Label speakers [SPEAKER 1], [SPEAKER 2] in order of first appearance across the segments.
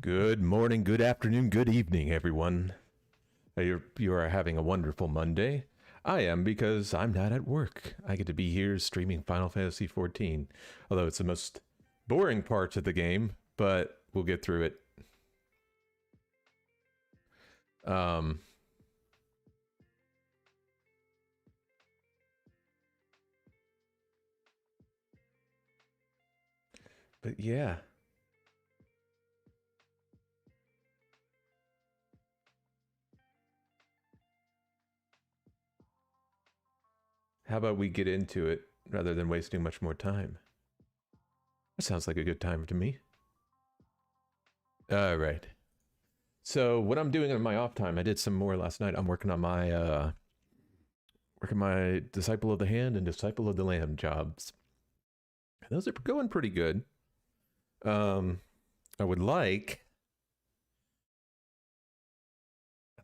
[SPEAKER 1] Good morning, good afternoon, good evening, everyone. You are having a wonderful Monday. I am because I'm not at work. I get to be here streaming Final Fantasy XIV. Although it's the most boring part of the game, but we'll get through it. Um, but yeah. How about we get into it rather than wasting much more time? That sounds like a good time to me. All right. So what I'm doing on my off time, I did some more last night. I'm working on my Disciple of the Hand and Disciple of the Lamb jobs. Those are going pretty good. I would like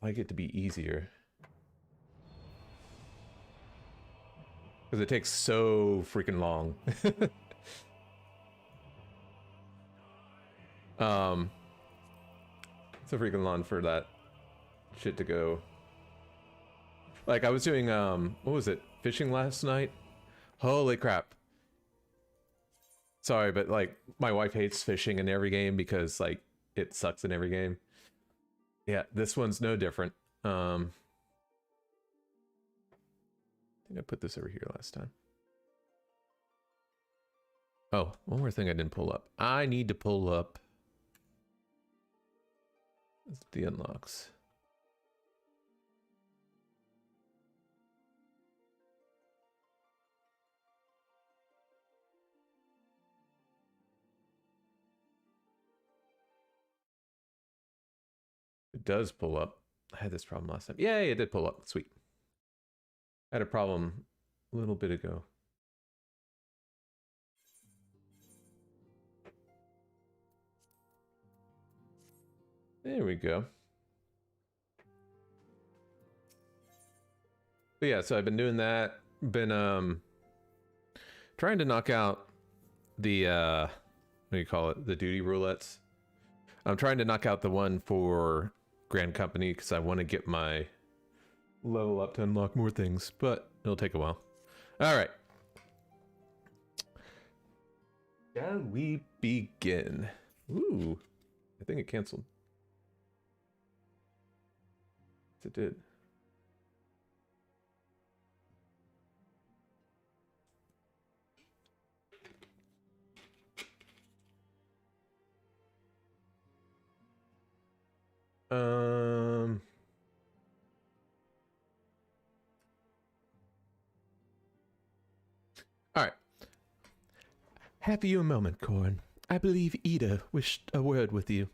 [SPEAKER 1] it to be easier. Because it takes so freaking long. So freaking long for that shit to go. Like I was doing what was it? Fishing last night? Holy crap. Sorry, but like my wife hates fishing in every game because like it sucks in every game. Yeah, this one's no different. I think I put this over here last time. Oh, one more thing I didn't pull up. I need to pull up the unlocks. It does pull up. I had this problem last time. Yay, it did pull up. Sweet. I had a problem a little bit ago. There we go. But yeah, so I've been doing that. Been trying to knock out the what do you call it? The duty roulettes. I'm trying to knock out the one for Grand Company because I want to get my level up to unlock more things, but it'll take a while. All right. Shall we begin? Ooh, I think it canceled. Yes, it did. Um. All right. Have you a moment, Corn? I believe Ida wished a word with you.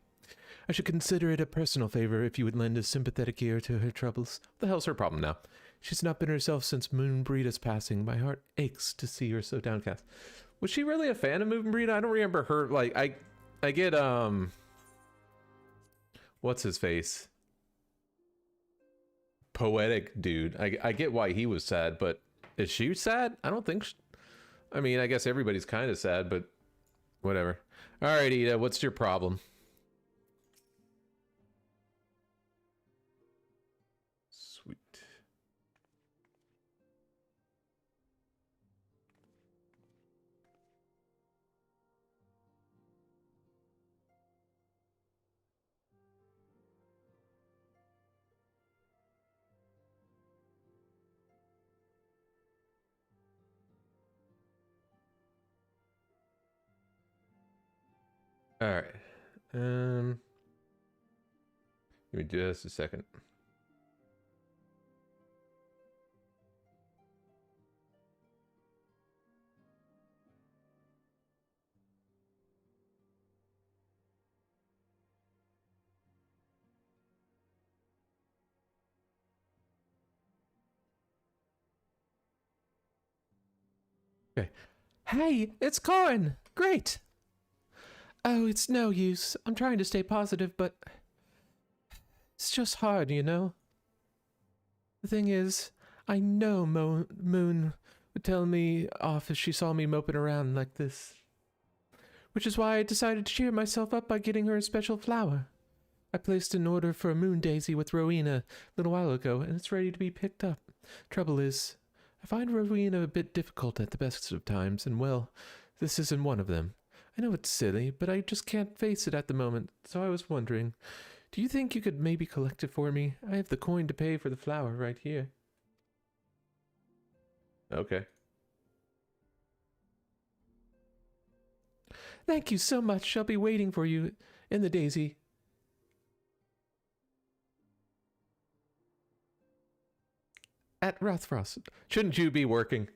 [SPEAKER 1] I should consider it a personal favor if you would lend a sympathetic ear to her troubles. What the hell's her problem now? She's not been herself since Moon Breeda's passing. My heart aches to see her so downcast. Was she really a fan of Moon Breeda? I don't remember her. Like, I get, what's his face? Poetic dude. I get why he was sad, but is she sad? I don't think. I mean, I guess everybody's kind of sad, but whatever. All right, Ida, what's your problem? Sweet. All right. Give me just a second. Okay. Hey, it's Corn! Great! Oh, it's no use. I'm trying to stay positive, but it's just hard, you know? The thing is, I know Moon would tell me off if she saw me moping around like this. which is why I decided to cheer myself up by getting her a special flower. I placed an order for a moon daisy with Rowena a little while ago, and it's ready to be picked up. Trouble is, I find Rowena a bit difficult at the best of times, and well, this isn't one of them. I know it's silly, but I just can't face it at the moment, so I was wondering, do you think you could maybe collect it for me? I have the coin to pay for the flower right here. Okay. Thank you so much. I'll be waiting for you in the daisy. At Rothfrost. Shouldn't you be working?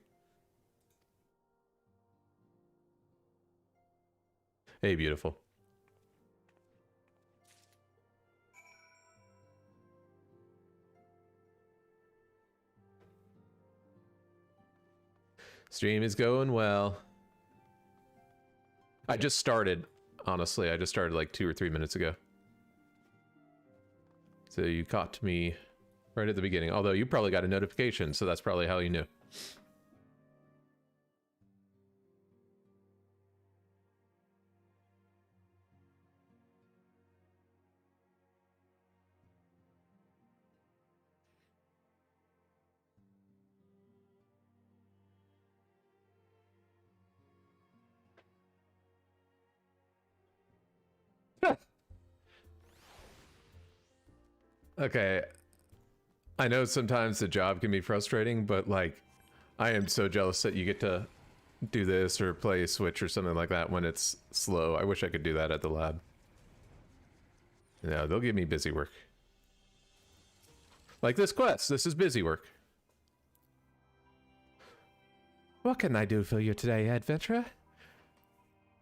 [SPEAKER 1] Hey, beautiful. Stream is going well. I just started, honestly. I just started like 2 or 3 minutes ago. So you caught me right at the beginning. Although you probably got a notification, so that's probably how you knew. Okay. I know sometimes the job can be frustrating, but like, I am so jealous that you get to do this or play Switch or something like that when it's slow. I wish I could do that at the lab. No, they'll give me busy work. Like this quest. This is busy work. What can I do for you today, adventurer?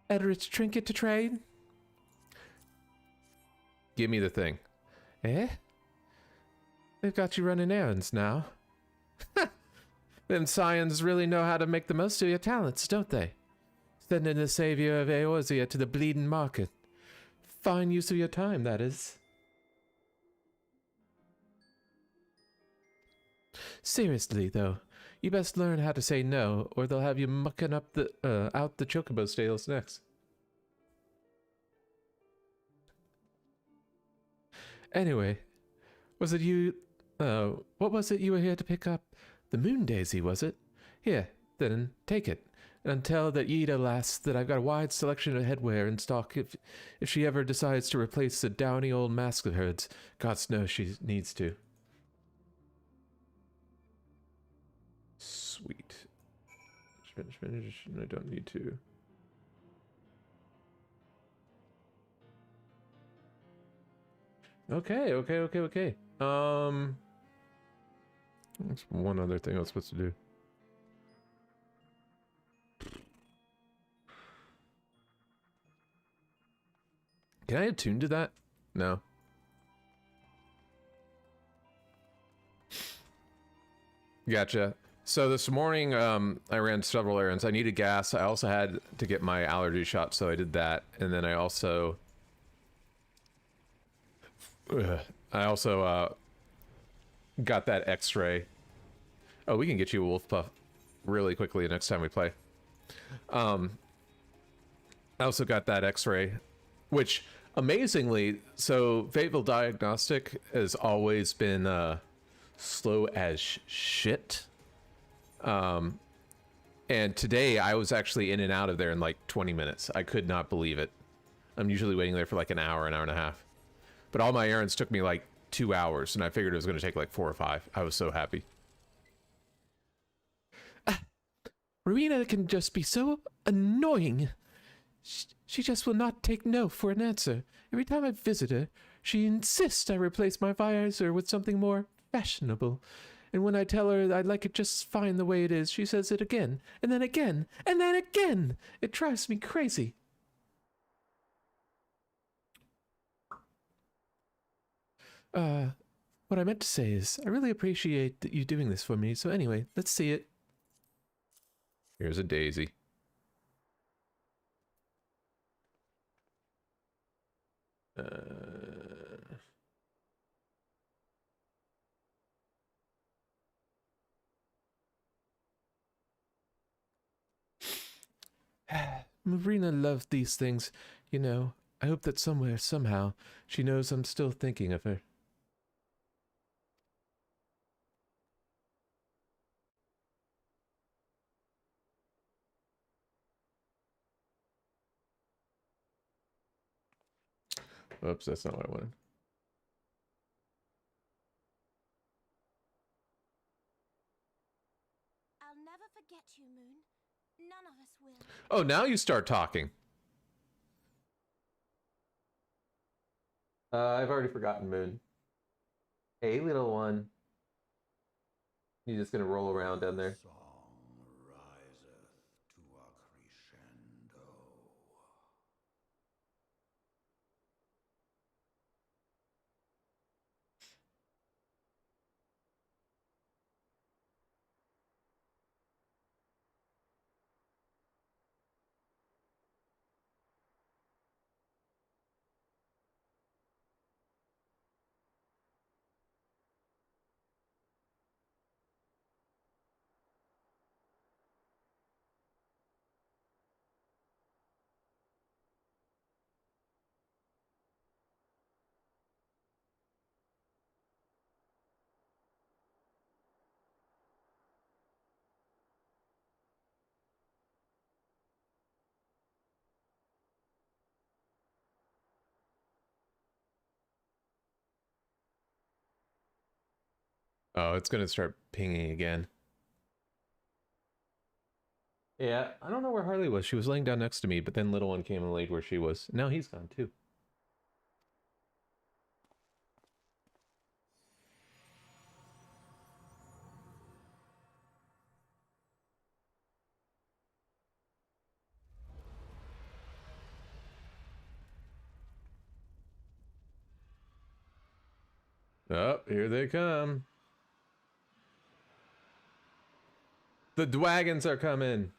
[SPEAKER 1] Edric's trinket to trade? Give me the thing. Eh? They've got you running errands now. Them scions really know how to make the most of your talents, don't they? Sending the savior of Eorzea to the bleeding market. Fine use of your time, that is. Seriously, though, you best learn how to say no, or they'll have you mucking up the out the chocobo stales next. Anyway, was it you? What was it you were here to pick up? The moon daisy, was it? Here, then, take it, and tell that Yida lass that I've got a wide selection of headwear in stock if she ever decides to replace the downy old mask of hers. God knows she needs to. Sweet. I don't need to. Okay. That's one other thing I was supposed to do. Can I attune to that? No. Gotcha. So this morning, I ran several errands. I needed gas. I also had to get my allergy shot, so I did that. And then I also got that X-ray. Oh, we can get you a wolf puff really quickly next time we play. I also got that X-ray, which amazingly, so Fayetteville Diagnostic has always been slow as shit. And today I was actually in and out of there in like 20 minutes. I could not believe it. I'm usually waiting there for like an hour and a half. But all my errands took me like 2 hours, and I figured it was going to take like 4 or 5. I was so happy. Rowena can just be so annoying. She just will not take no for an answer. Every time I visit her, she insists I replace my visor with something more fashionable. And when I tell her I'd like it just fine the way it is, she says it again, and then again, and then again. It drives me crazy. What I meant to say is, I really appreciate that you doing this for me, so anyway, let's see it. Here's a daisy. Marina loved these things, you know. I hope that somewhere, somehow, she knows I'm still thinking of her. Oops, that's not what I wanted.
[SPEAKER 2] I'll never forget you, Moon. None of us will.
[SPEAKER 1] Oh, now you start talking. I've already forgotten Moon. Hey, little one. You're just gonna roll around down there.
[SPEAKER 3] Song riseth to a crescendo.
[SPEAKER 1] Oh, it's gonna start pinging again. Yeah, I don't know where Harley was. She was laying down next to me, but then little one came and laid where she was. Now he's gone too. Oh, here they come. The dragons are coming.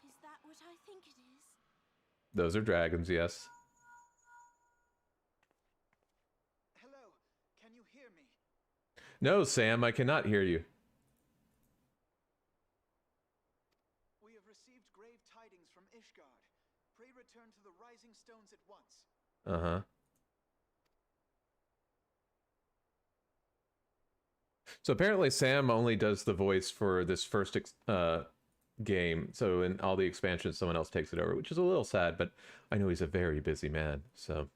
[SPEAKER 2] Is that what I think it is?
[SPEAKER 1] Those are dragons, yes.
[SPEAKER 4] Hello, can you hear me?
[SPEAKER 1] No, Sam, I cannot hear you.
[SPEAKER 4] We have received grave tidings from Ishgard. Pray return to the Rising Stones at once.
[SPEAKER 1] Uh-huh. So apparently Sam only does the voice for this first game. So in all the expansions, someone else takes it over, which is a little sad, but I know he's a very busy man, so...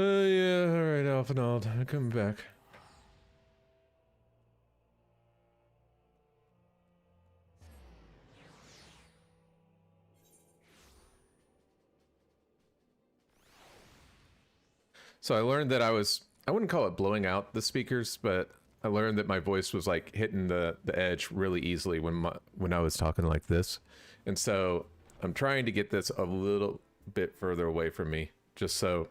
[SPEAKER 1] yeah, alright, Alphanald, I'm coming back. So I learned that I wouldn't call it blowing out the speakers, but I learned that my voice was like hitting the edge really easily when I was talking like this. And so I'm trying to get this a little bit further away from me, just so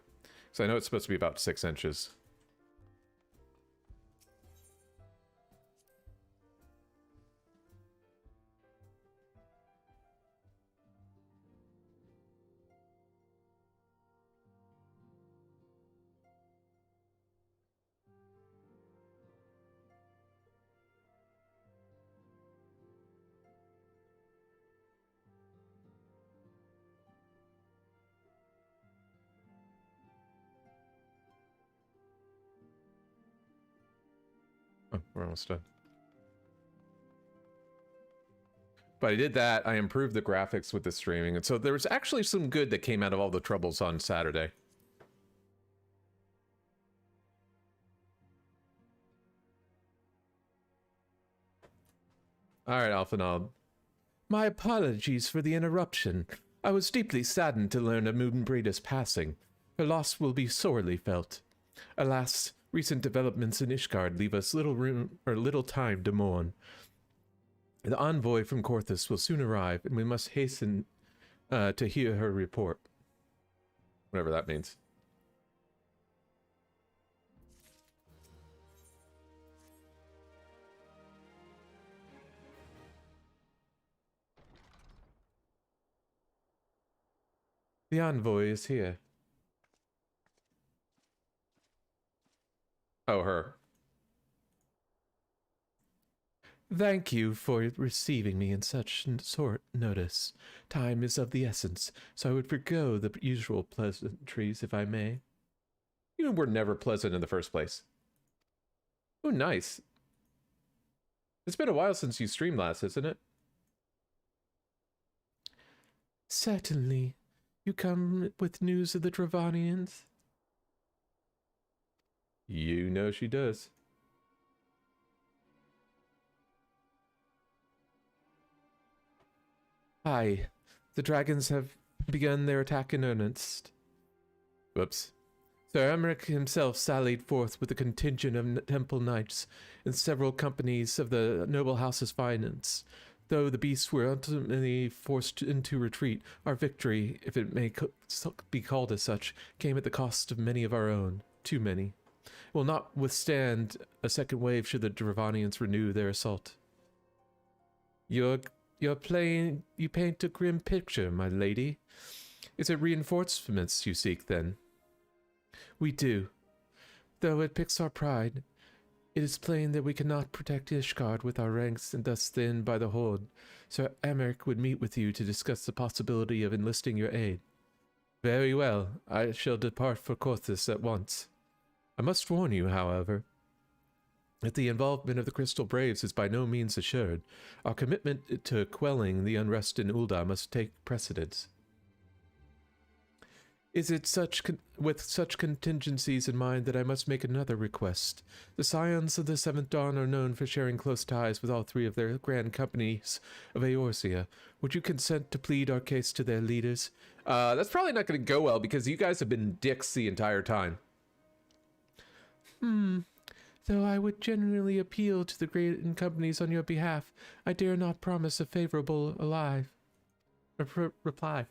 [SPEAKER 1] I know it's supposed to be about 6 inches. Oh, we're almost done. But I did that. I improved the graphics with the streaming. And so there was actually some good that came out of all the troubles on Saturday. All right, Alphanald. My apologies for the interruption. I was deeply saddened to learn of Moonbreeder's passing. Her loss will be sorely felt. Alas, Recent developments in Ishgard leave us little room or little time to mourn. The envoy from Korthus will soon arrive, and we must hasten to hear her report. Whatever that means. The envoy is here. Oh, her. Thank you for receiving me in such short notice. Time is of the essence, so I would forgo the usual pleasantries if I may. You were never pleasant in the first place. Oh, nice. It's been a while since you streamed last, isn't it? Certainly. You come with news of the Dravanians? You know she does. Aye, the dragons have begun their attack in earnest. Whoops. Sir Emmerich himself sallied forth with a contingent of temple knights and several companies of the noble house's finance. Though the beasts were ultimately forced into retreat, our victory, if it may be called as such, came at the cost of many of our own. Too many. Will not withstand a second wave should the Dravanians renew their assault. You paint a grim picture, my lady. Is it reinforcements you seek, then? We do. Though it picks our pride, it is plain that we cannot protect Ishgard with our ranks and thus thinned by the Horde. Sir Emmerich would meet with you to discuss the possibility of enlisting your aid. Very well, I shall depart for Korthus at once. I must warn you, however, that the involvement of the Crystal Braves is by no means assured. Our commitment to quelling the unrest in Ul'dah must take precedence. Is it with such contingencies in mind that I must make another request? The Scions of the Seventh Dawn are known for sharing close ties with all three of their grand companies of Eorzea. Would you consent to plead our case to their leaders? That's probably not going to go well because you guys have been dicks the entire time. Though I would generally appeal to the great companies on your behalf, I dare not promise a favorable reply.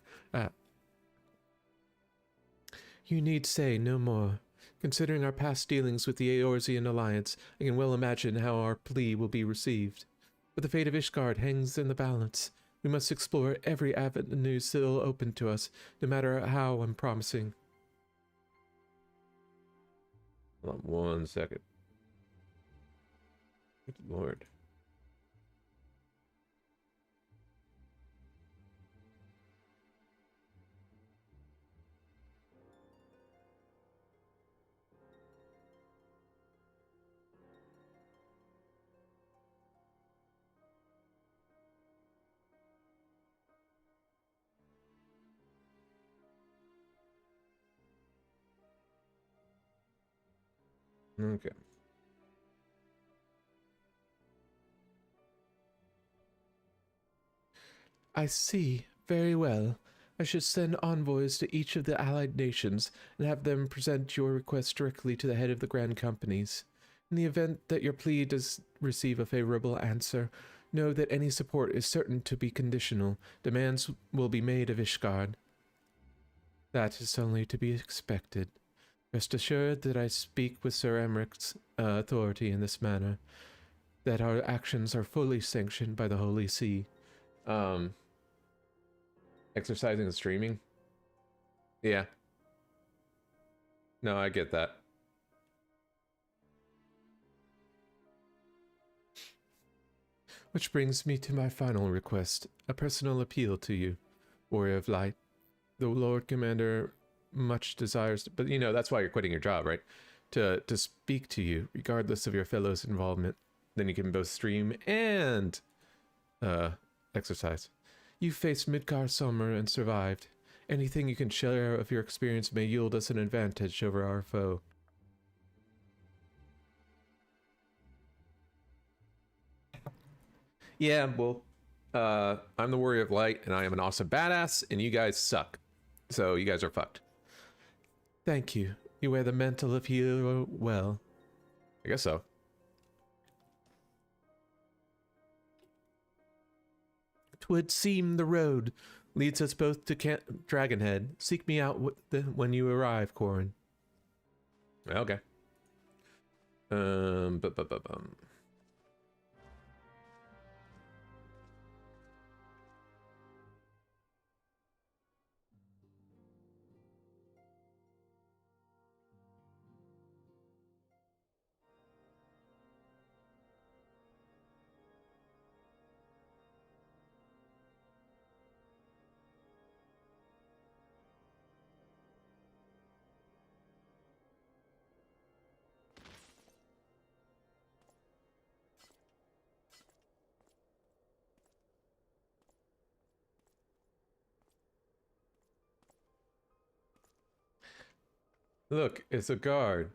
[SPEAKER 1] You need say no more. Considering our past dealings with the Eorzean Alliance, I can well imagine how our plea will be received. But the fate of Ishgard hangs in the balance. We must explore every avenue still open to us, no matter how unpromising. Hold on 1 second. Good Lord. Okay. I see. Very well. I should send envoys to each of the allied nations and have them present your request directly to the head of the grand companies. In the event that your plea does receive a favorable answer, know that any support is certain to be conditional. Demands will be made of Ishgard. That is only to be expected. Rest assured that I speak with Sir Emmerich's authority in this manner, that our actions are fully sanctioned by the Holy See. Exercising and streaming? Yeah. No, I get that. Which brings me to my final request, a personal appeal to you, Warrior of Light. The Lord Commander much desires, but you know, that's why you're quitting your job, right? To speak to you, regardless of your fellows' involvement. Then you can both stream and exercise. You faced Midgar Summer and survived. Anything you can share of your experience may yield us an advantage over our foe. Yeah, well, I'm the Warrior of Light, and I am an awesome badass, and you guys suck. So you guys are fucked. Thank you. You wear the mantle of hero well. I guess so. "'Twould seem the road leads us both to Dragonhead. Seek me out when you arrive, Corin." Okay. Bum. Look, it's a guard.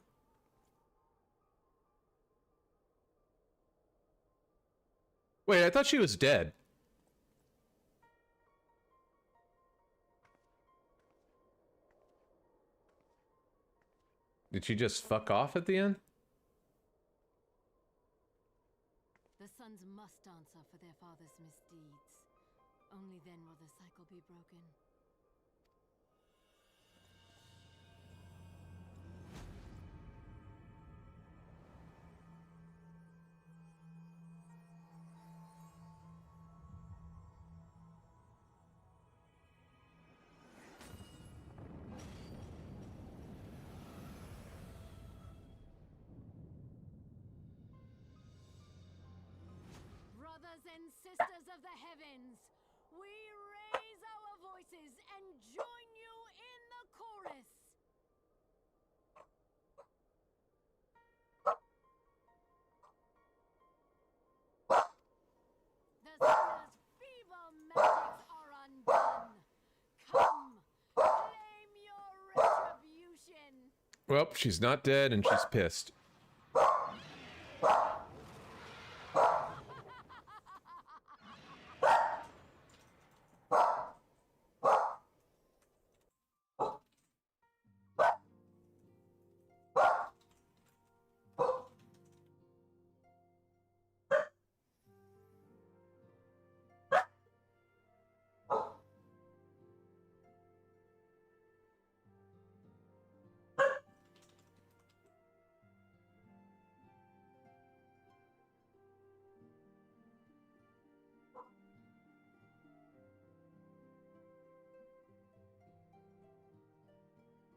[SPEAKER 1] Wait, I thought she was dead. Did she just fuck off at the end?
[SPEAKER 5] The sons must answer for their father's misdeeds. Only then will the cycle be broken. Brothers and sisters of the heavens, we raise our voices and join you in the chorus. The sinner's feeble magics are undone. Come, claim your retribution.
[SPEAKER 1] Well, she's not dead and she's pissed.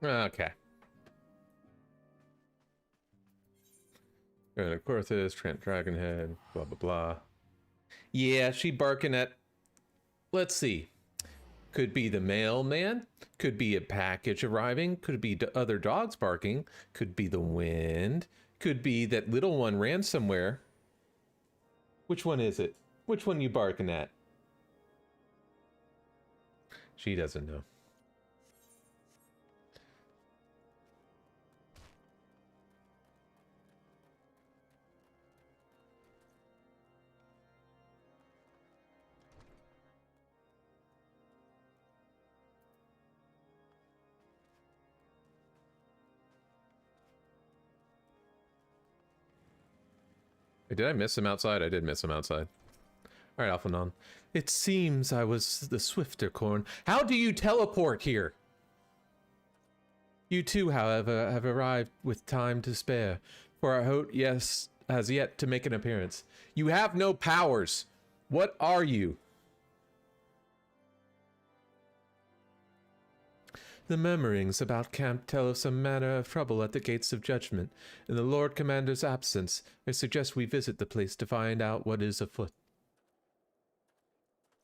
[SPEAKER 1] Okay. And of course this Trent Dragonhead, blah blah blah. Yeah, she barking at, let's see. Could be the mailman, could be a package arriving, could be other dogs barking, could be the wind, could be that little one ran somewhere. Which one is it? Which one you barking at? She doesn't know. Did I miss him outside? I did miss him outside. All right, Alphanon. It seems I was the swifter, Corn. How do you teleport here? You too, however, have arrived with time to spare, for our host, yes, has yet to make an appearance. You have no powers. What are you? The murmurings about camp tell of some manner of trouble at the gates of judgment. In the Lord Commander's absence, I suggest we visit the place to find out what is afoot.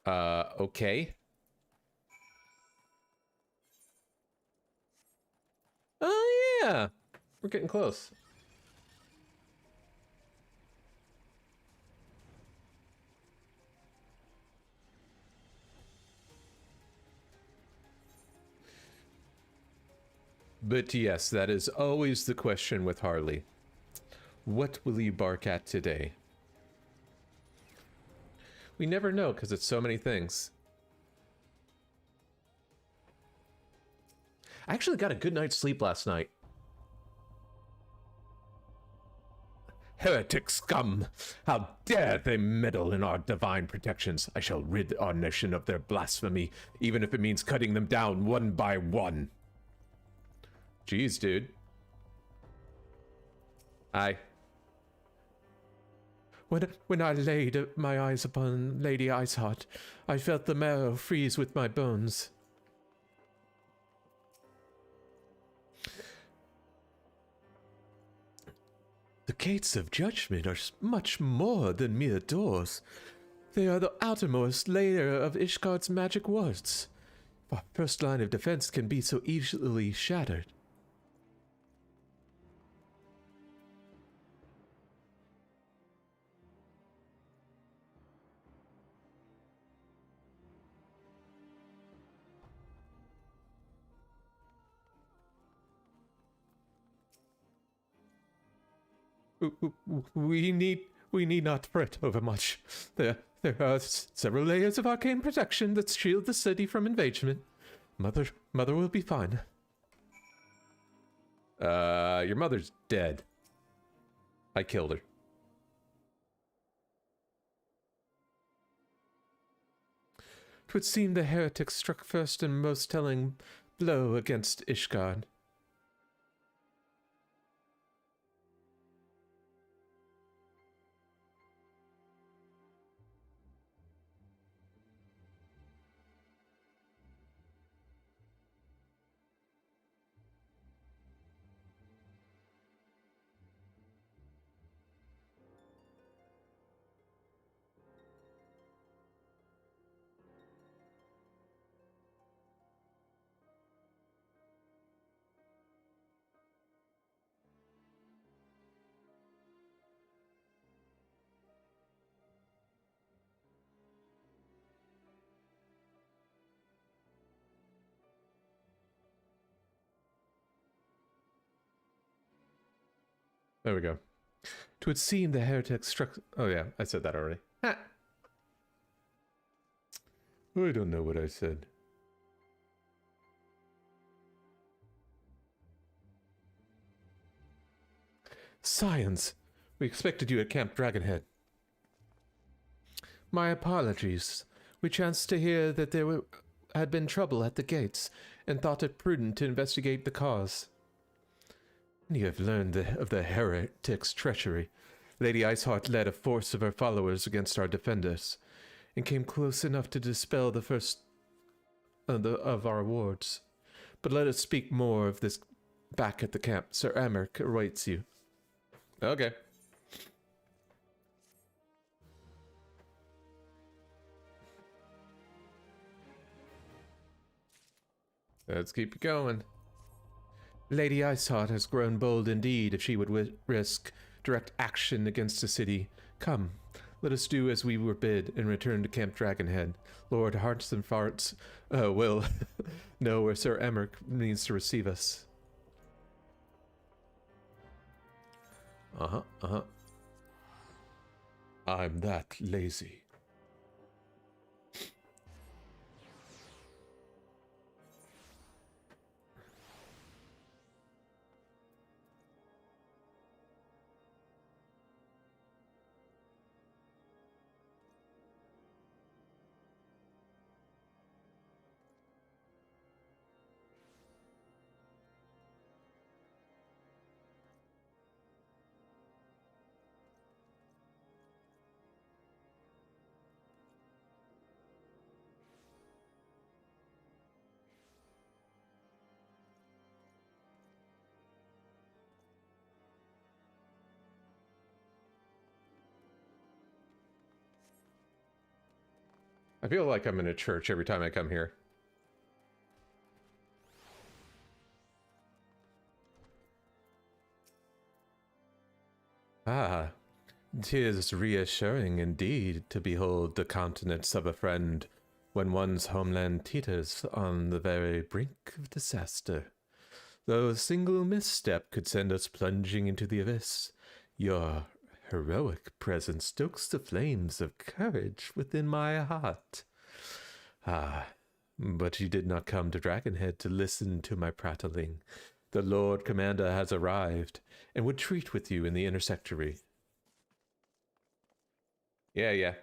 [SPEAKER 1] Okay. Oh, yeah. We're getting close. But yes, that is always the question with Harley. What will you bark at today? We never know because it's so many things. I actually got a good night's sleep last night. Heretic scum! How dare they meddle in our divine protections? I shall rid our nation of their blasphemy, even if it means cutting them down one by one. Jeez, dude. When I laid my eyes upon Lady Iceheart, I felt the marrow freeze with my bones. The gates of judgment are much more than mere doors. They are the outermost layer of Ishgard's magic wards. Our first line of defense can be so easily shattered. We need not fret over much. There are several layers of arcane protection that shield the city from invasion. Mother will be fine. Your mother's dead. I killed her. Twould seem the heretic struck first and most telling blow against Ishgard. There we go. Twould seem the heretic struck... Oh yeah, I said that already. Ha! I don't know what I said. Science! We expected you at Camp Dragonhead. My apologies. We chanced to hear that had been trouble at the gates, and thought it prudent to investigate the cause. You have learned of the heretic's treachery. Lady Iceheart led a force of her followers against our defenders, and came close enough to dispel the first of our wards. But let us speak more of this back at the camp. Sir Aymeric awaits you. Okay. Let's keep going. Lady Iceheart has grown bold indeed if she would risk direct action against the city. Come, let us do as we were bid and return to Camp Dragonhead. Lord Hearts and Farts will know where Sir Aymeric needs to receive us. I'm that lazy. I feel like I'm in a church every time I come here. Ah, 'tis reassuring indeed to behold the countenance of a friend when one's homeland teeters on the very brink of disaster. Though a single misstep could send us plunging into the abyss, your heroic presence stokes the flames of courage within my heart. Ah, but you did not come to Dragonhead to listen to my prattling. The Lord Commander has arrived, and would treat with you in the inner sectory. Yeah, yeah.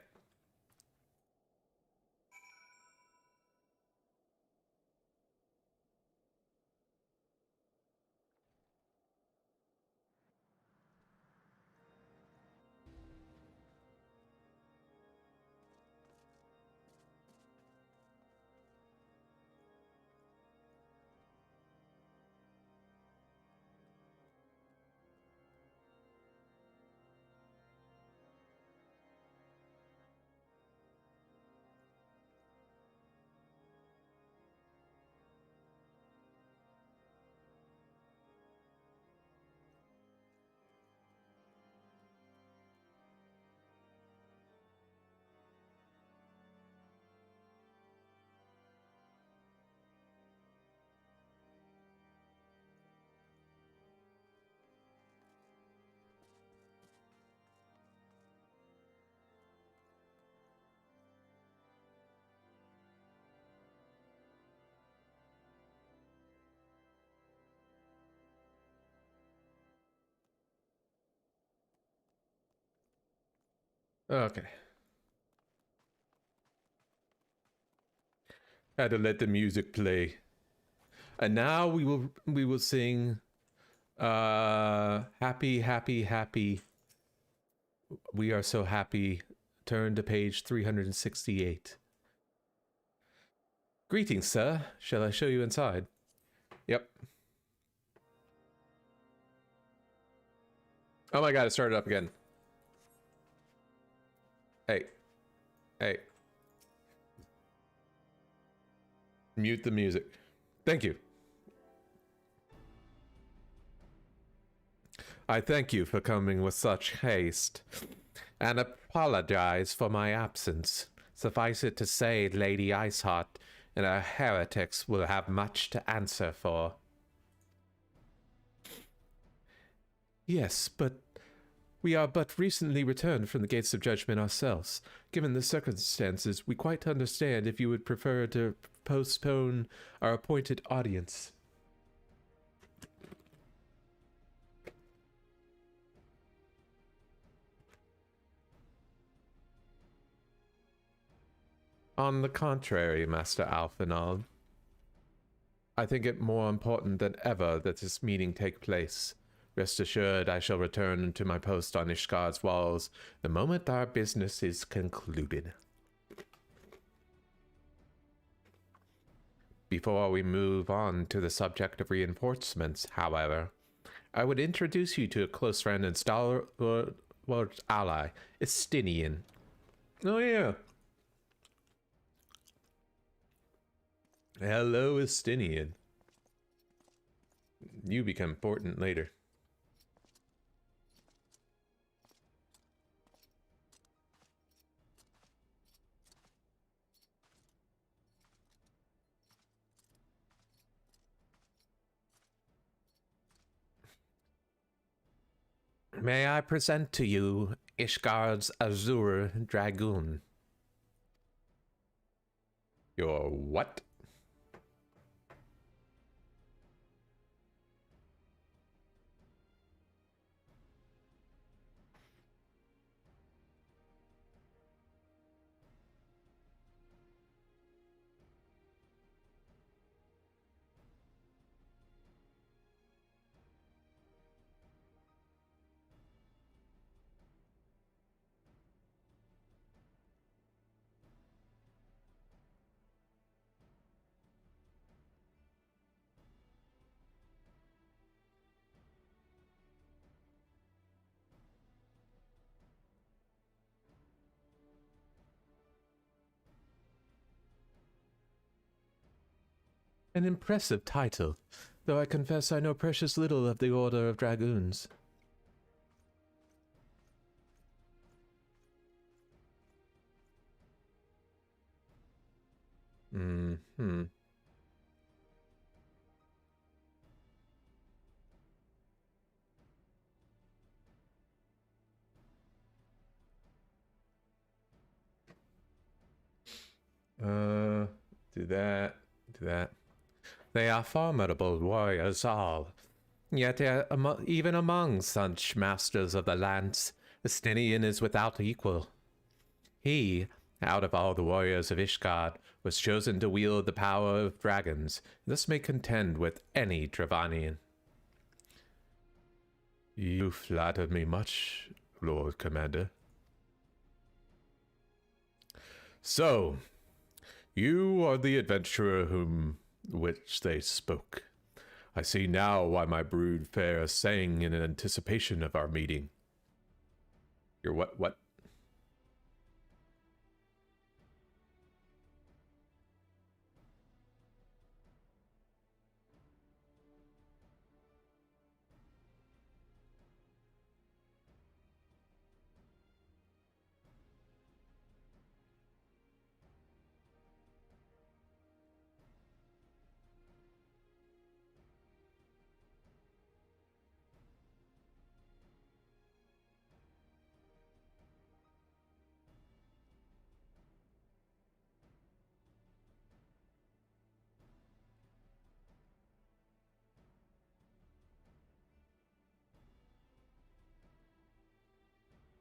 [SPEAKER 1] Okay. Had to let the music play. And now we will sing happy, happy, happy. We are so happy. Turn to page 368. Greetings, sir. Shall I show you inside? Yep. Oh my god, it started up again. Hey. Hey. Mute the music. Thank you. I thank you for coming with such haste, and apologize for my absence. Suffice it to say, Lady Iceheart and her heretics will have much to answer for. Yes, but we are but recently returned from the gates of judgment ourselves. Given the circumstances, we quite understand if you would prefer to postpone our appointed audience. On the contrary, Master Alphinaud, I think it more important than ever that this meeting take place. Rest assured, I shall return to my post on Ishgard's walls the moment our business is concluded. Before we move on to the subject of reinforcements, however, I would introduce you to a close friend and stalwart ally, Estinian. Oh yeah. Hello, Estinian. You become important later. May I present to you Ishgard's Azure Dragoon? Your what? An impressive title, though I confess I know precious little of the Order of Dragoons. Hmm. Do that. They are formidable warriors all. Yet even among such masters of the lands, Estinian is without equal. He, out of all the warriors of Ishgard, was chosen to wield the power of dragons, and thus may contend with any Dravanian. You flatter me much, Lord Commander. So, you are the adventurer which they spoke. I see now why my brood fair sang in anticipation of our meeting. You're what?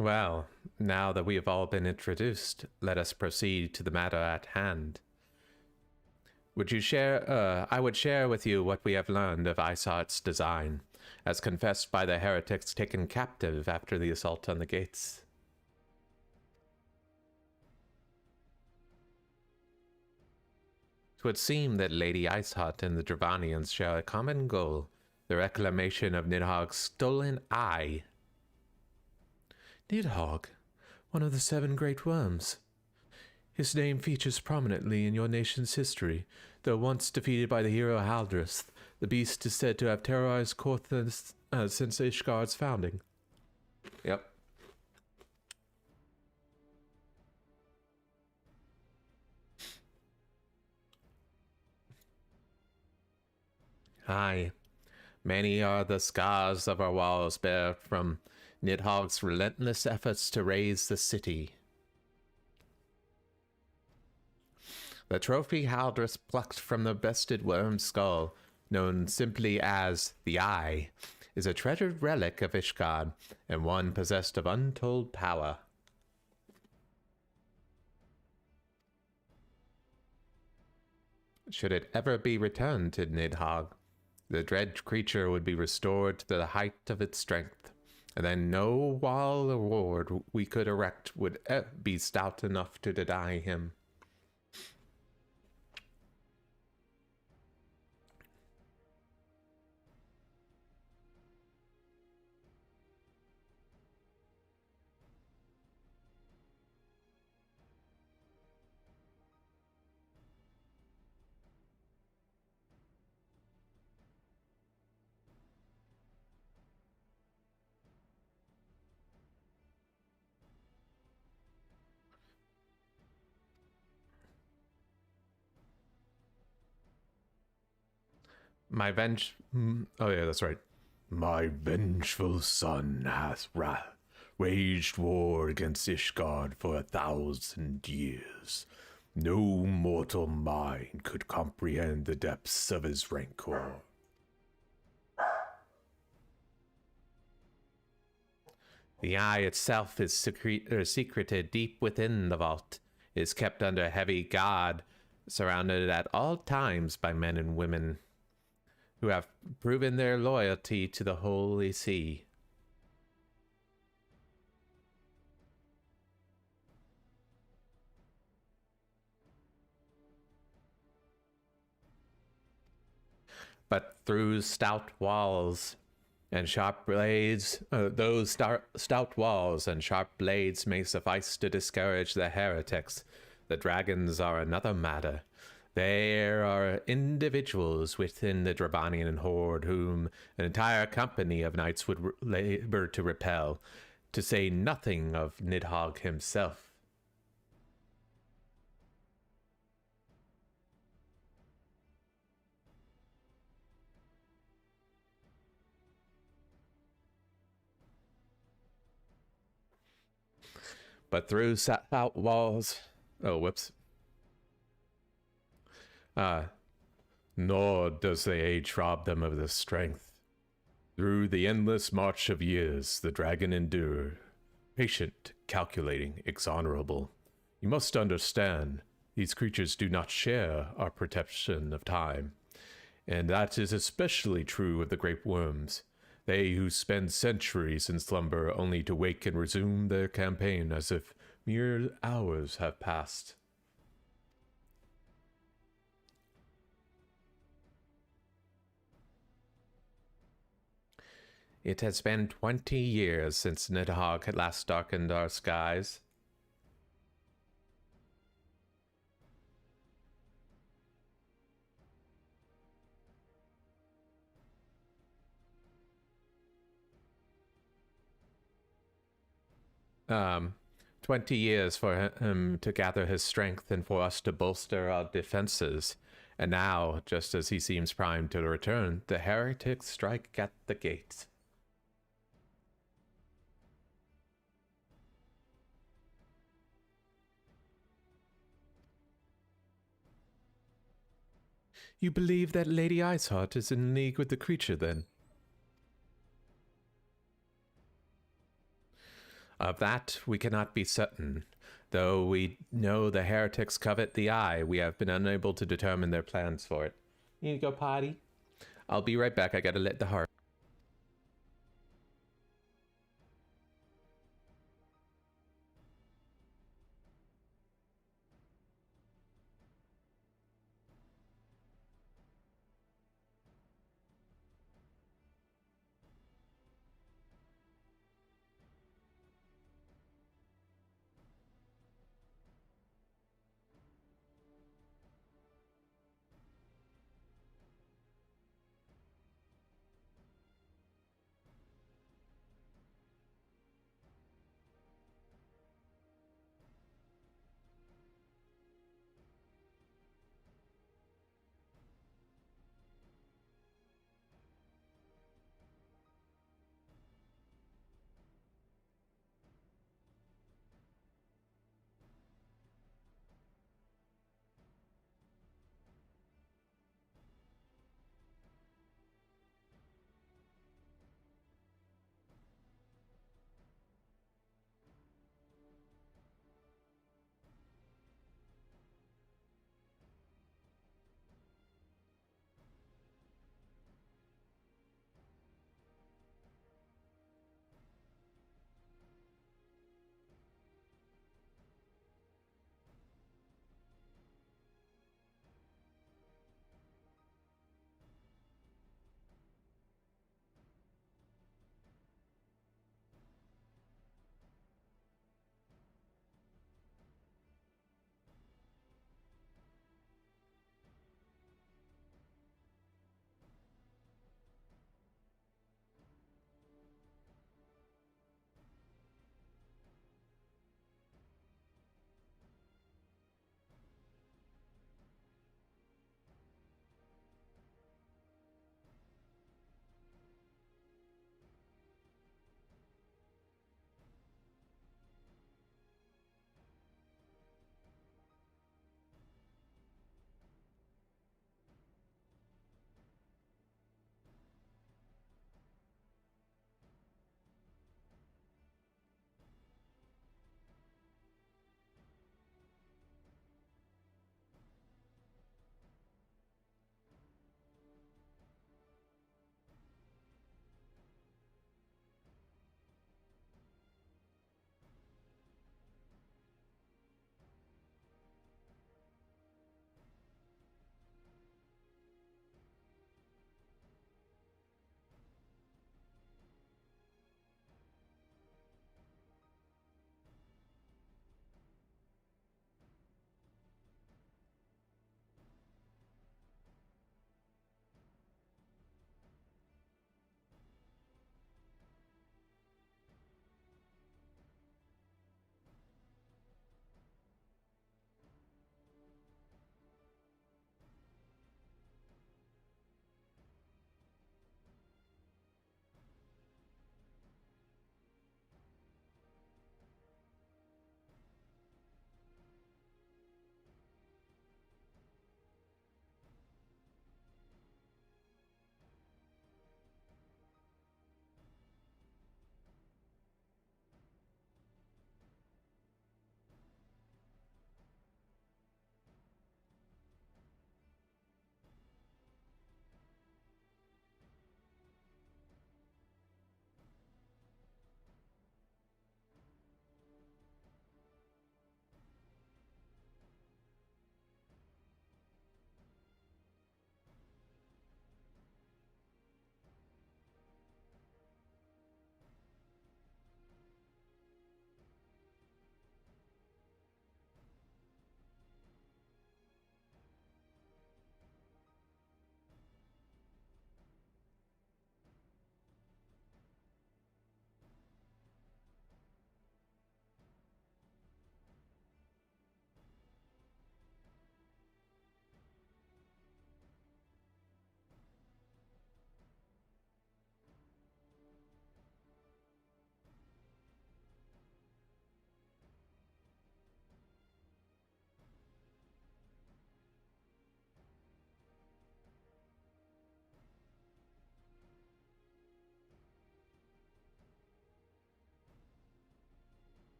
[SPEAKER 1] Well, now that we have all been introduced, let us proceed to the matter at hand. I would share with you what we have learned of Isart's design, as confessed by the heretics taken captive after the assault on the gates. It would seem that Lady Isart and the Dravanians share a common goal, the reclamation of Nidhogg's stolen eye. Nidhogg, one of the 7 great worms. His name features prominently in your nation's history. Though once defeated by the hero Haldrith, the beast is said to have terrorized Korthus since Ishgard's founding. Yep. Aye, many are the scars of our walls bear from Nidhogg's relentless efforts to raise the city. The trophy Haldrith plucked from the bested worm's skull, known simply as the Eye, is a treasured relic of Ishgard, and one possessed of untold power. Should it ever be returned to Nidhogg, the dread creature would be restored to the height of its strength, and then no wall or ward we could erect would be stout enough to deny him. Oh yeah, that's right. My vengeful son hath waged war against Ishgard for 1,000 years. No mortal mind could comprehend the depths of his rancor. The eye itself is secreted deep within the vault. It is kept under heavy guard, surrounded at all times by men and women who have proven their loyalty to the Holy See. But through stout walls and sharp blades, stout walls and sharp blades may suffice to discourage the heretics. The dragons are another matter. There are individuals within the Dravanian horde whom an entire company of knights would labor to repel, to say nothing of Nidhogg himself. But through stout walls... Oh, whoops. Nor does the age rob them of the strength. Through the endless march of years, the dragon endured, patient, calculating, exonerable, You must understand, these creatures do not share our perception of time, and that is especially true of the great worms. They who spend centuries in slumber only to wake and resume their campaign as if mere hours have passed. It has been 20 years since Nidhogg had last darkened our skies. Um, 20 years for him to gather his strength and for us to bolster our defenses. And now, just as he seems primed to return, the heretics strike at the gates. You believe that Lady Iceheart is in league with the creature, then? Of that we cannot be certain. Though we know the heretics covet the eye, we have been unable to determine their plans for it. You need to go potty? I'll be right back. I gotta let the heart.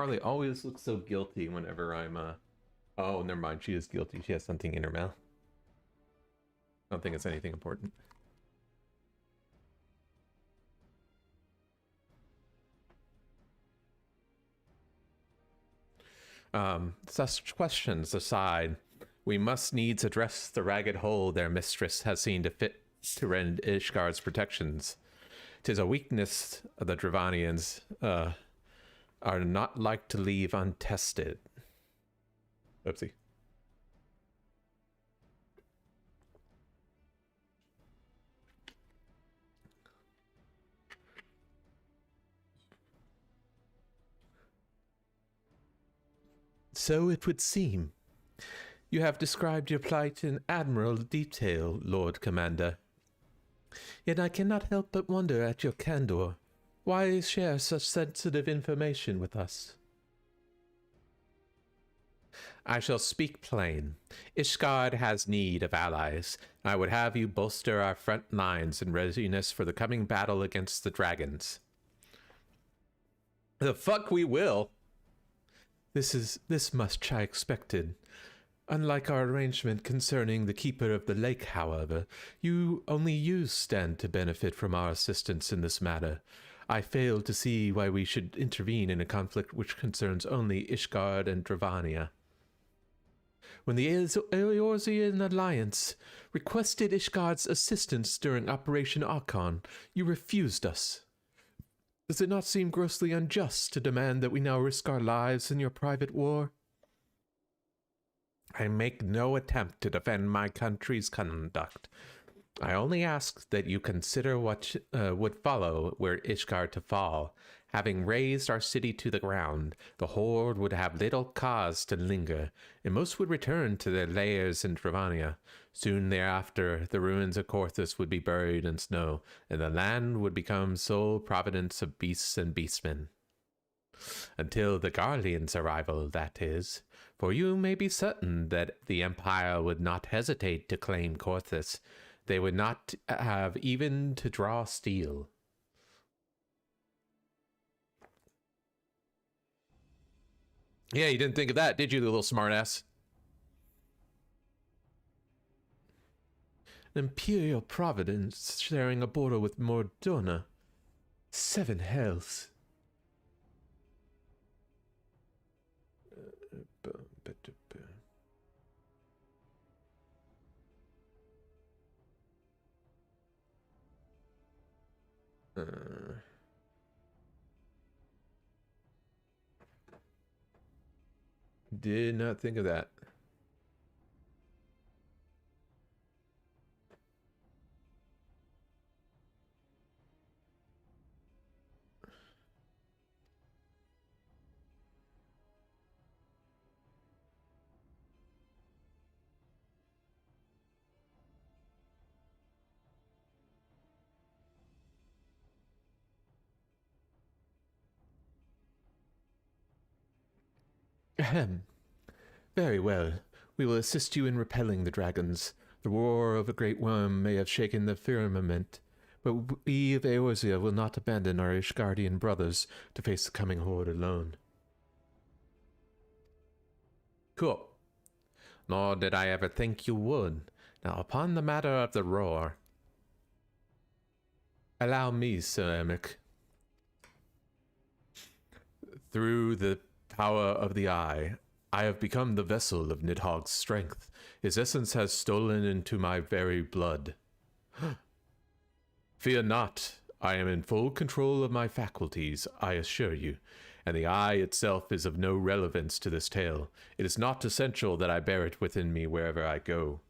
[SPEAKER 1] Harley always looks so guilty whenever I'm, Oh, never mind. She is guilty. She has something in her mouth. I don't think it's anything important. Such questions aside, we must needs address the ragged hole their mistress has seen to fit to rend Ishgard's protections. 'Tis a weakness the Dravanians are not like to leave untested. Oopsie. So it would seem. You have described your plight in admirable detail, Lord Commander. Yet I cannot help but wonder at your candor. Why share such sensitive information with us? I shall speak plain. Ishgard has need of allies. I would have you bolster our front lines in readiness for the coming battle against the dragons. The fuck we will! This much I expected. Unlike our arrangement concerning the Keeper of the Lake, however, only you stand to benefit from our assistance in this matter. I fail to see why we should intervene in a conflict which concerns only Ishgard and Dravania. When the Eorzean Alliance requested Ishgard's assistance during Operation Archon, you refused us. Does it not seem grossly unjust to demand that we now risk our lives in your private war? I make no attempt to defend my country's conduct. I only ask that you consider what would follow were Ishgard to fall. Having razed our city to the ground, the Horde would have little cause to linger, and most would return to their lairs in Dravania. Soon thereafter, the ruins of Korthus would be buried in snow, and the land would become sole providence of beasts and beastmen. Until the Garleans' arrival, that is. For you may be certain that the Empire would not hesitate to claim Korthus. They would not have even to draw steel. Yeah, you didn't think of that, did you, little smartass? An Imperial Providence sharing a border with Mordona. 7 hells. Did not think of that. Ahem. Very well. We will assist you in repelling the dragons. The roar of a great worm may have shaken the firmament, but we of Eorzea will not abandon our Ishgardian brothers to face the coming horde alone. Cool. Nor did I ever think you would. Now, upon the matter of the roar, allow me, Sir Emic. Through the power of the eye, I have become the vessel of Nidhogg's strength. His essence has stolen into my very blood. Fear not, I am in full control of my faculties, I assure you, and the eye itself is of no relevance to this tale. It is not essential that I bear it within me wherever I go.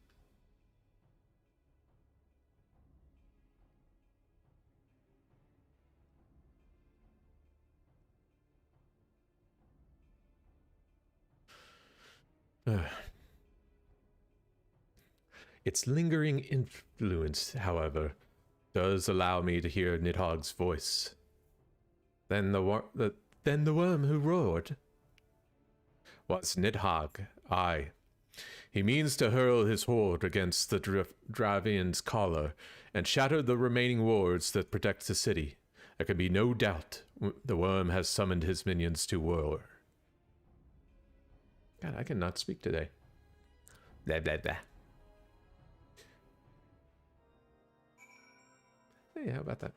[SPEAKER 1] Its lingering influence, however, does allow me to hear Nidhogg's voice. Then the worm who roared was Nidhogg, aye. He means to hurl his horde against the Dravian's collar and shatter the remaining wards that protect the city. There can be no doubt the worm has summoned his minions to war. God, I cannot speak today. Blah, blah, blah. Hey, how about that?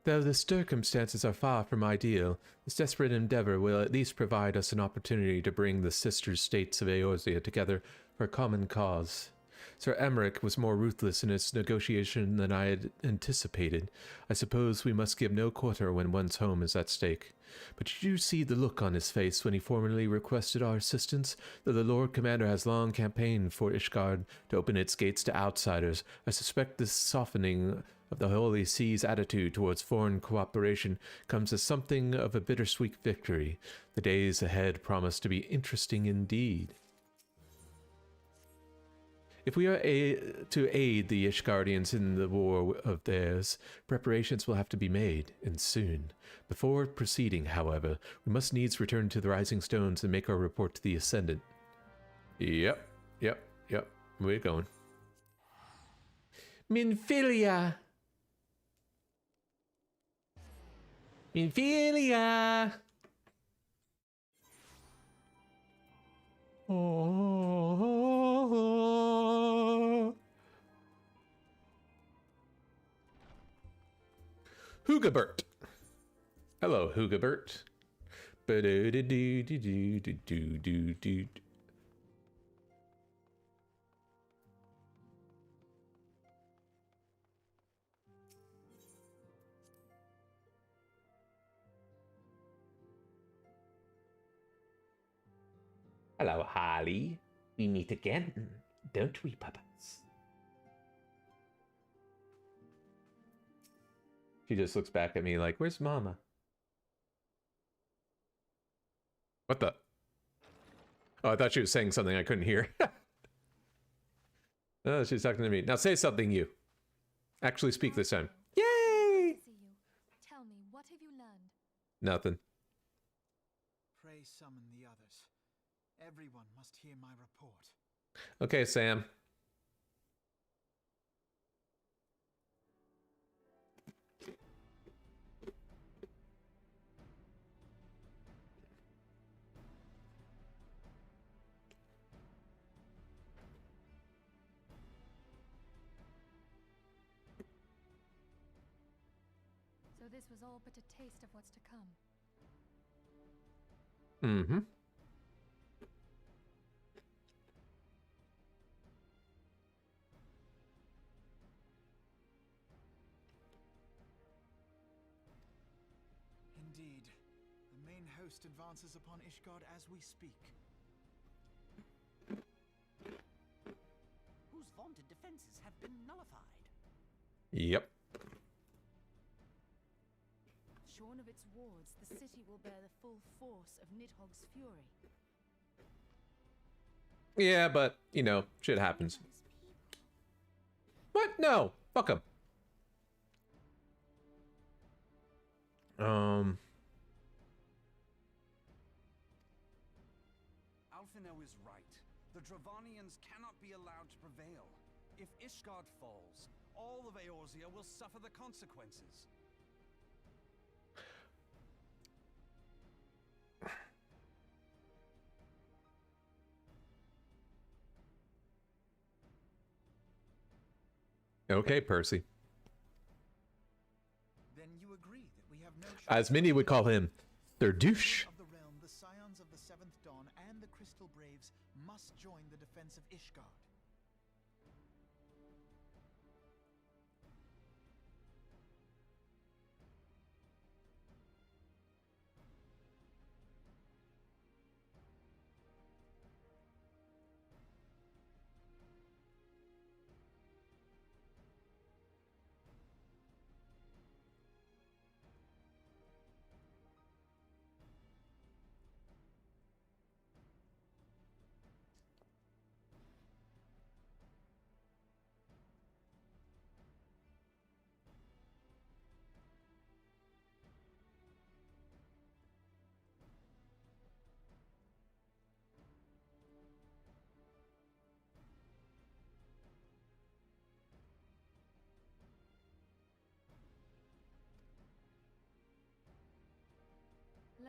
[SPEAKER 1] Though the circumstances are far from ideal, this desperate endeavor will at least provide us an opportunity to bring the sister states of Eorzea together for a common cause. Sir Emmerich was more ruthless in his negotiation than I had anticipated. I suppose we must give no quarter when one's home is at stake. But did you see the look on his face when he formally requested our assistance? Though the Lord Commander has long campaigned for Ishgard to open its gates to outsiders, I suspect this softening of the Holy See's attitude towards foreign cooperation comes as something of a bittersweet victory. The days ahead promise to be interesting indeed. If we are to aid the Ishgardians in the war of theirs, preparations will have to be made, and soon. Before proceeding, however, we must needs return to the Rising Stones and make our report to the Ascendant. Yep. We're going. Minfilia! Minfilia! Oh. Hugabert. Hello, Hugabert. Ba-do-do-do-do-do-do-do-do. Hello, Harley. We meet again, don't we, puppets? She just looks back at me like, where's Mama? What the? Oh, I thought she was saying something I couldn't hear. Oh, she's talking to me. Now say something, you. Actually speak this time. Yay!
[SPEAKER 5] See you. Tell me, what have you learned?
[SPEAKER 1] Nothing.
[SPEAKER 4] Pray summon the others. Everyone must hear my report.
[SPEAKER 1] Okay, Sam.
[SPEAKER 5] So this was all but a taste of what's to come.
[SPEAKER 1] Mm-hmm.
[SPEAKER 4] Indeed. The main host advances upon Ishgard as we speak.
[SPEAKER 6] Whose vaunted defenses have been nullified.
[SPEAKER 1] Yep.
[SPEAKER 5] Shorn of its wards, the city will bear the full force of Nidhogg's fury.
[SPEAKER 1] Yeah, but, you know, shit happens. What? No. Fuck him.
[SPEAKER 6] Alfinel is right. The Dravanians cannot be allowed to prevail. If Ishgard falls, all of Eorzea will suffer the consequences.
[SPEAKER 1] Okay, Percy.
[SPEAKER 4] Then you agree that we have no
[SPEAKER 1] As many would call him, their douche.
[SPEAKER 4] of the realm, the scions of the Seventh Dawn and the Crystal Braves must join the defense of Ishgard.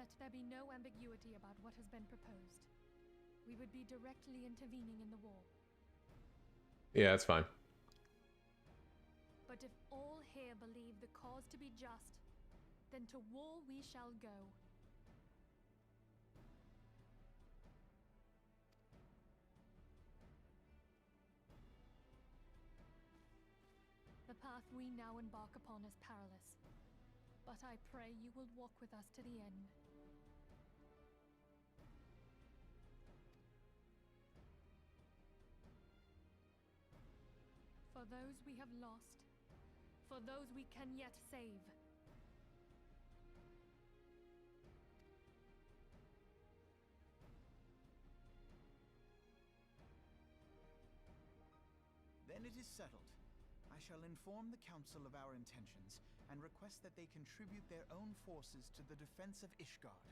[SPEAKER 7] Let there be no ambiguity about what has been proposed. We would be directly intervening in the war.
[SPEAKER 1] Yeah, that's fine.
[SPEAKER 7] But if all here believe the cause to be just, then to war we shall go. The path we now embark upon is perilous, but I pray you will walk with us to the end. For those we have lost, for those we can yet save.
[SPEAKER 4] Then it is settled. I shall inform the council of our intentions and request that they contribute their own forces to the defense of Ishgard.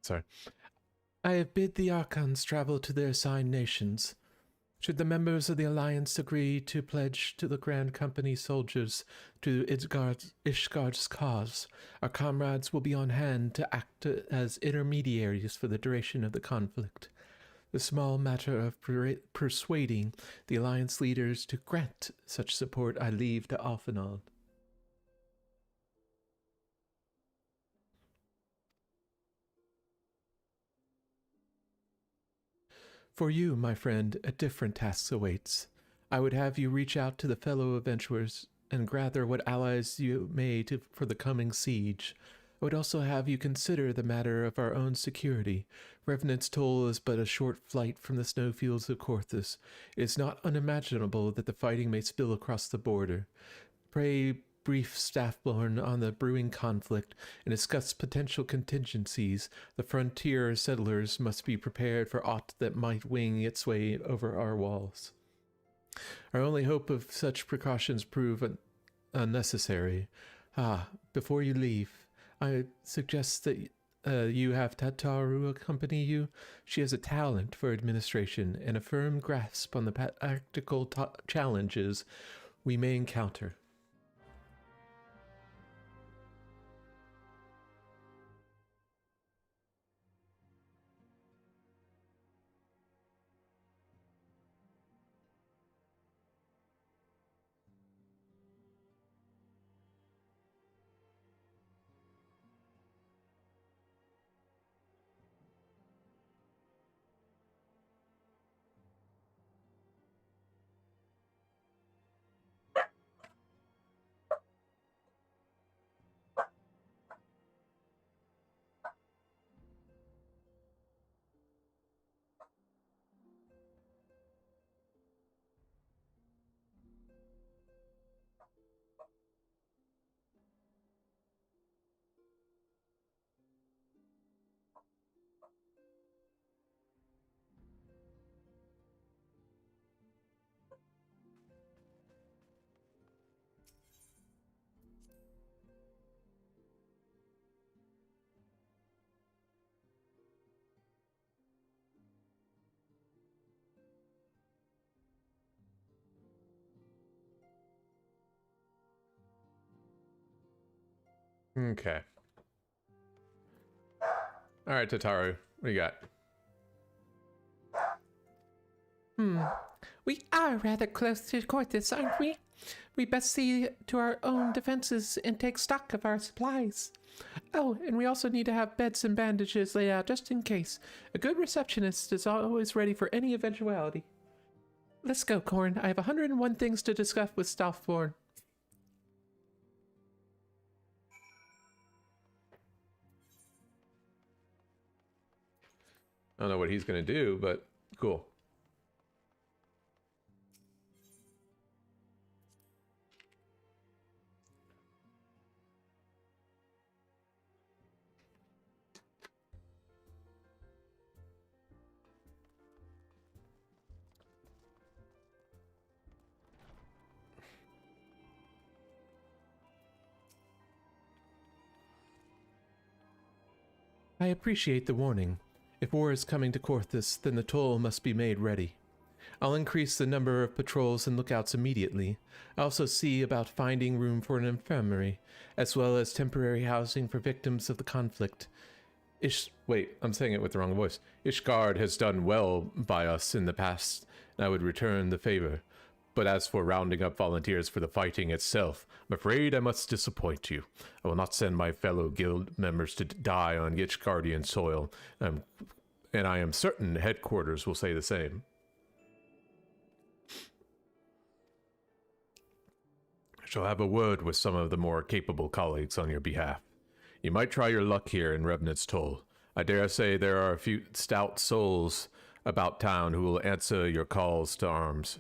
[SPEAKER 1] Sorry. I have bid the Archons travel to their assigned nations. Should the members of the Alliance agree to pledge to the Grand Company soldiers to Ishgard's cause, our comrades will be on hand to act as intermediaries for the duration of the conflict. The small matter of persuading the Alliance leaders to grant such support I leave to Alphinaud. For you, my friend, a different task awaits. I would have you reach out to the fellow adventurers and gather what allies you may for the coming siege. I would also have you consider the matter of our own security. Revenant's Toll is but a short flight from the snowfields of Korthus. It is not unimaginable that the fighting may spill across the border. Pray brief Staffborn on the brewing conflict and discuss potential contingencies. The frontier settlers must be prepared for aught that might wing its way over our walls. Our only hope of such precautions prove unnecessary. Before you leave, I suggest that you have Tataru accompany you. She has a talent for administration and a firm grasp on the practical challenges we may encounter. Okay. All right, Tataru, what do you got? We are rather close to Corthus, aren't we? We best see to our own defenses and take stock of our supplies. Oh, and we also need to have beds and bandages laid out just in case. A good receptionist is always ready for any eventuality. Let's go, Corn. I have 101 things to discuss with Stoffborn. I don't know what he's going to do, but cool. I appreciate the warning. If war is coming to Corthus, then the toll must be made ready. I'll increase the number of patrols and lookouts immediately. I also see about finding room for an infirmary, as well as temporary housing for victims of the conflict. Wait, I'm saying it with the wrong voice. Ishgard has done well by us in the past, and I would return the favor. But as for rounding up volunteers for the fighting itself, I'm afraid I must disappoint you. I will not send my fellow guild members to die on Ishgardian soil, and I am certain headquarters will say the same. I shall have a word with some of the more capable colleagues on your behalf. You might try your luck here in Revenant's Toll. I dare say there are a few stout souls about town who will answer your calls to arms.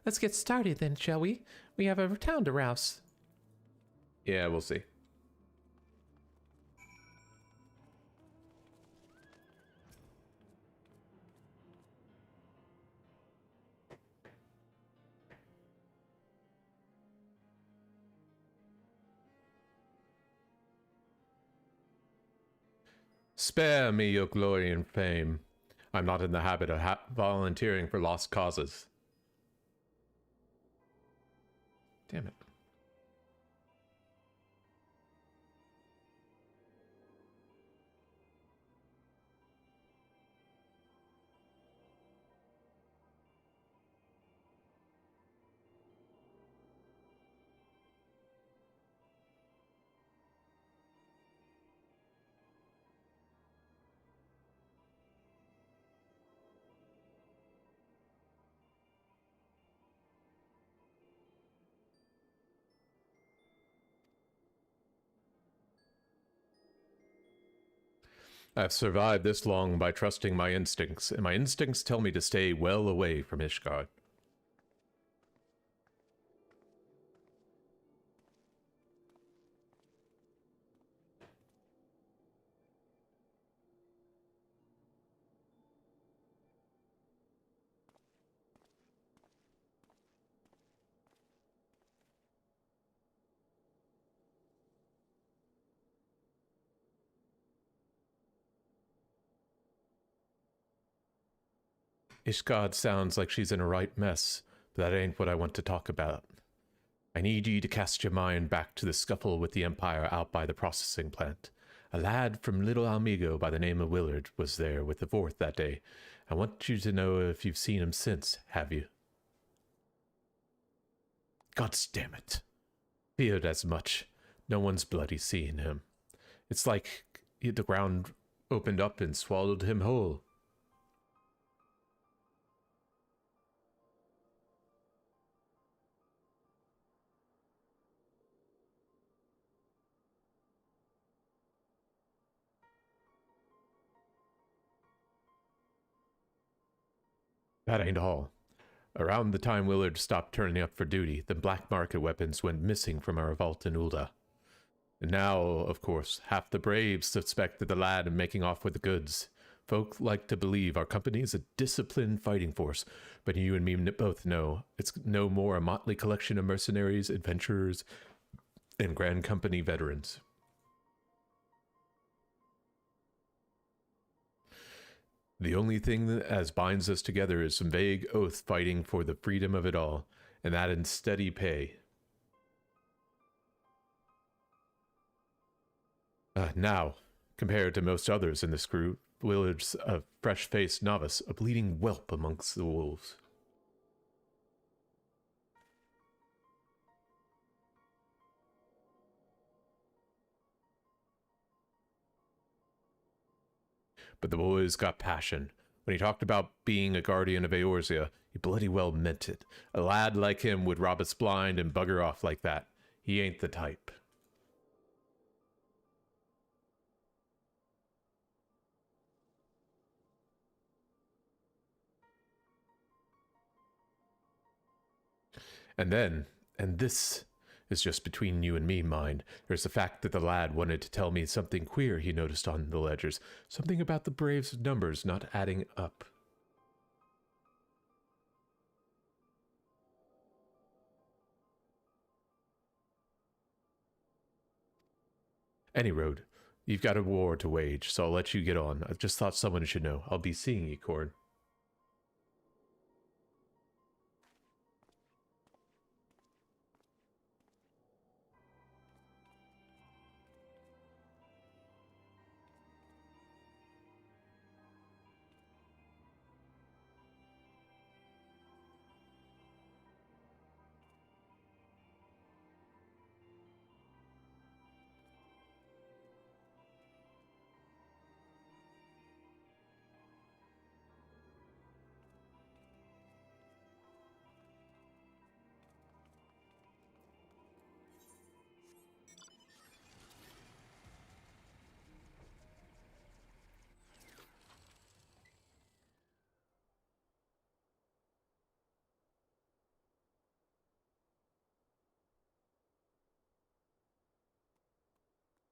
[SPEAKER 1] Let's get started then, shall we? We have a town to rouse. Yeah, we'll see. Spare me your glory and fame. I'm not in the habit of volunteering for lost causes. Damn it. I've survived this long by trusting my instincts, and my instincts tell me to stay well away from Ishgard. Ishgard sounds like she's in a right mess, but that ain't what I want to talk about. I need you to cast your mind back to the scuffle with the Empire out by the processing plant. A lad from Little Almigo by the name of Willard was there with the Vorth that day. I want you to know if you've seen him since, have you? God damn it. Feared as much. No one's bloody seen him. It's like the ground opened up and swallowed him whole. That ain't all. Around the time Willard stopped turning up for duty, the black market weapons went missing from our vault in Ul'dah. And now, of course, half the Braves suspected the lad in making off with the goods. Folk like to believe our company is a disciplined fighting force, but you and me both know it's no more a motley collection of mercenaries, adventurers, and Grand Company veterans. The only thing that binds us together is some vague oath fighting for the freedom of it all, and that in steady pay. Now, compared to most others in this crew, Willard's a fresh-faced novice, a bleeding whelp amongst the wolves. But the boy's got passion. When he talked about being a guardian of Eorzea, he bloody well meant it. A lad like him would rob us blind and bugger off like that. He ain't the type. And then, and this is just between you and me, mind, there's the fact that the lad wanted to tell me something queer he noticed on the ledgers. Something about the Braves' numbers not adding up. Any road, you've got a war to wage, so I'll let you get on. I just thought someone should know. I'll be seeing you, Cord.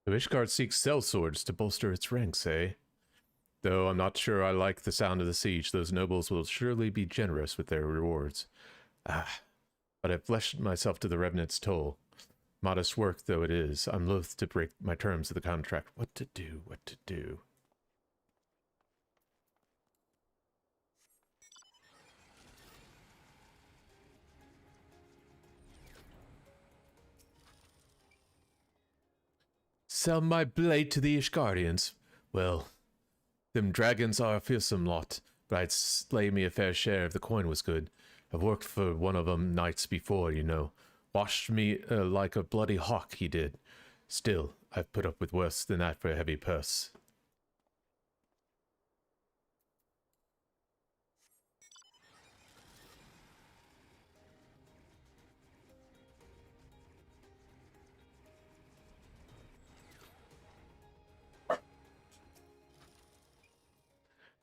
[SPEAKER 1] The Ishgard seeks sellswords to bolster its ranks, eh? Though I'm not sure I like the sound of the siege, those nobles will surely be generous with their rewards. But I've fleshed myself to the Revenant's toll. Modest work though it is, I'm loath to break my terms of the contract. What to do, what to do. Sell my blade to the Ishgardians? Well, them dragons are a fearsome lot, but I'd slay me a fair share if the coin was good. I've worked for one of 'em knights before, you know. Washed me like a bloody hawk, he did. Still, I've put up with worse than that for a heavy purse.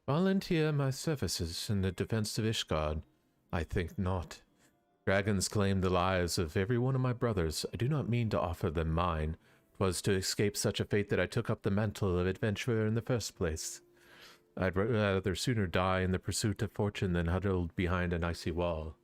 [SPEAKER 1] Volunteer my services in the defense of Ishgard? I think not. Dragons claim the lives of every one of my brothers. I do not mean to offer them mine. 'Twas to escape such a fate that I took up the mantle of adventurer in the first place. I'd rather sooner die in the pursuit of fortune than huddled behind an icy wall.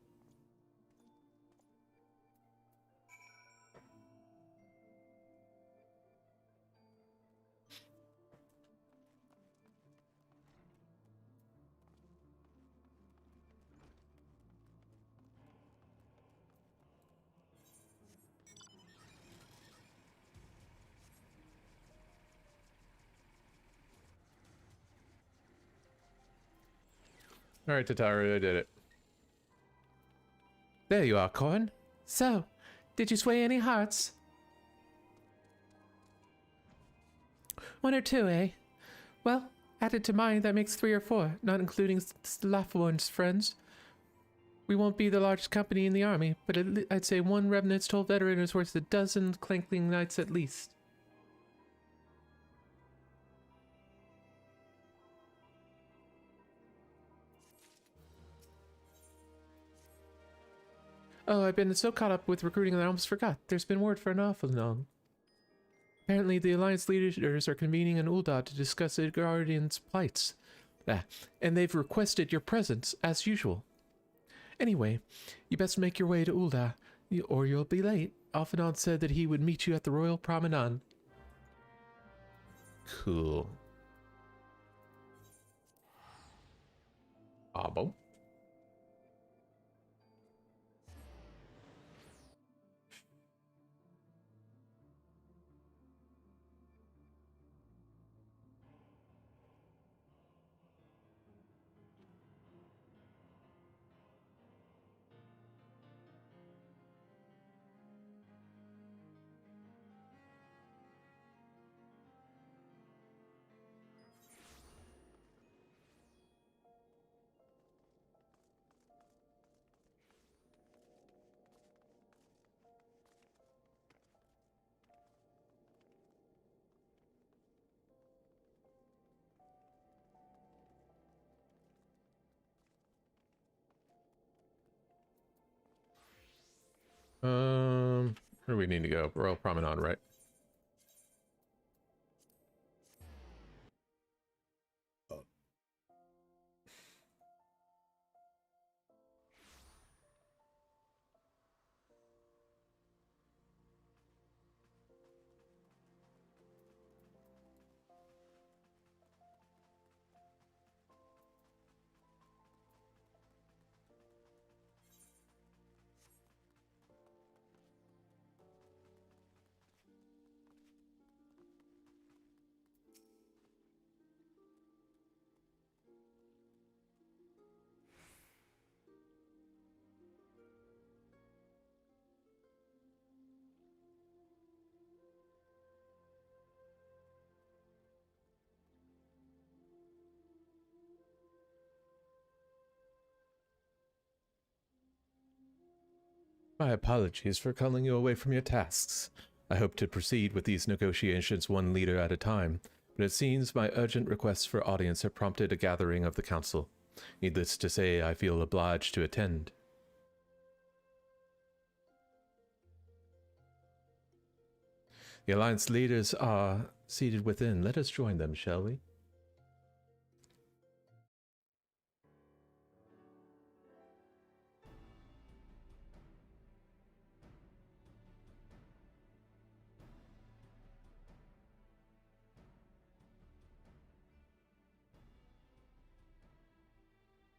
[SPEAKER 1] Alright, Tataru, I did it. There you are, Corn. So, did you sway any hearts? One or two, eh? Well, added to mine, that makes 3 or 4, not including Slafworn's friends. We won't be the largest company in the army, but I'd say one Revenant's Toll veteran is worth a dozen Clankling Knights at least. Oh, I've been so caught up with recruiting that I almost forgot. There's been word for an awful long. Apparently, the Alliance leaders are convening in Ul'dah to discuss the Guardian's plights. And they've requested your presence, as usual. Anyway, you best make your way to Ul'dah, or you'll be late. Alphinaud said that he would meet you at the Royal Promenade. Cool. Abo. Where do we need to go? Royal Promenade, right? My apologies for calling you away from your tasks. I hope to proceed with these negotiations one leader at a time, but it seems my urgent requests for audience have prompted a gathering of the council. Needless to say, I feel obliged to attend. The Alliance leaders are seated within. Let us join them, shall we?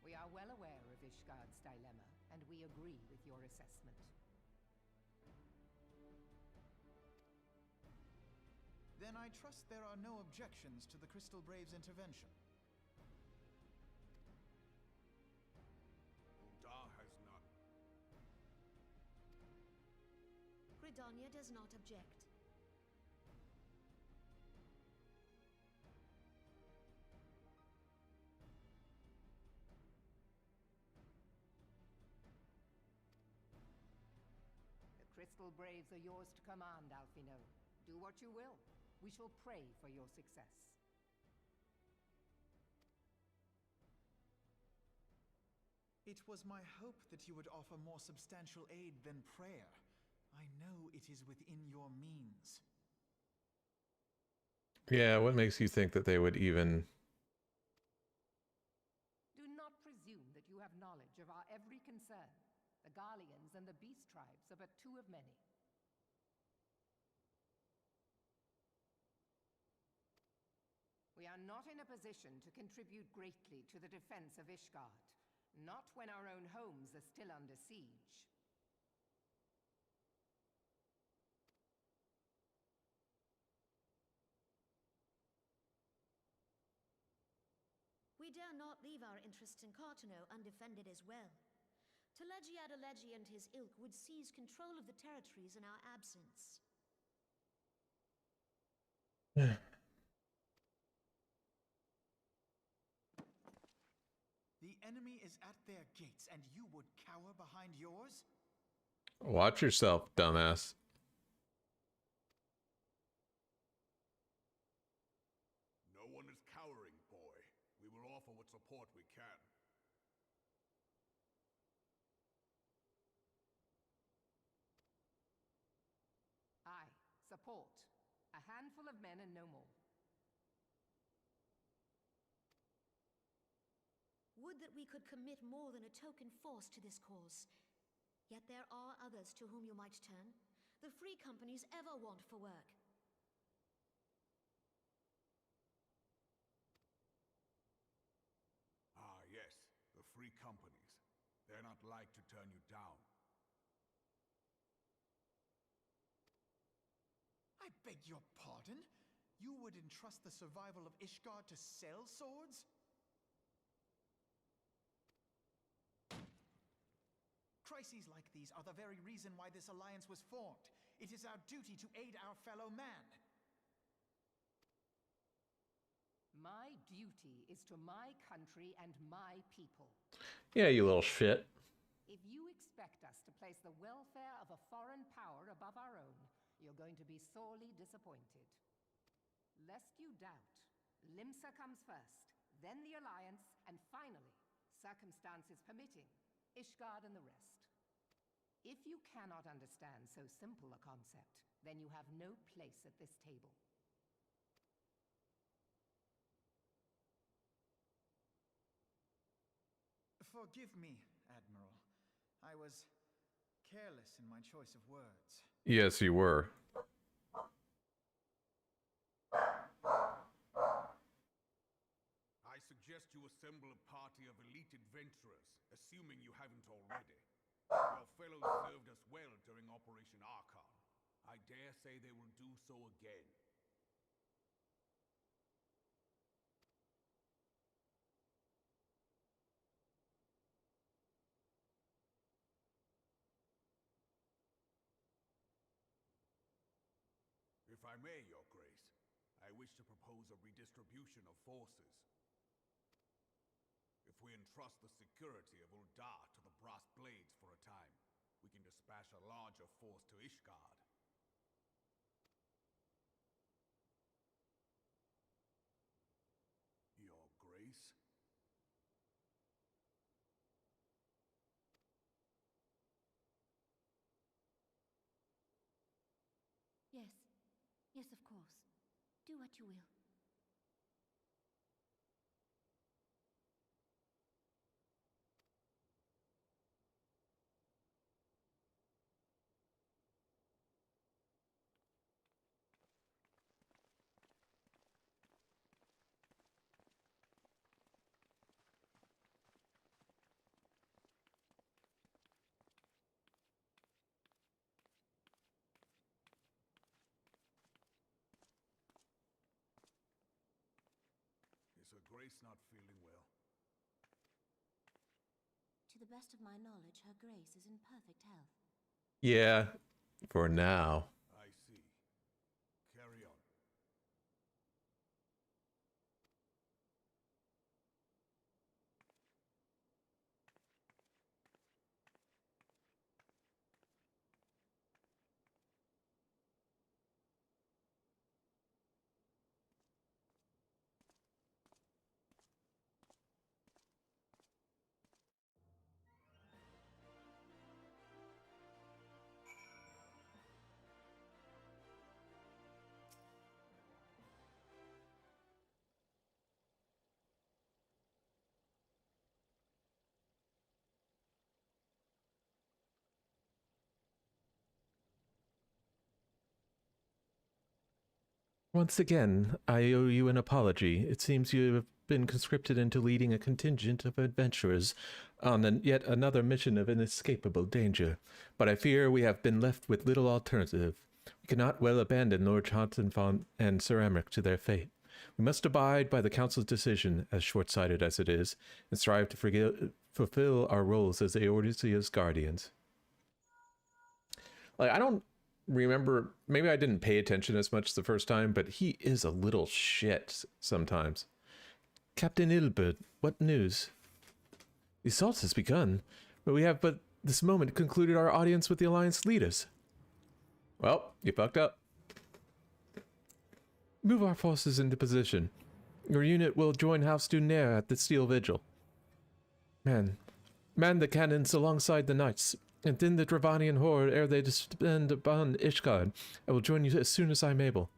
[SPEAKER 8] We are well aware of Ishgard's dilemma, and we agree with your assessment.
[SPEAKER 4] Then I trust there are no objections to the Crystal Braves' intervention.
[SPEAKER 3] Ul'dah has none.
[SPEAKER 2] Gridania does not object.
[SPEAKER 8] The Crystal Braves are yours to command, Alphino. Do what you will. We shall pray for your success.
[SPEAKER 4] It was my hope that you would offer more substantial aid than prayer. I know it is within your means.
[SPEAKER 1] Yeah, what makes you think that they would even...
[SPEAKER 8] Do not presume that you have knowledge of our every concern. The Garleans and the Beast Tribes are but two of many. We are not in a position to contribute greatly to the defense of Ishgard, not when our own homes are still under siege.
[SPEAKER 2] We dare not leave our interests in Cartano undefended as well. Teleji Adeleji and his ilk would seize control of the territories in our absence.
[SPEAKER 4] The enemy is at their gates, and you would cower behind yours?
[SPEAKER 1] Watch yourself, dumbass.
[SPEAKER 3] No one is cowering, boy. We will offer what support we can.
[SPEAKER 8] Aye, support. A handful of men and no more.
[SPEAKER 2] Would that we could commit more than a token force to this cause. Yet there are others to whom you might turn. The free companies ever want for work.
[SPEAKER 3] Ah, yes, the free companies. They're not like to turn you down.
[SPEAKER 4] I beg your pardon? You would entrust the survival of Ishgard to sell swords? Crises like these are the very reason why this alliance was formed. It is our duty to aid our fellow man.
[SPEAKER 8] My duty is to my country and my people.
[SPEAKER 1] Yeah, you little shit.
[SPEAKER 8] If you expect us to place the welfare of a foreign power above our own, you're going to be sorely disappointed. Lest you doubt, Limsa comes first, then the Alliance, and finally, circumstances permitting, Ishgard and the rest. If you cannot understand so simple a concept, then you have no place at this table.
[SPEAKER 4] Forgive me, Admiral. I was careless in my choice of words.
[SPEAKER 1] Yes, you were.
[SPEAKER 3] I suggest you assemble a party of elite adventurers, assuming you haven't already. Your fellows served us well during Operation Archon. I dare say they will do so again. If I may, Your Grace, I wish to propose a redistribution of forces. If we entrust the security of Uldar to the Brass Blades for a time, we can dispatch a larger force to Ishgard. Your Grace?
[SPEAKER 2] Yes. Yes, of course. Do what you will.
[SPEAKER 3] Is Her Grace not feeling well?
[SPEAKER 2] To the best of my knowledge, Her Grace is in perfect health.
[SPEAKER 1] Yeah, for now.
[SPEAKER 3] I see. Carry on.
[SPEAKER 1] Once again, I owe you an apology. It seems you have been conscripted into leading a contingent of adventurers on yet another mission of inescapable danger. But I fear we have been left with little alternative. We cannot well abandon Lord Chantonfont and Sir Emmerich to their fate. We must abide by the Council's decision, as short-sighted as it is, and strive to fulfill our roles as Eorzea's guardians. Like, I don't remember, maybe I didn't pay attention as much the first time, but he is a little shit sometimes. Captain Ilbert, what news? The assault has begun, but we have but this moment concluded our audience with the Alliance leaders. Well, you fucked up. Move our forces into position. Your unit will join House Dunair at the Steel Vigil. Man the cannons alongside the knights, and then the Dravanian horde ere they descend upon Ishgard. I will join you as soon as I'm able.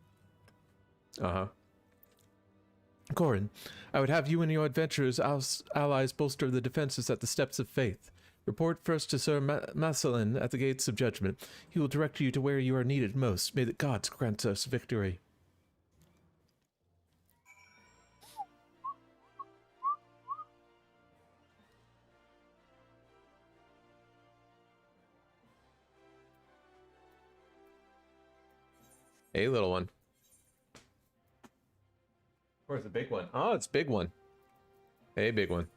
[SPEAKER 1] Corin, I would have you and your adventurers allies bolster the defenses at the Steps of Faith. Report first to Sir Massillin at the Gates of Judgment. He will direct you to where you are needed most. May the gods grant us victory. Hey, little one. Where's the big one? Oh, it's big one. Hey, big one.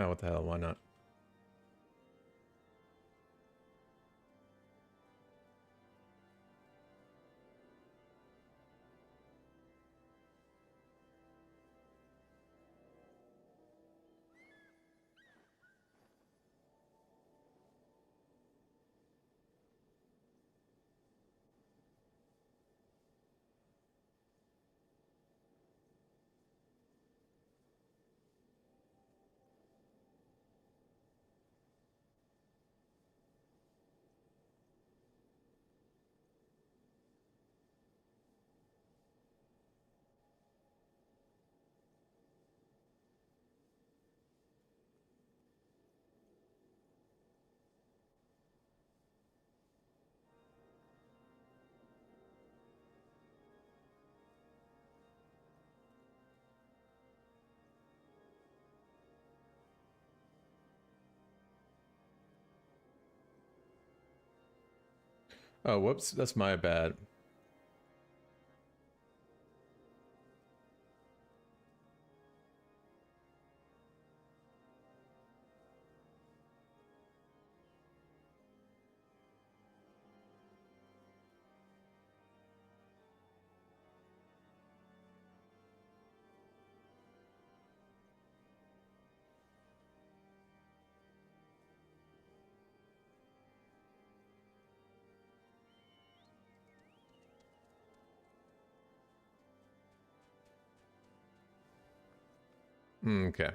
[SPEAKER 1] Oh, what the hell? Why not? Oh, whoops. That's my bad. Okay. I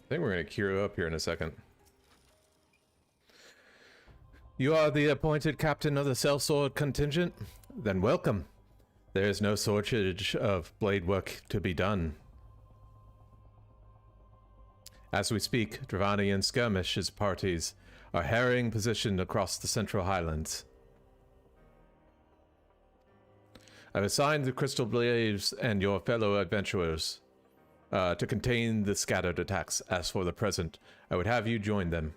[SPEAKER 1] think we're going to queue up here in a second. You are the appointed captain of the sellsword contingent? Then welcome. There is no shortage of blade work to be done. As we speak, Dravanian skirmishes parties are harrying position across the Central Highlands. I've assigned the Crystal Blades and your fellow adventurers to contain the scattered attacks. As for the present, I would have you join them.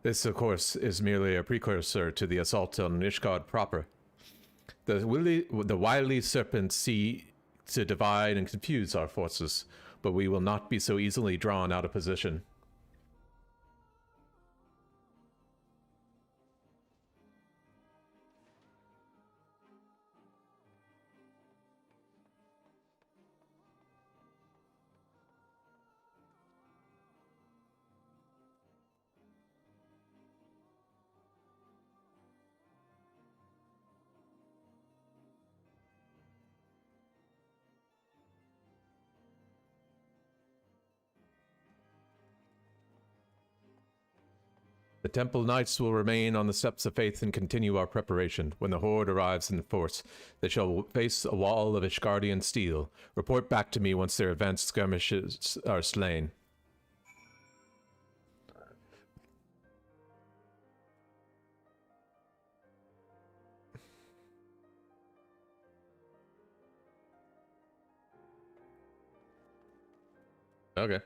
[SPEAKER 1] This, of course, is merely a precursor to the assault on Ishgard proper. The wily serpents seek to divide and confuse our forces, but we will not be so easily drawn out of position. The Temple Knights will remain on the steps of faith and continue our preparation. When the Horde arrives in force, they shall face a wall of Ishgardian steel. Report back to me once their advanced skirmishes are slain. Okay.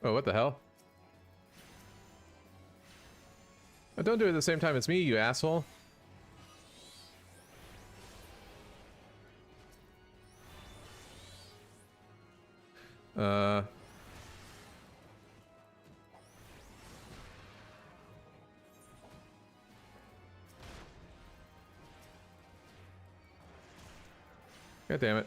[SPEAKER 1] Oh, what the hell? Oh, don't do it at the same time as me, you asshole. God damn it.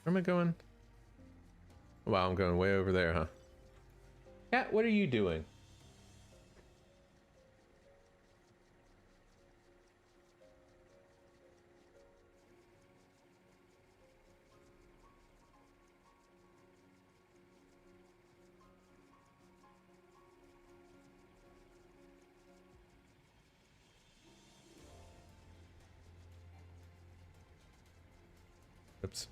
[SPEAKER 1] Where am I going? Wow, I'm going way over there, huh? Cat, what are you doing? Oops.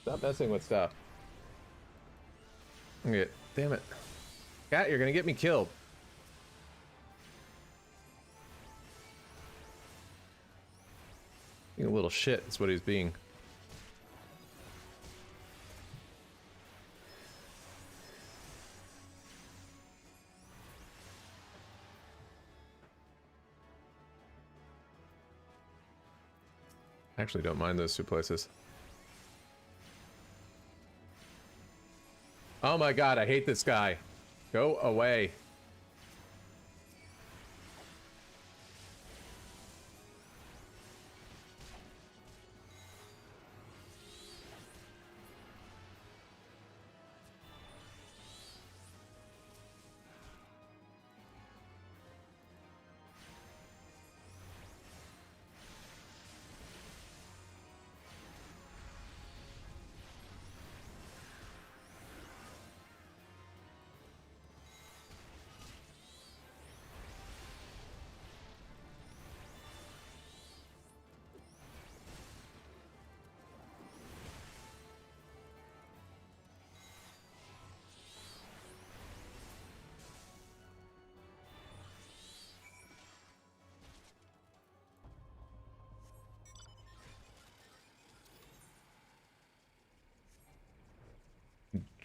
[SPEAKER 1] Stop messing with stuff. Okay, damn it. Cat, you're gonna get me killed. Being a little shit is what he's being. I actually don't mind those two places. Oh my god, I hate this guy. Go away.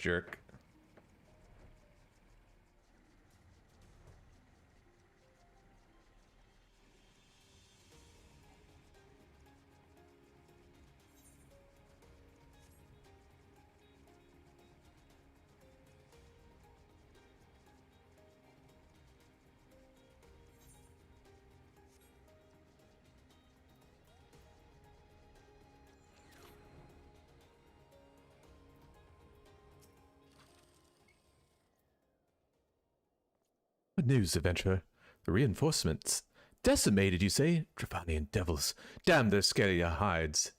[SPEAKER 1] Jerk. What news, adventurer? The reinforcements. Decimated, you say? Dravanian devils. Damn their scaly hides.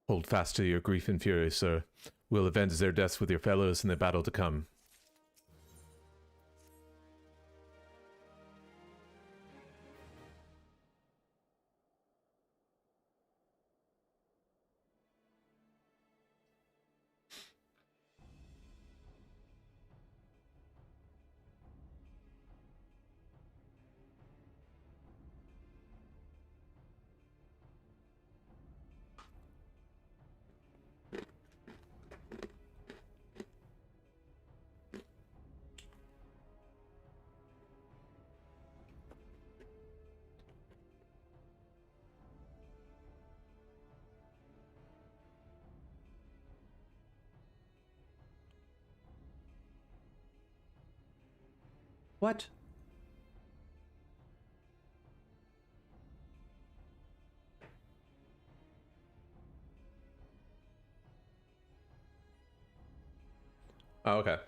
[SPEAKER 1] Hold fast to your grief and fury, sir. We'll avenge their deaths with your fellows in the battle to come.
[SPEAKER 9] What?
[SPEAKER 1] Oh, okay.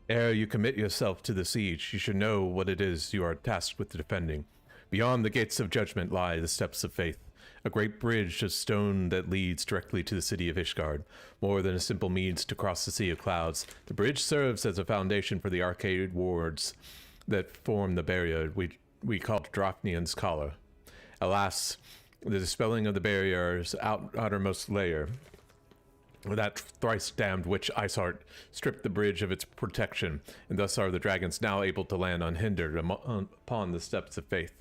[SPEAKER 1] Ere you commit yourself to the siege, you should know what it is you are tasked with defending. Beyond the gates of judgment lie the steps of faith, a great bridge of stone that leads directly to the city of Ishgard. More than a simple means to cross the Sea of Clouds, the bridge serves as a foundation for the arcade wards that form the barrier we call Dracnian's Collar. Alas, the dispelling of the barrier's outermost layer, that thrice-damned witch Iceheart stripped the bridge of its protection, and thus are the dragons now able to land unhindered upon the steps of faith.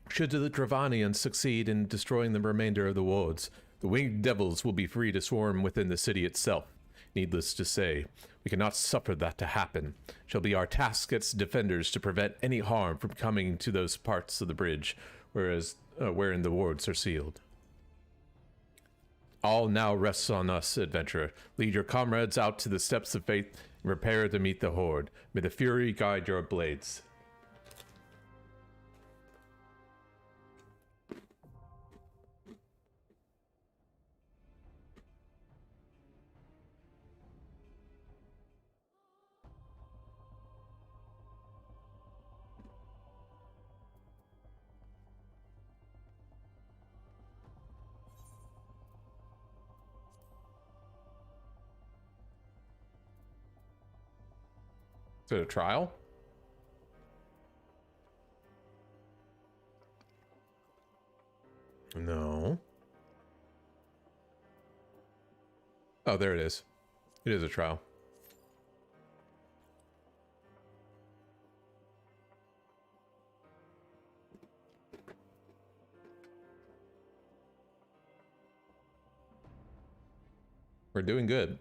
[SPEAKER 1] Should the Dravanians succeed in destroying the remainder of the wards, the winged devils will be free to swarm within the city itself. Needless to say, we cannot suffer that to happen. It shall be our task as defenders to prevent any harm from coming to those parts of the bridge, wherein the wards are sealed. All now rests on us, adventurer. Lead your comrades out to the steps of faith and prepare to meet the horde. May the fury guide your blades. Is it a trial? No. Oh, there it is. It is a trial. We're doing good.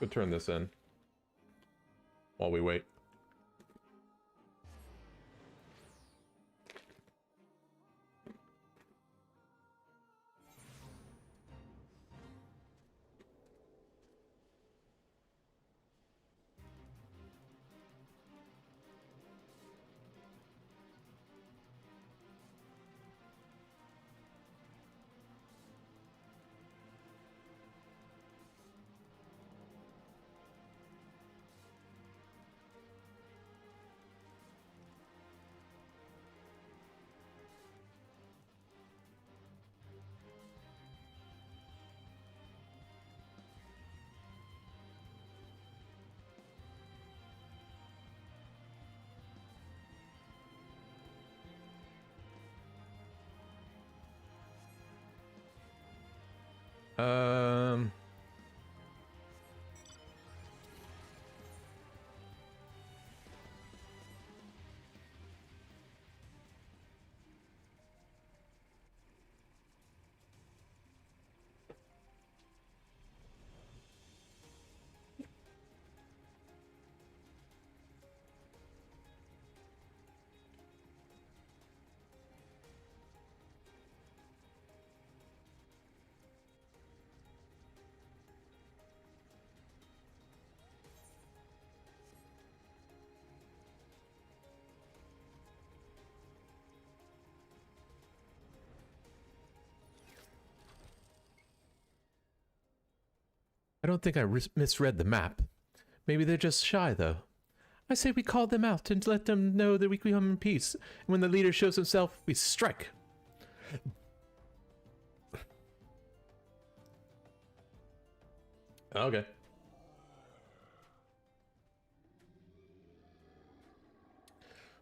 [SPEAKER 1] We'll turn this in while we wait. Um, I don't think I misread the map. Maybe they're just shy, though. I say we call them out and let them know that we come in peace. And when the leader shows himself, we strike. Okay.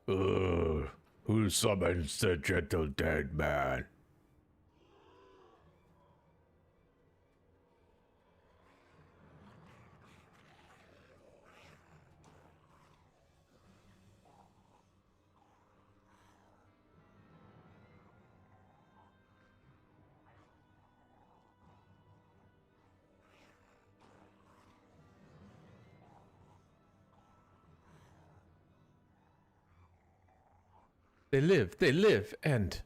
[SPEAKER 1] Who summons the gentle dead man? They live, and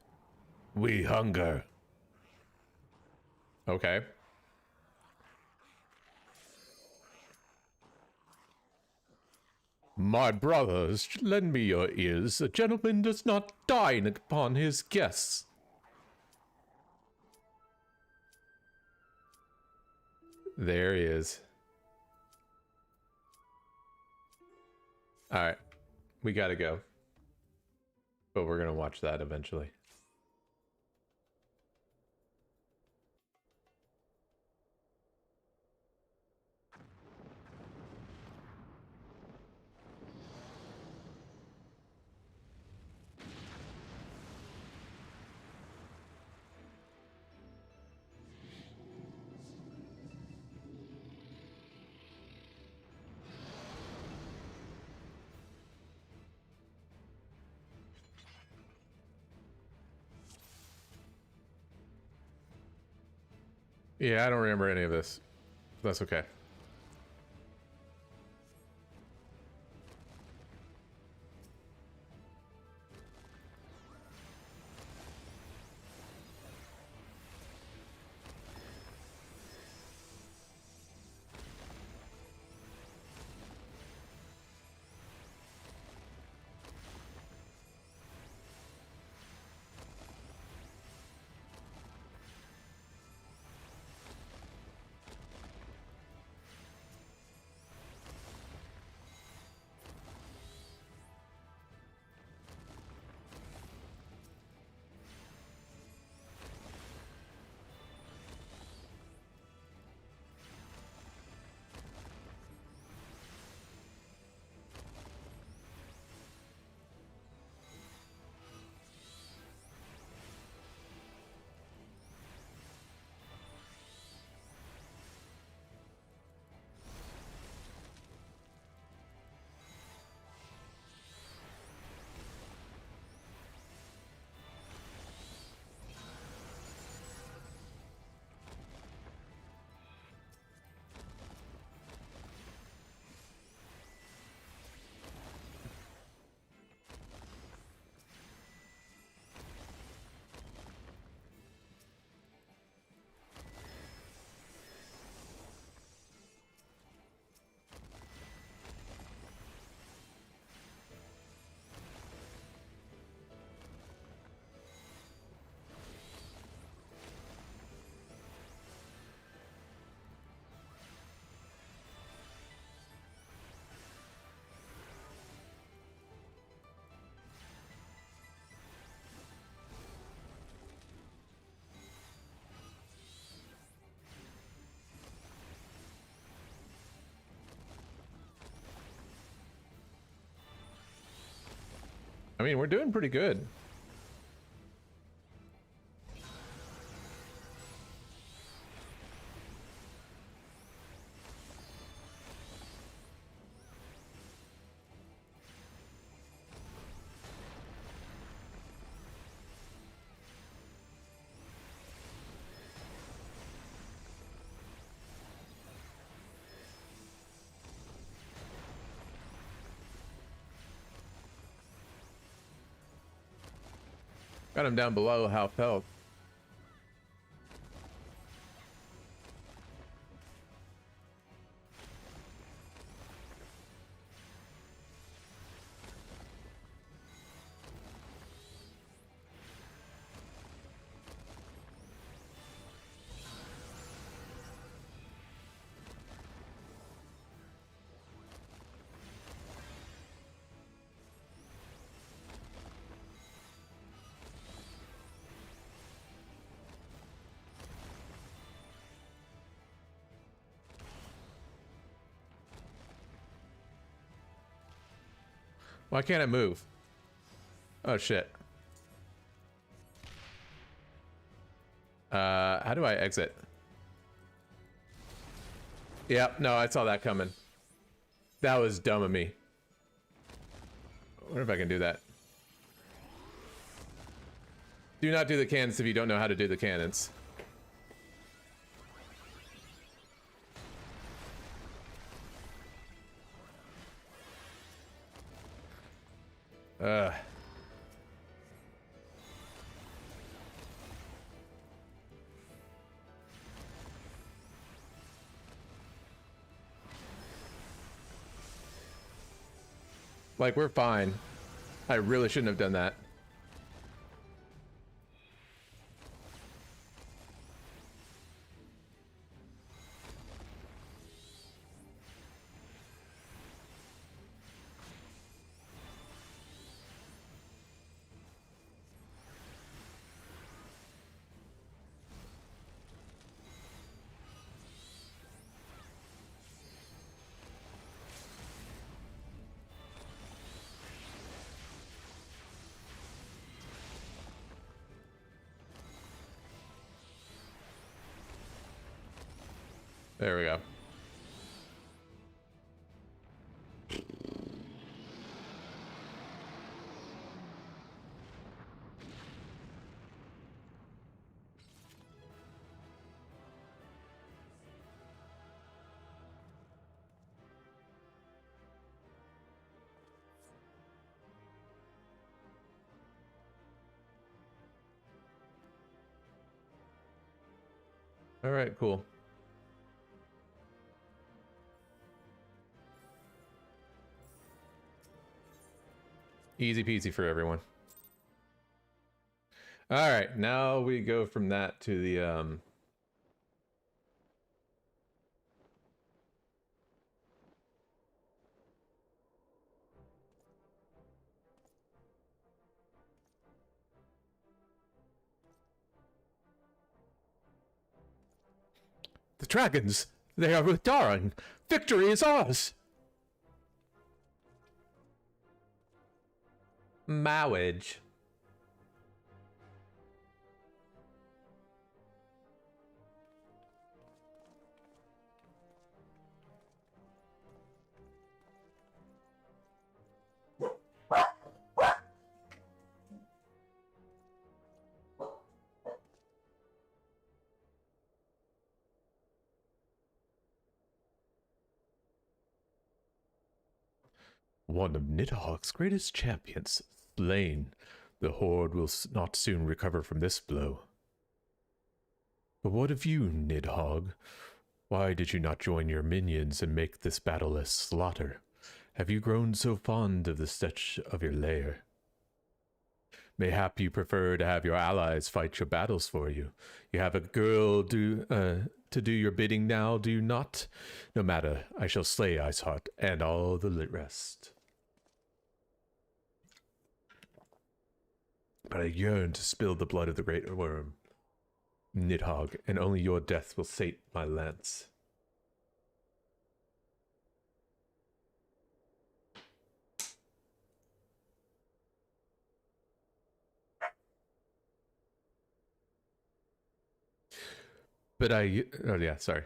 [SPEAKER 1] we hunger. Okay. My brothers, lend me your ears. A gentleman does not dine upon his guests. There he is. Alright. We gotta go. But we're gonna watch that eventually. Yeah, I don't remember any of this. That's okay. I mean, we're doing pretty good. Got him down below half health. Why can't I move? Oh shit. How do I exit? Yep, no, I saw that coming. That was dumb of me. I wonder if I can do that. Do not do the cannons if you don't know how to do the cannons. Like, we're fine. I really shouldn't have done that. There we go. All right, cool. Easy peasy for everyone. All right, now we go from that to the The dragons! They are withdrawing! Victory is ours! Marriage. One of Nidhogg's greatest champions, slain. The Horde will not soon recover from this blow. But what of you, Nidhogg? Why did you not join your minions and make this battle a slaughter? Have you grown so fond of the touch of your lair? Mayhap you prefer to have your allies fight your battles for you. You have a girl to do your bidding now, do you not? No matter, I shall slay Iceheart and all the rest. But I yearn to spill the blood of the great worm, Nidhogg, and only your death will sate my lance. But oh yeah, sorry.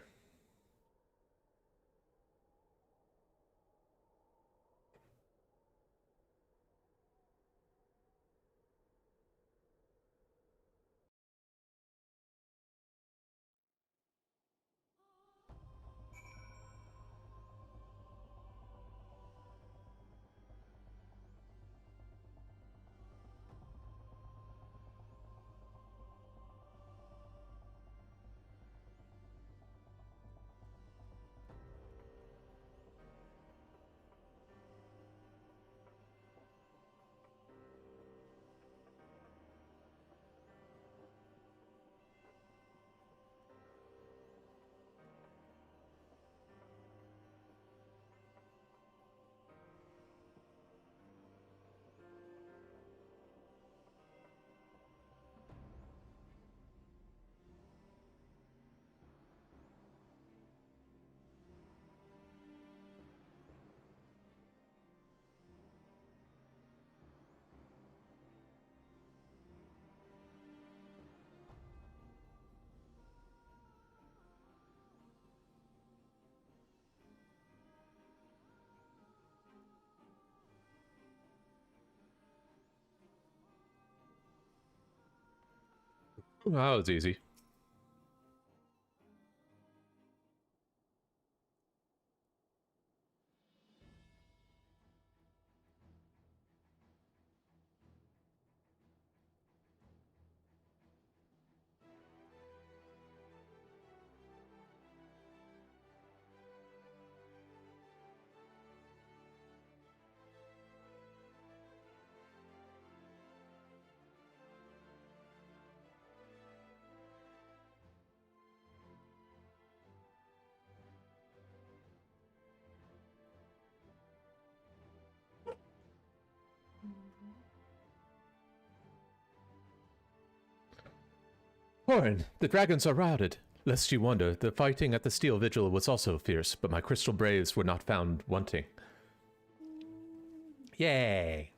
[SPEAKER 1] Well, that was easy. Corin, the dragons are routed. Lest you wonder, the fighting at the Steel Vigil was also fierce, but my crystal braves were not found wanting. Yay!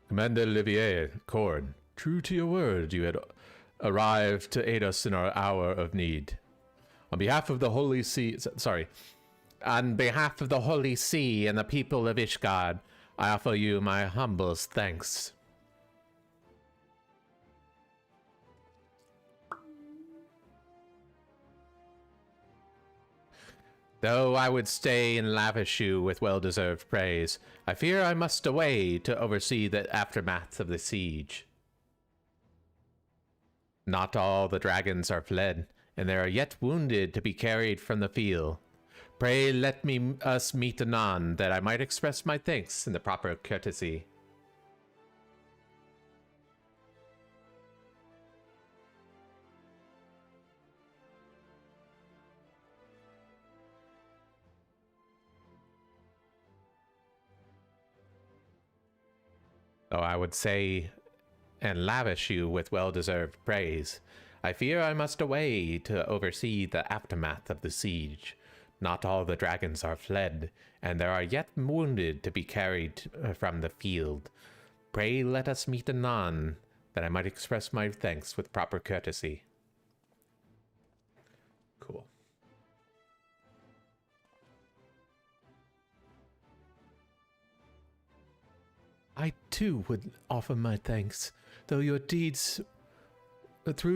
[SPEAKER 1] Commander Olivier, Corin, true to your word, you had arrived to aid us in our hour of need. On behalf of the Holy See, on behalf of the Holy See and the people of Ishgard, I offer you my humblest thanks. Though I would stay and lavish you with well-deserved praise, I fear I must away to oversee the aftermath of the siege. Not all the dragons are fled, and there are yet wounded to be carried from the field. Pray let us meet anon, that I might express my thanks in the proper courtesy. Though I would say and lavish you with well-deserved praise, I fear I must away to oversee the aftermath of the siege. Not all the dragons are fled, and there are yet wounded to be carried from the field. Pray let us meet anon, that I might express my thanks with proper courtesy. Cool. I too would offer my thanks, though through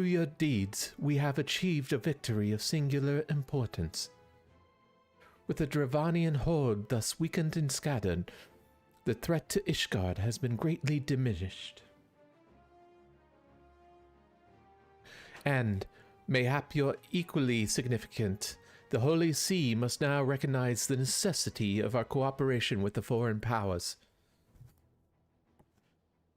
[SPEAKER 1] your deeds, we have achieved a victory of singular importance. With the Dravanian horde thus weakened and scattered, the threat to Ishgard has been greatly diminished. And, mayhap you're equally significant, the Holy See must now recognize the necessity of our cooperation with the foreign powers.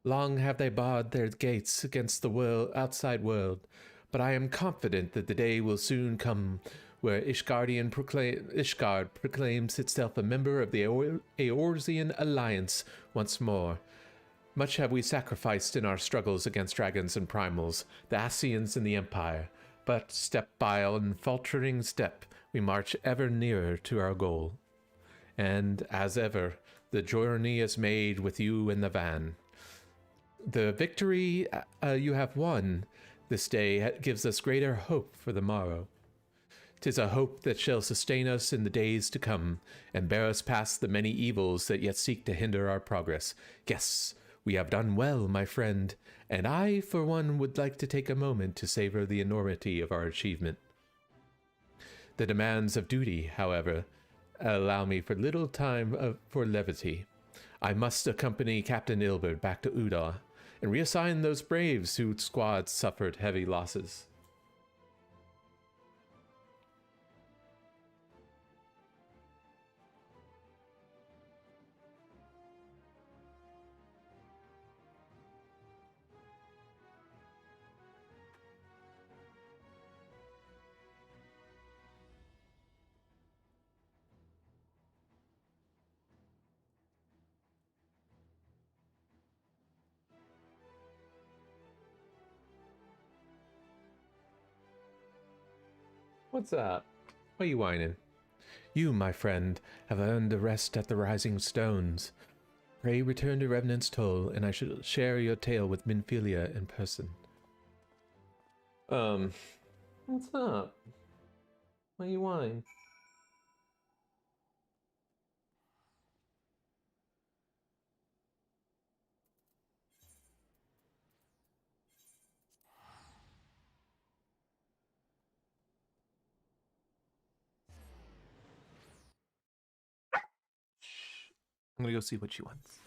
[SPEAKER 1] Long have they barred their gates against the outside world, but I am confident that the day will soon come where Ishgard proclaims itself a member of the Eorzean Alliance once more. Much have we sacrificed in our struggles against dragons and primals, the Ascians and the Empire, but step by unfaltering step, we march ever nearer to our goal. And, as ever, the journey is made with you in the van. The victory you have won this day gives us greater hope for the morrow. 'Tis a hope that shall sustain us in the days to come, and bear us past the many evils that yet seek to hinder our progress. Yes, we have done well, my friend, and I, for one, would like to take a moment to savor the enormity of our achievement. The demands of duty, however, allow me for little time for levity. I must accompany Captain Ilberd back to Udar, and reassign those braves whose squads suffered heavy losses. What's up? Why are you whining? You, my friend, have earned a rest at the Rising Stones. Pray return to Revenant's Toll, and I shall share your tale with Minfilia in person. What's up? Why are you whining? I'm gonna go see what she wants.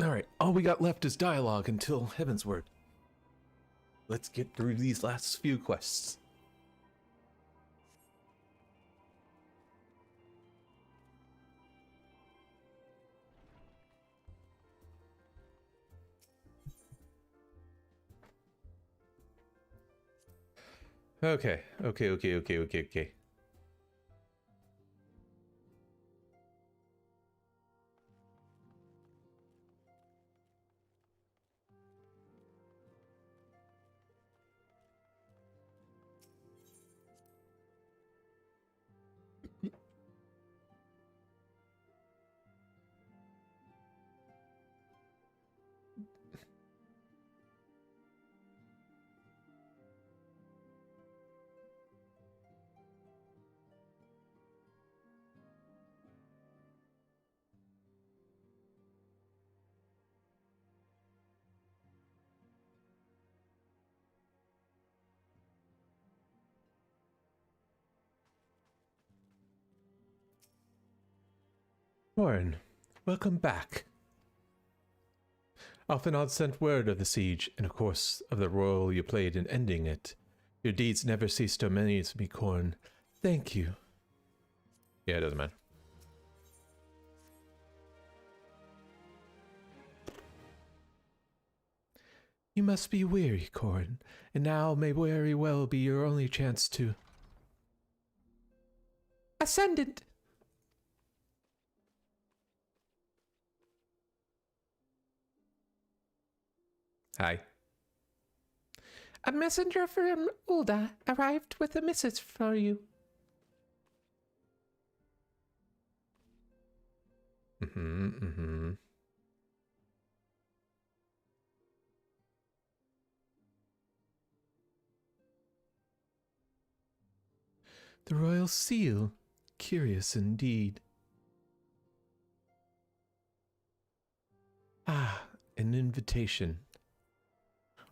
[SPEAKER 1] Alright, all we got left is dialogue until Heavensward. Let's get through these last few quests. Okay. Warren, welcome back. Alphenod sent word of the siege, and of course of the role you played in ending it. Your deeds never cease to amaze me, Corn. Thank you. Yeah, it doesn't matter. You must be weary, Corn, and now may very well be your only chance to... Ascendant! Hi. A messenger from Ulda arrived with a message for you. The royal seal. Curious indeed. Ah, an invitation.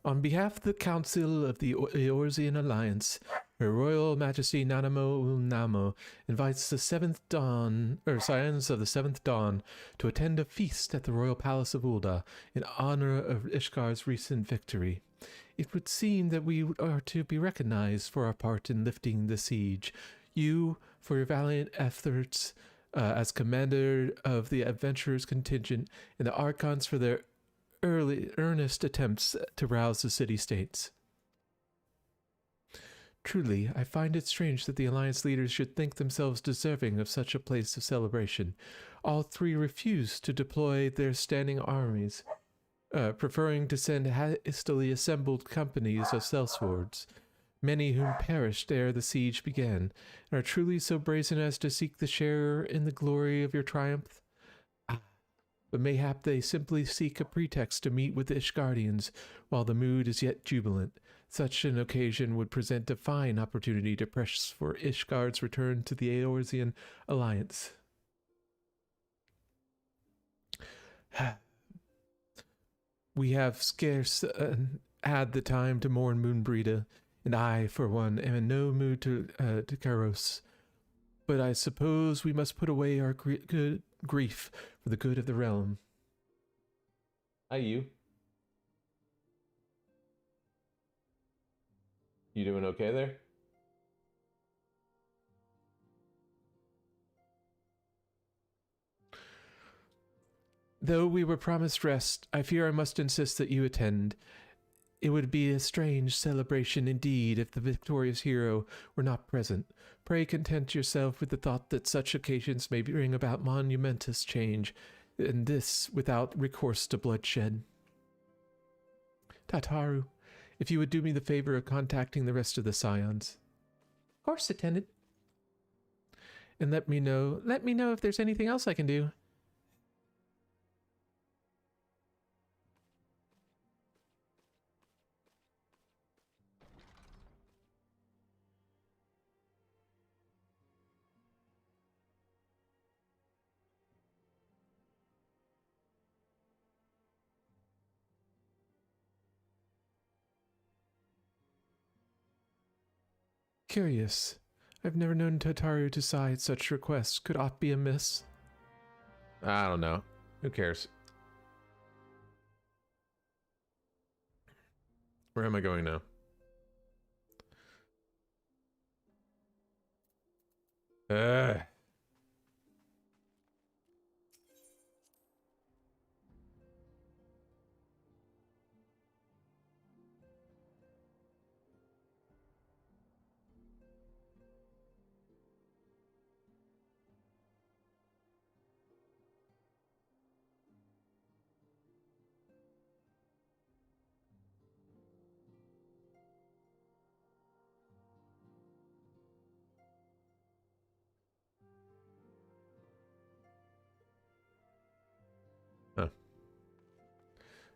[SPEAKER 1] On behalf of the Council of the Eorzean Alliance, Her Royal Majesty Nanamo Ulnamo invites the Scions of the Seventh Dawn to attend a feast at the Royal Palace of Ulda in honor of Ishgar's recent victory. It would seem that we are to be recognized for our part in lifting the siege. You, for your valiant efforts as commander of the adventurers contingent, and the Archons for their earnest attempts to rouse the city-states. Truly, I find it strange that the Alliance leaders should think themselves deserving of such a place of celebration. All three refused to deploy their standing armies, preferring to send hastily assembled companies of sellswords, many whom perished ere the siege began, and are truly so brazen as to seek the share in the glory of your triumph. But mayhap they simply seek a pretext to meet with the Ishgardians while the mood is yet jubilant. Such an occasion would present a fine opportunity to press for Ishgard's return to the Eorzean Alliance. We have scarce had the time to mourn Moonbreeda, and I, for one, am in no mood to carouse. But I suppose we must put away our grief for the good of the realm. Hi, you. You doing okay there? Though we were promised rest, I fear I must insist that you attend. It would be a strange celebration indeed if the victorious hero were not present. Pray content yourself with the thought that such occasions may bring about monumentous change, and this without recourse to bloodshed. Tataru, if you would do me the favor of contacting the rest of the Scions. Of course, attendant. And let me know if there's anything else I can do. Curious. I've never known Tataru to sigh at such requests. Could aught be amiss? I don't know. Who cares? Where am I going now?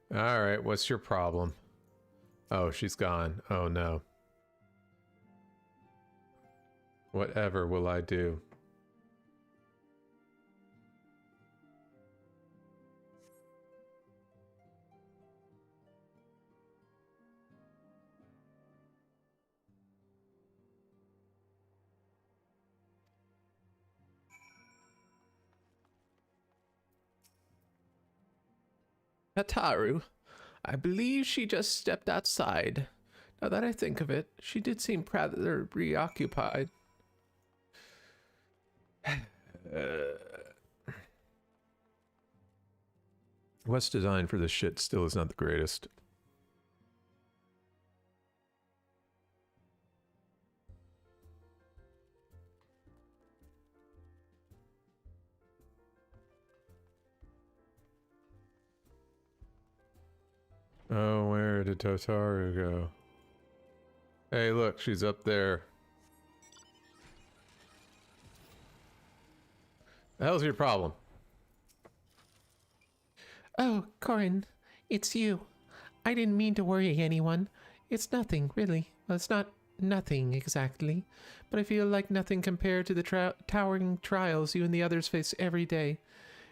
[SPEAKER 1] All right, what's your problem? Oh, she's gone. Oh no. Whatever will I do? Tataru, I believe she just stepped outside. Now that I think of it, she did seem rather preoccupied. What's designed for this shit still is not the greatest. Oh, where did Tataru go? Hey, look, she's up there. The hell's your problem?
[SPEAKER 9] Oh, Corin, it's you. I didn't mean to worry anyone. It's nothing, really. Well, it's not nothing exactly, but I feel like nothing compared to the towering trials you and the others face every day.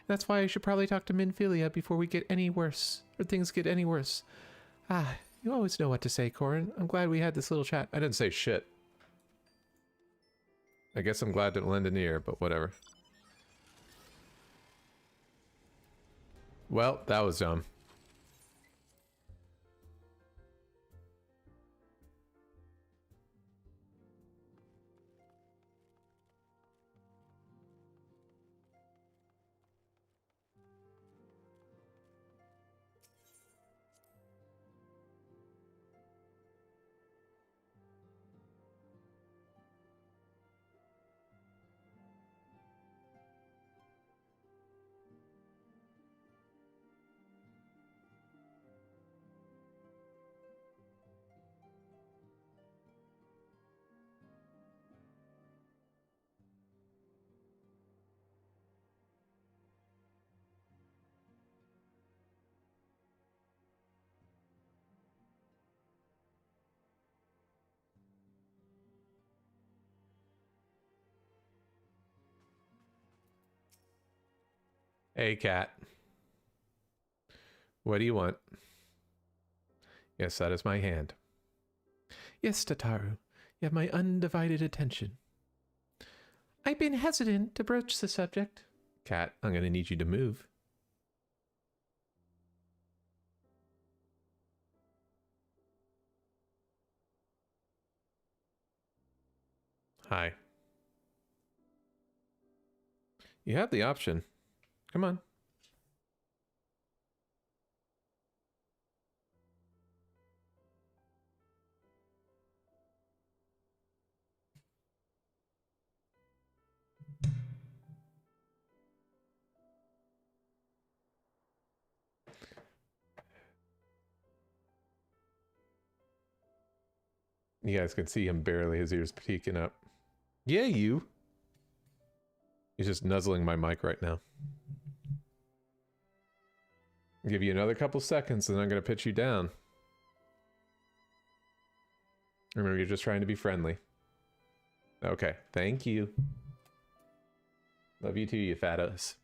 [SPEAKER 9] That's why I should probably talk to Minfilia before we get any worse, or things get any worse. Ah, you always know what to say, Corin. I'm glad we had this little chat.
[SPEAKER 1] I didn't say shit. I guess I'm glad to lend an ear, but whatever. Well, that was dumb. Hey, cat. What do you want? Yes, that is my hand.
[SPEAKER 9] Yes, Tataru, you have my undivided attention. I've been hesitant to broach the subject.
[SPEAKER 1] Cat, I'm gonna need you to move. Hi. You have the option. Come on. You guys can see him barely, his ears peeking up. Yeah, you. He's just nuzzling my mic right now. I'll give you another couple seconds and I'm going to pitch you down. Remember, you're just trying to be friendly. Okay, thank you. Love you too, you fattos.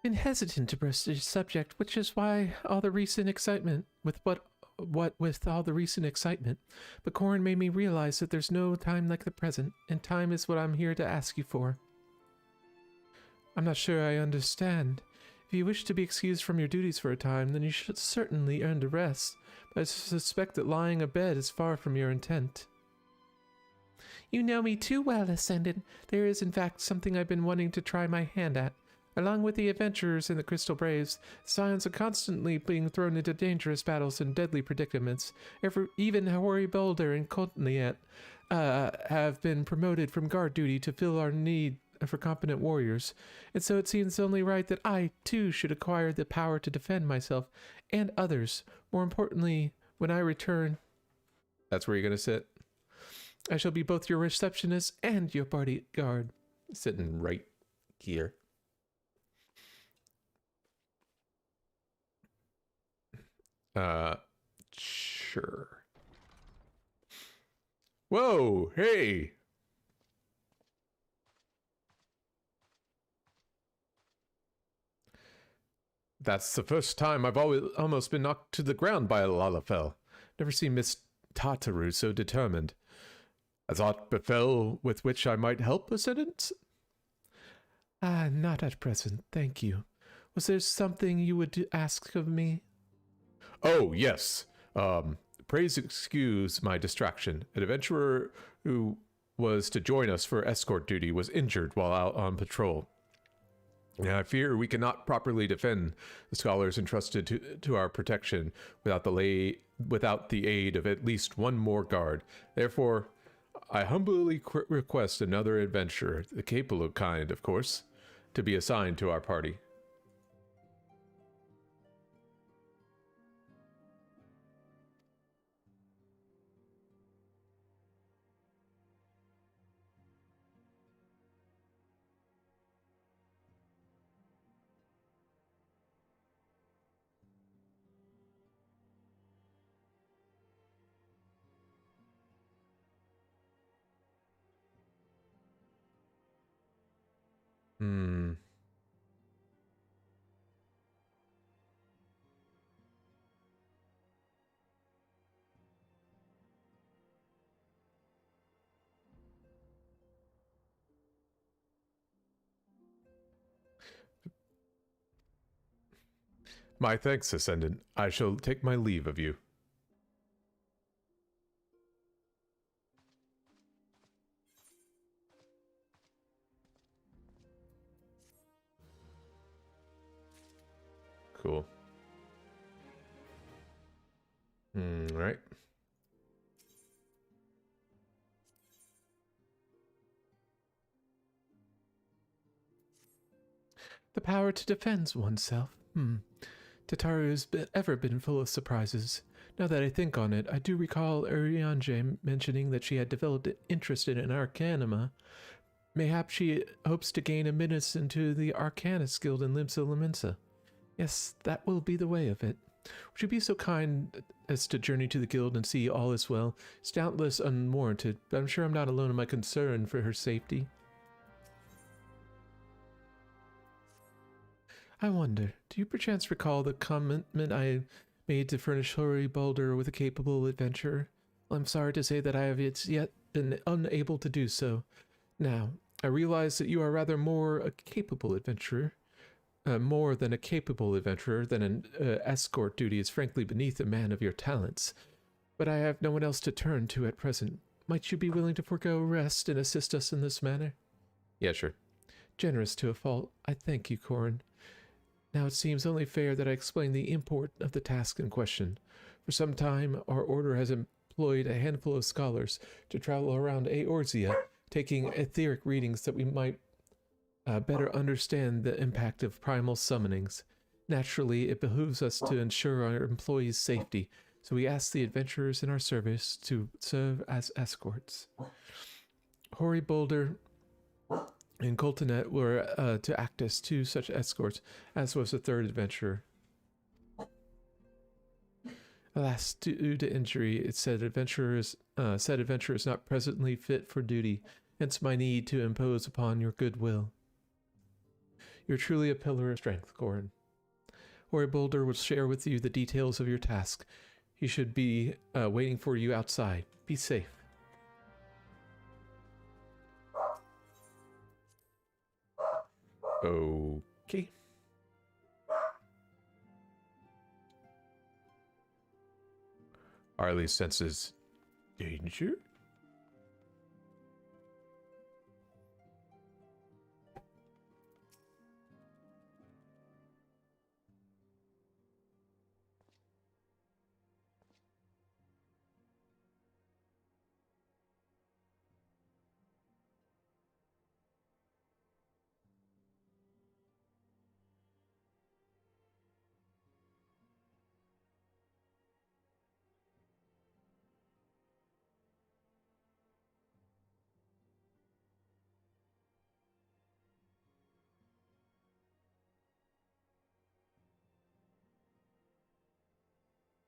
[SPEAKER 9] Been hesitant to broach the subject, which is why all the recent excitement with all the recent excitement. But Corin made me realize that there's no time like the present, and time is what I'm here to ask you for. I'm not sure I understand. If you wish to be excused from your duties for a time, then you should certainly earn a rest, but I suspect that lying abed is far from your intent. You know me too well, Ascendant. There is in fact something I've been wanting to try my hand at. Along with the adventurers in the Crystal Braves, Scions are constantly being thrown into dangerous battles and deadly predicaments. Even Hori Boulder and Contliet have been promoted from guard duty to fill our need for competent warriors. And so it seems only right that I, too, should acquire the power to defend myself and others. More importantly, when I return...
[SPEAKER 1] That's where you're going to sit?
[SPEAKER 9] I shall be both your receptionist and your bodyguard.
[SPEAKER 1] Sitting right here. Sure. Whoa, hey! That's the first time I've almost been knocked to the ground by a Lalafell. Never seen Miss Tataru so determined. Has aught befell with which I might help, Ascendant?
[SPEAKER 9] Not at present, thank you. Was there something you would ask of me?
[SPEAKER 1] Oh, yes. Praise excuse my distraction. An adventurer who was to join us for escort duty was injured while out on patrol. Now, I fear we cannot properly defend the scholars entrusted to our protection without the aid of at least one more guard. Therefore, I humbly request another adventurer, the capable kind, of course, to be assigned to our party. Hmm. My thanks, Ascendant. I shall take my leave of you. Cool. Right.
[SPEAKER 9] The power to defend oneself. Tataru has ever been full of surprises. Now that I think on it, I do recall Urianger mentioning that she had developed an interest in an arcanima. Mayhap she hopes to gain admittance into the Arcanist Guild in Limsa Lominsa. Yes, that will be the way of it. Would you be so kind as to journey to the guild and see all is well? It's doubtless unwarranted, but I'm sure I'm not alone in my concern for her safety. I wonder, do you perchance recall the commitment I made to furnish Hori Boulder with a capable adventurer? Well, I'm sorry to say that I have yet been unable to do so. Now, I realize that you are rather more a capable adventurer. More than a capable adventurer, than an escort duty is frankly beneath a man of your talents. But I have no one else to turn to at present. Might you be willing to forego rest and assist us in this manner?
[SPEAKER 1] Yeah, sure.
[SPEAKER 9] Generous to a fault. I thank you, Corin. Now it seems only fair that I explain the import of the task in question. For some time, our order has employed a handful of scholars to travel around Eorzea, taking etheric readings that we might better understand the impact of primal summonings. Naturally, it behooves us to ensure our employees' safety, so we ask the adventurers in our service to serve as escorts. Hori Boulder and Coltonet were to act as two such escorts, as was the third adventurer. Alas, due to injury, it said adventurer is not presently fit for duty, hence my need to impose upon your goodwill. You're truly a pillar of strength, Corin. Hori Boulder will share with you the details of your task. He should be waiting for you outside. Be safe.
[SPEAKER 1] Okay. Arlie senses danger?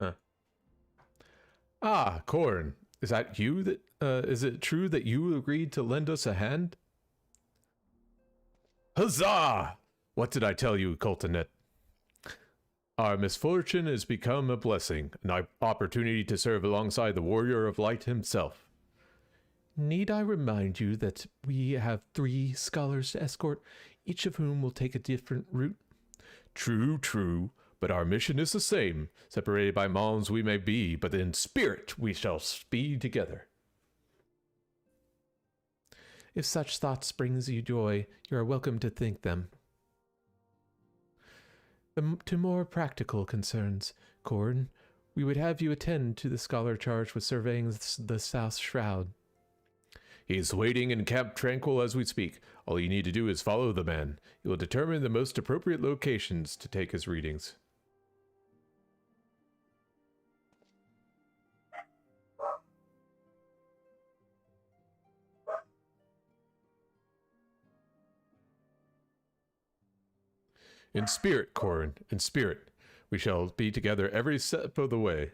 [SPEAKER 1] Huh. Ah, Corin. Is that you that, is it true that you agreed to lend us a hand? Huzzah! What did I tell you, Coltonet? Our misfortune has become a blessing, an opportunity to serve alongside the Warrior of Light himself.
[SPEAKER 9] Need I remind you that we have 3 scholars to escort, each of whom will take a different route?
[SPEAKER 1] True, true, but our mission is the same. Separated by mounds we may be, but in spirit we shall speed together.
[SPEAKER 9] If such thoughts brings you joy, you are welcome to think them. To more practical concerns, Corin, we would have you attend to the scholar charged with surveying the South Shroud.
[SPEAKER 1] He's waiting in Camp Tranquil as we speak. All you need to do is follow the man. He will determine the most appropriate locations to take his readings. In spirit, Corin, in spirit. We shall be together every step of the way.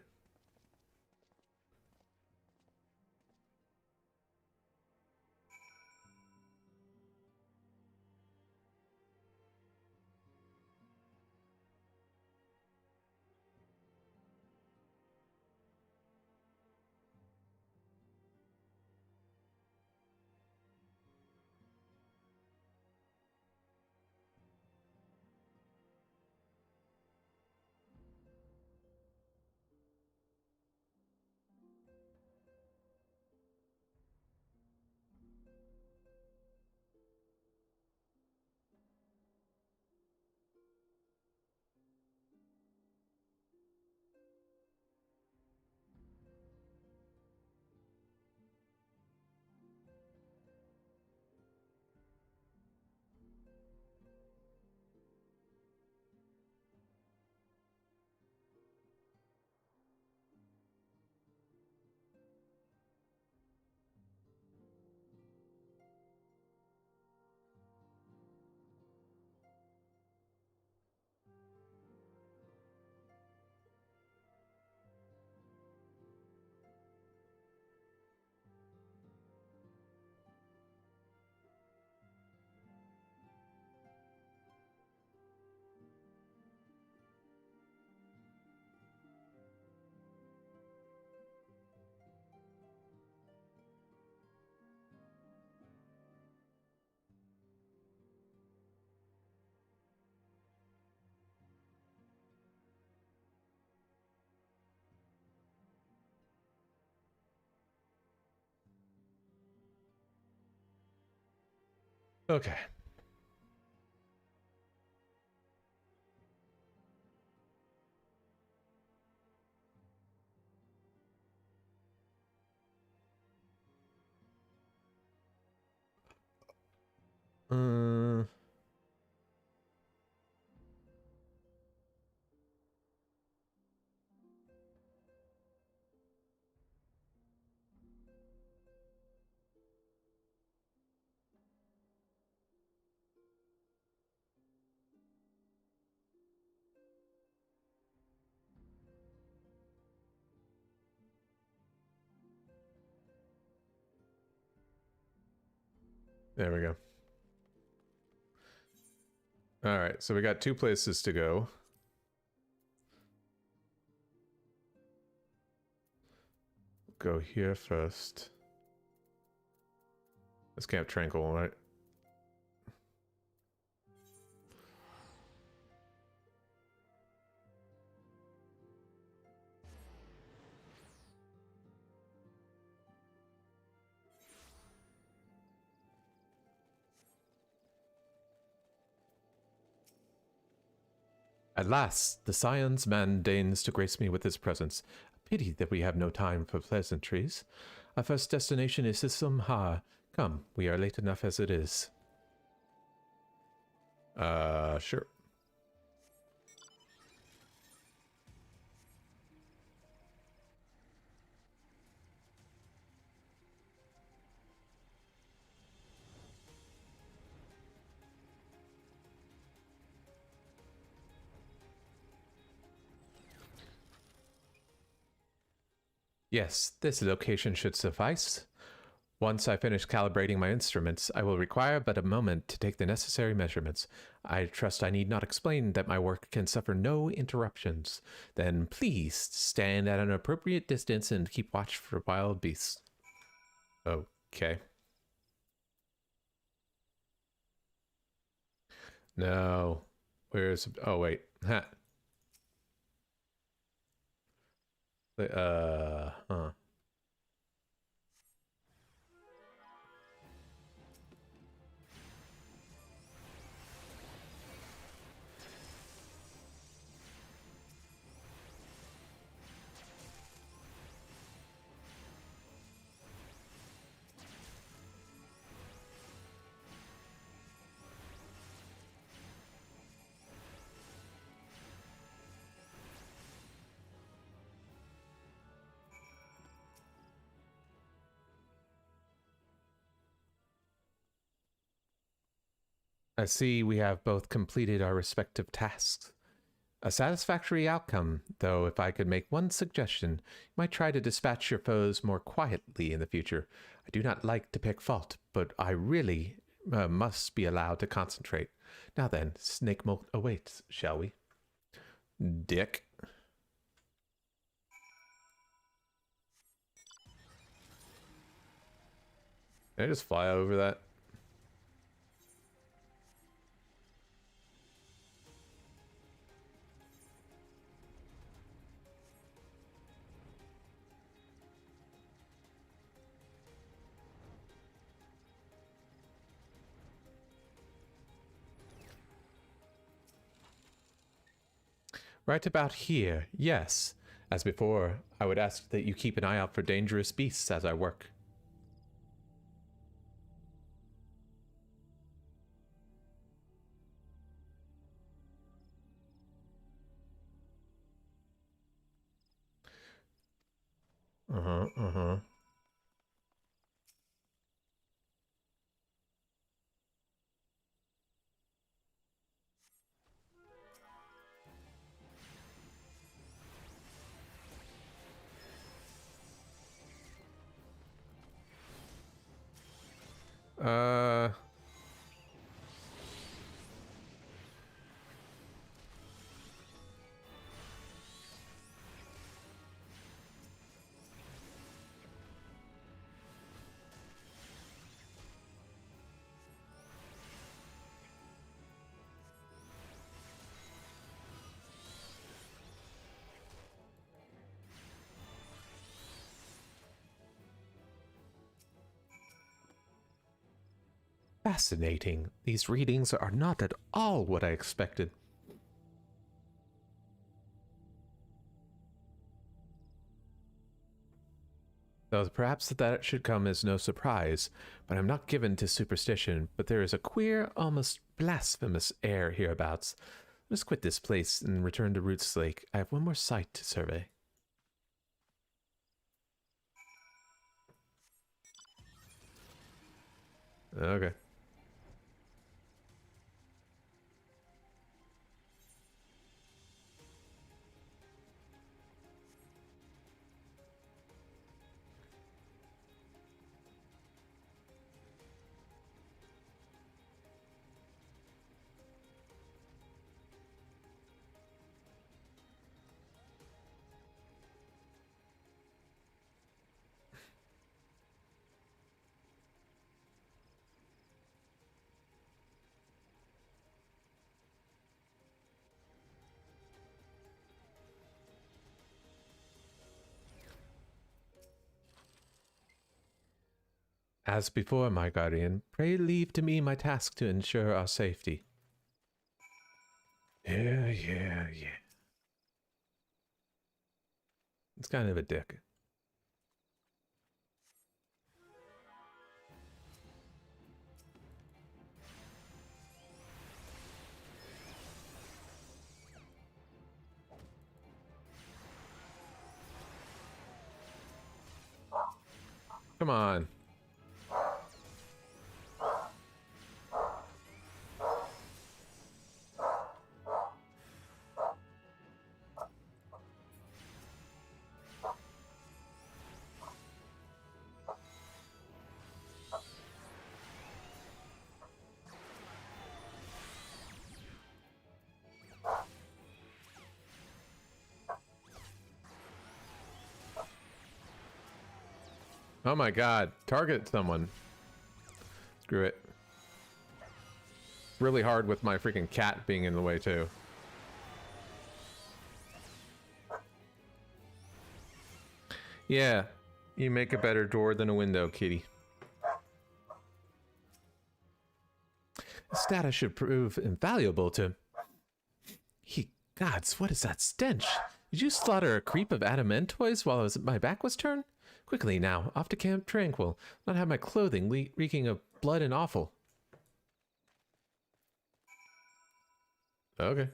[SPEAKER 1] Okay. Uh, there we go. All right, so we got 2 places to go. Go here first. That's Camp Tranquil, right? At last, the Scion's man deigns to grace me with his presence. Pity that we have no time for pleasantries. Our first destination is Isum Ha. Come, we are late enough as it is. Sure. Yes, this location should suffice. Once I finish calibrating my instruments, I will require but a moment to take the necessary measurements. I trust I need not explain that my work can suffer no interruptions. Then please stand at an appropriate distance and keep watch for wild beasts. Okay. No. Where's... Oh, wait. Ha. Huh. I see we have both completed our respective tasks. A satisfactory outcome, though if I could make one suggestion, you might try to dispatch your foes more quietly in the future. I do not like to pick fault, but I really must be allowed to concentrate. Now then, Snake Molt awaits, shall we? Dick. Can I just fly over that? Right about here, yes. As before, I would ask that you keep an eye out for dangerous beasts as I work. Uh-huh, uh-huh. Uh... Fascinating. These readings are not at all what I expected. Though perhaps that should come as no surprise, but I'm not given to superstition, but there is a queer, almost blasphemous air hereabouts. Let's quit this place and return to Roots Lake. I have one more site to survey. Okay. As before, my guardian, pray leave to me my task to ensure our safety. Yeah. It's kind of a dick. Come on. Oh my god, target someone. Screw it. It's really hard with my freaking cat being in the way too. Yeah, you make a better door than a window, kitty. The status should prove invaluable to... Ye gods, what is that stench? Did you slaughter a creep of adamantoids while my back was turned? Quickly now, off to Camp Tranquil. Not have my clothing reeking of blood and offal. Okay.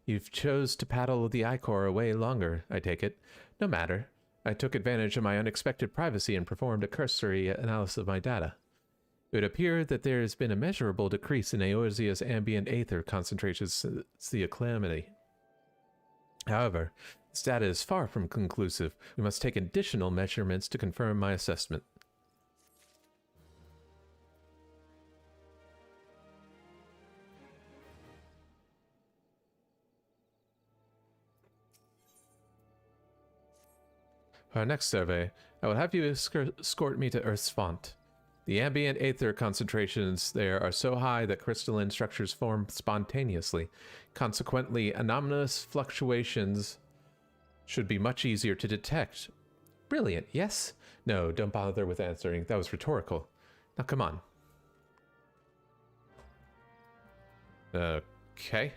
[SPEAKER 1] You've chose to paddle the Icor away longer, I take it. No matter. I took advantage of my unexpected privacy and performed a cursory analysis of my data. It would appear that there has been a measurable decrease in Eorzea's ambient aether concentrations since the calamity. However, this data is far from conclusive. We must take additional measurements to confirm my assessment. For our next survey, I will have you escort me to Earth's font. The ambient aether concentrations there are so high that crystalline structures form spontaneously. Consequently, anomalous fluctuations should be much easier to detect. Brilliant, yes? No, don't bother with answering. That was rhetorical. Now come on. Okay.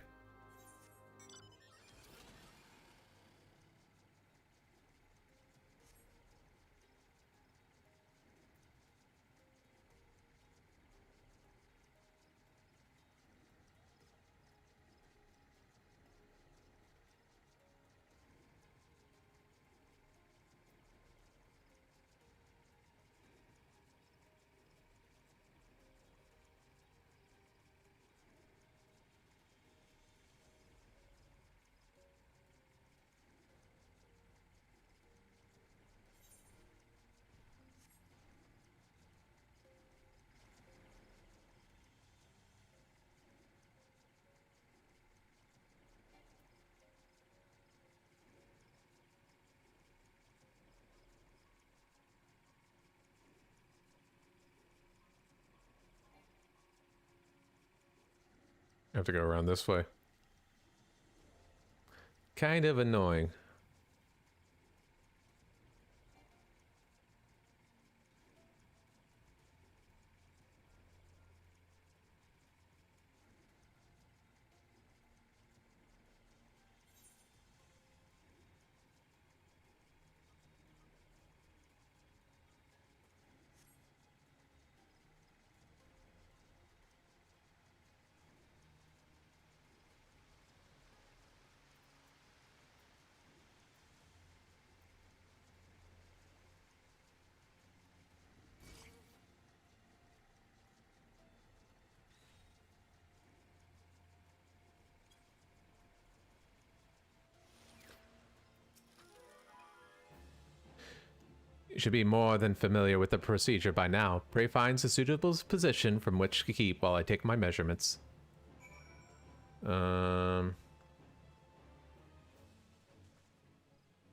[SPEAKER 9] have to go around this way. Kind of annoying. You should be more than familiar with the procedure by now. Pray finds a suitable position from which to keep while I take my measurements. Yeah,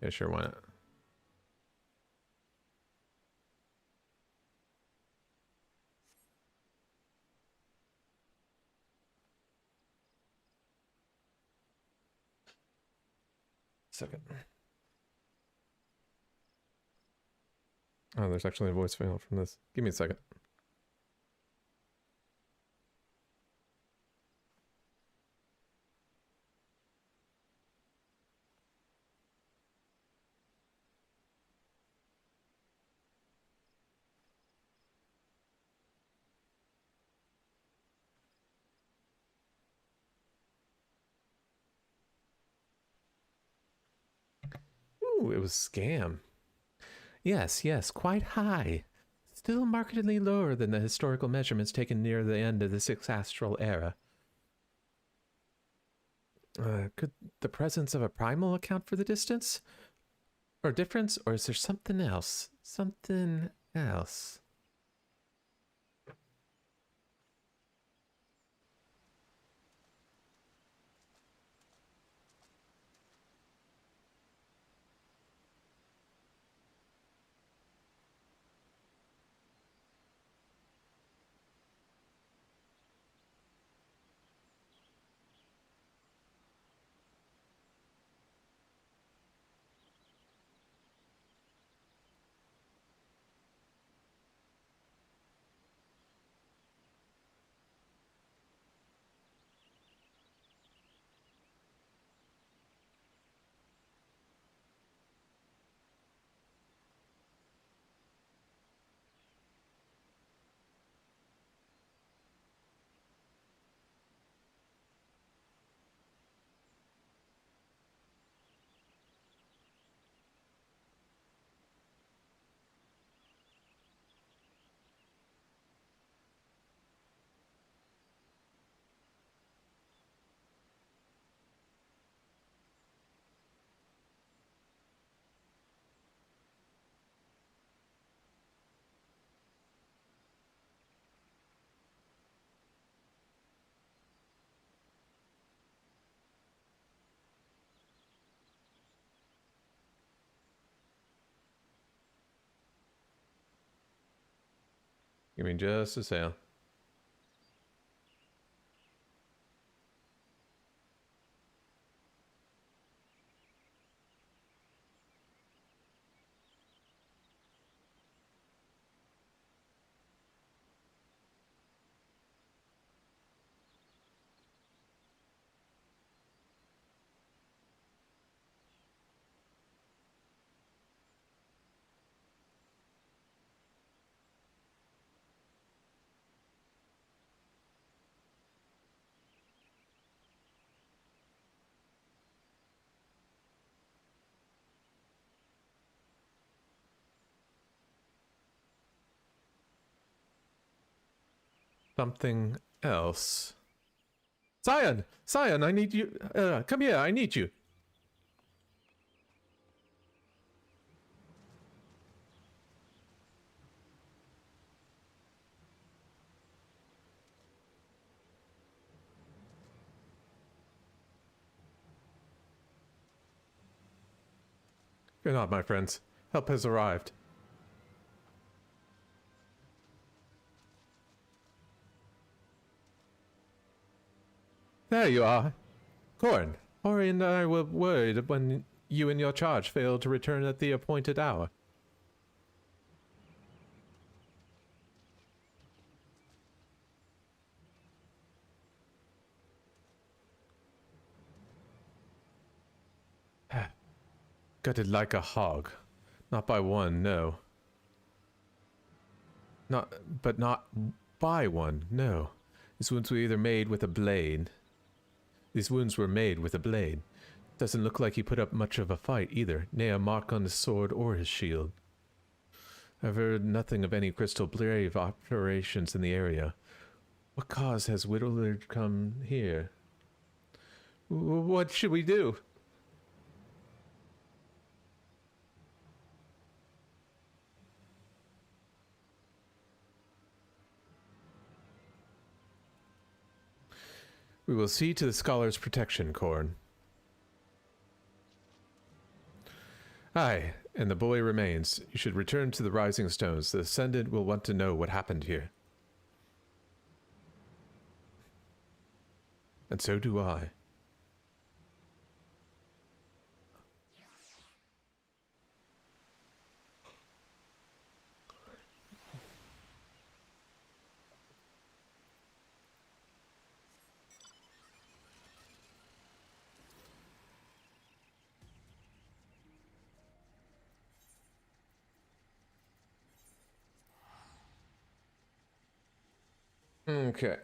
[SPEAKER 9] sure, why not? Second. Oh, there's actually a voicemail from this. Give me a second. Ooh, it was scam. Yes, yes, quite high. Still markedly lower than the historical measurements taken near the end of the Sixth Astral Era. Could the presence of a primal account for the distance? Or difference? Or is there something else? Something else? Give me just a sale. Something else. Cyan! Cyan, I need you. Come here, I need you. Fear not, my friends. Help has arrived.
[SPEAKER 1] There you are. Corin, Ori and I were worried when you and your charge failed to return at the appointed hour. Gutted like a hog. Not by one, no. Not by one, no. These wounds were either made with a blade. These wounds were made with a blade. Doesn't look like he put up much of a fight either, nay a mark on his sword or his shield. I've heard nothing of any crystal brave operations in the area. What cause has Whittlard come here? What should we do? We will see to the scholar's protection, Corn. Aye, and the boy remains. You should return to the Rising Stones. The Ascendant will want to know what happened here. And so do I. Okay.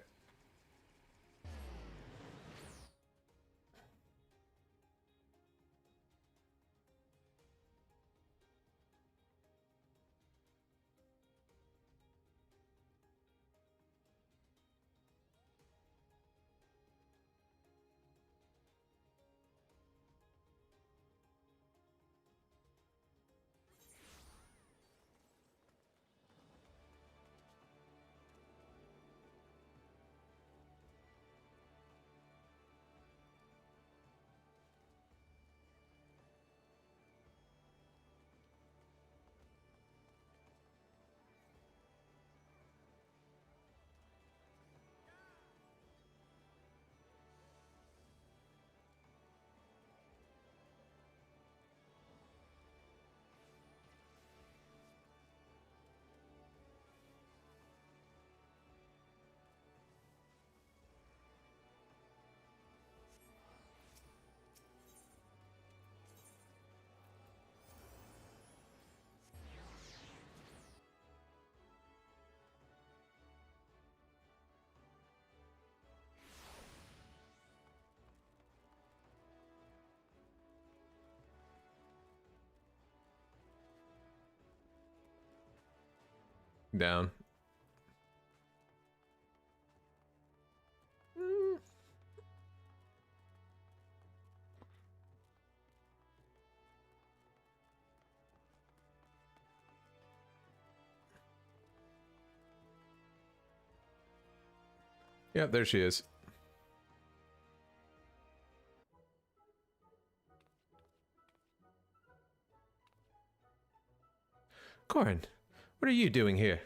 [SPEAKER 1] Down. Yeah, there she is. Corin, what are you doing here?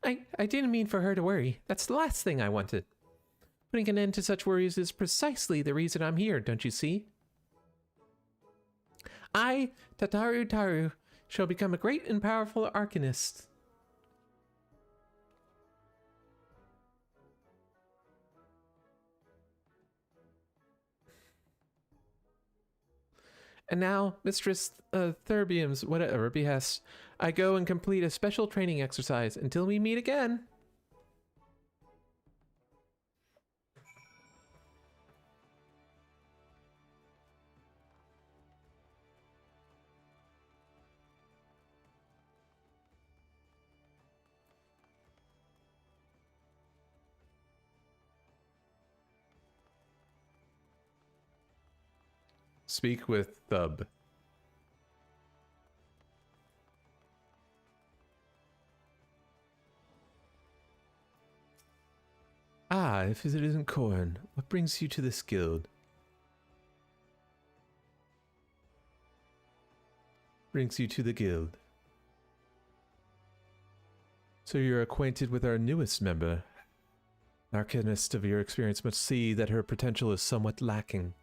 [SPEAKER 1] I didn't mean for her to worry. That's the last thing I wanted. Putting an end to such worries is precisely the reason I'm here, don't you see? I, Tataru Taru, shall become a great and powerful arcanist. And now, Mistress Thurbium's whatever behest, I go and complete a special training exercise until we meet again. Speak with Thub. Ah, if it isn't Corin, what brings you to this guild? Brings you to the guild. So you're acquainted with our newest member. Arcanist of your experience must see that her potential is somewhat lacking.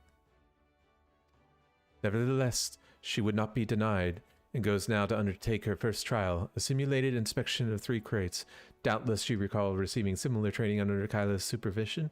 [SPEAKER 1] Nevertheless, she would not be denied, and goes now to undertake her first trial, a simulated inspection of 3 crates. Doubtless she recalled receiving similar training under Kyla's supervision.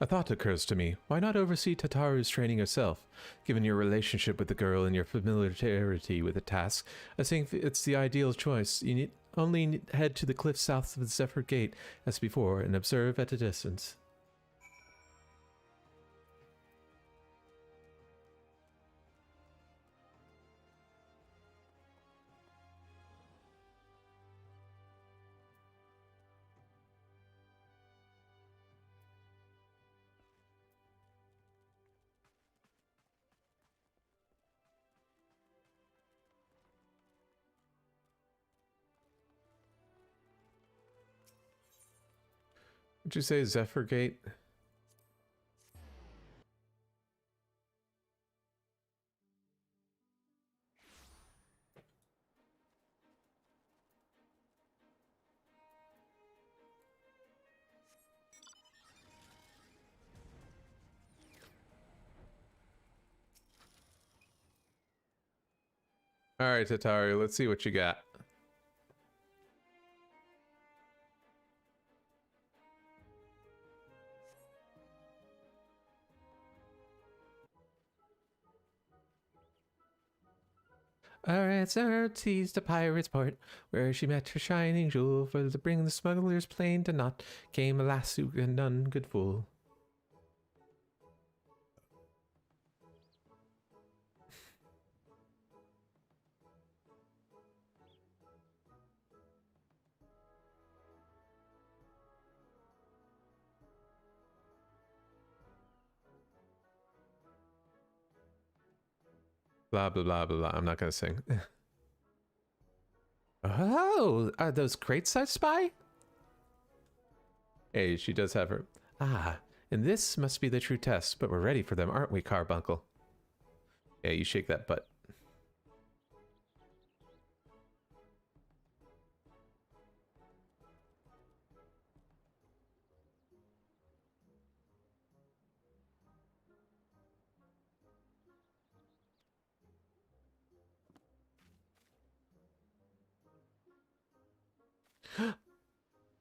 [SPEAKER 1] A thought occurs to me. Why not oversee Tataru's training yourself? Given your relationship with the girl and your familiarity with the task, I think it's the ideal choice. You need only head to the cliff south of the Zephyr Gate, as before, and observe at a distance. Would you say Zephyr Gate? All right, Tataru, let's see what you got. Alright, so seized a pirate's port, where she met her shining jewel, for to bring the smuggler's plane to naught, came a lasso and none could fool. Blah, blah, blah, blah, blah. I'm not gonna sing. Oh, are those crates I spy? Hey, she does have her... Ah, and this must be the true test, but we're ready for them, aren't we, Carbuncle? Yeah, you shake that butt.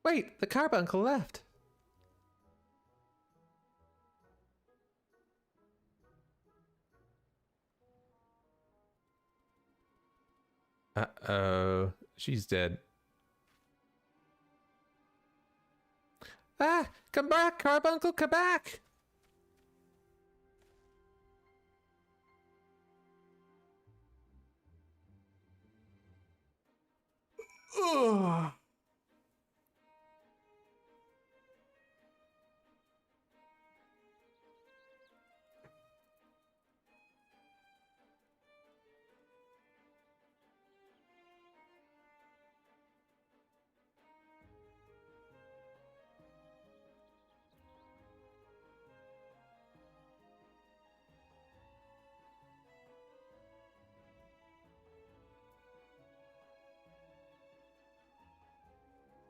[SPEAKER 1] Wait, the Carbuncle left. Uh-oh, she's dead. Ah, come back, Carbuncle, come back! Ugh.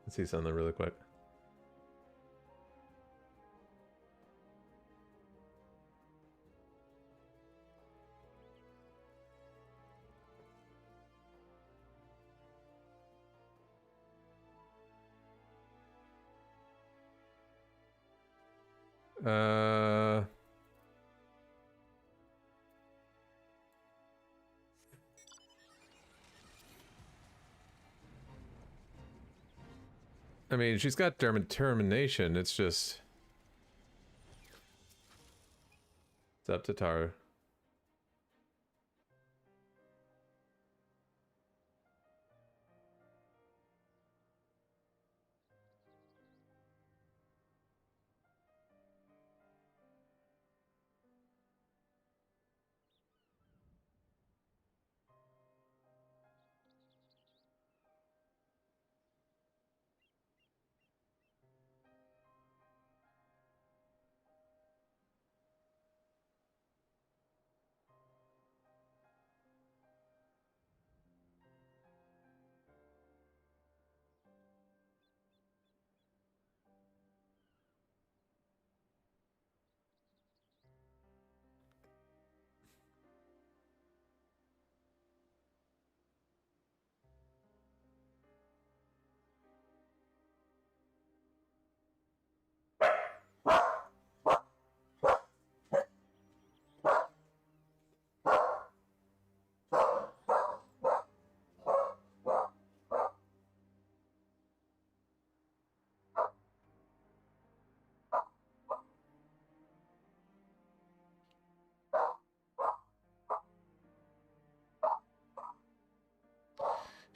[SPEAKER 1] Let's see something really quick. I mean, she's got determination. It's just... It's up to Tataru.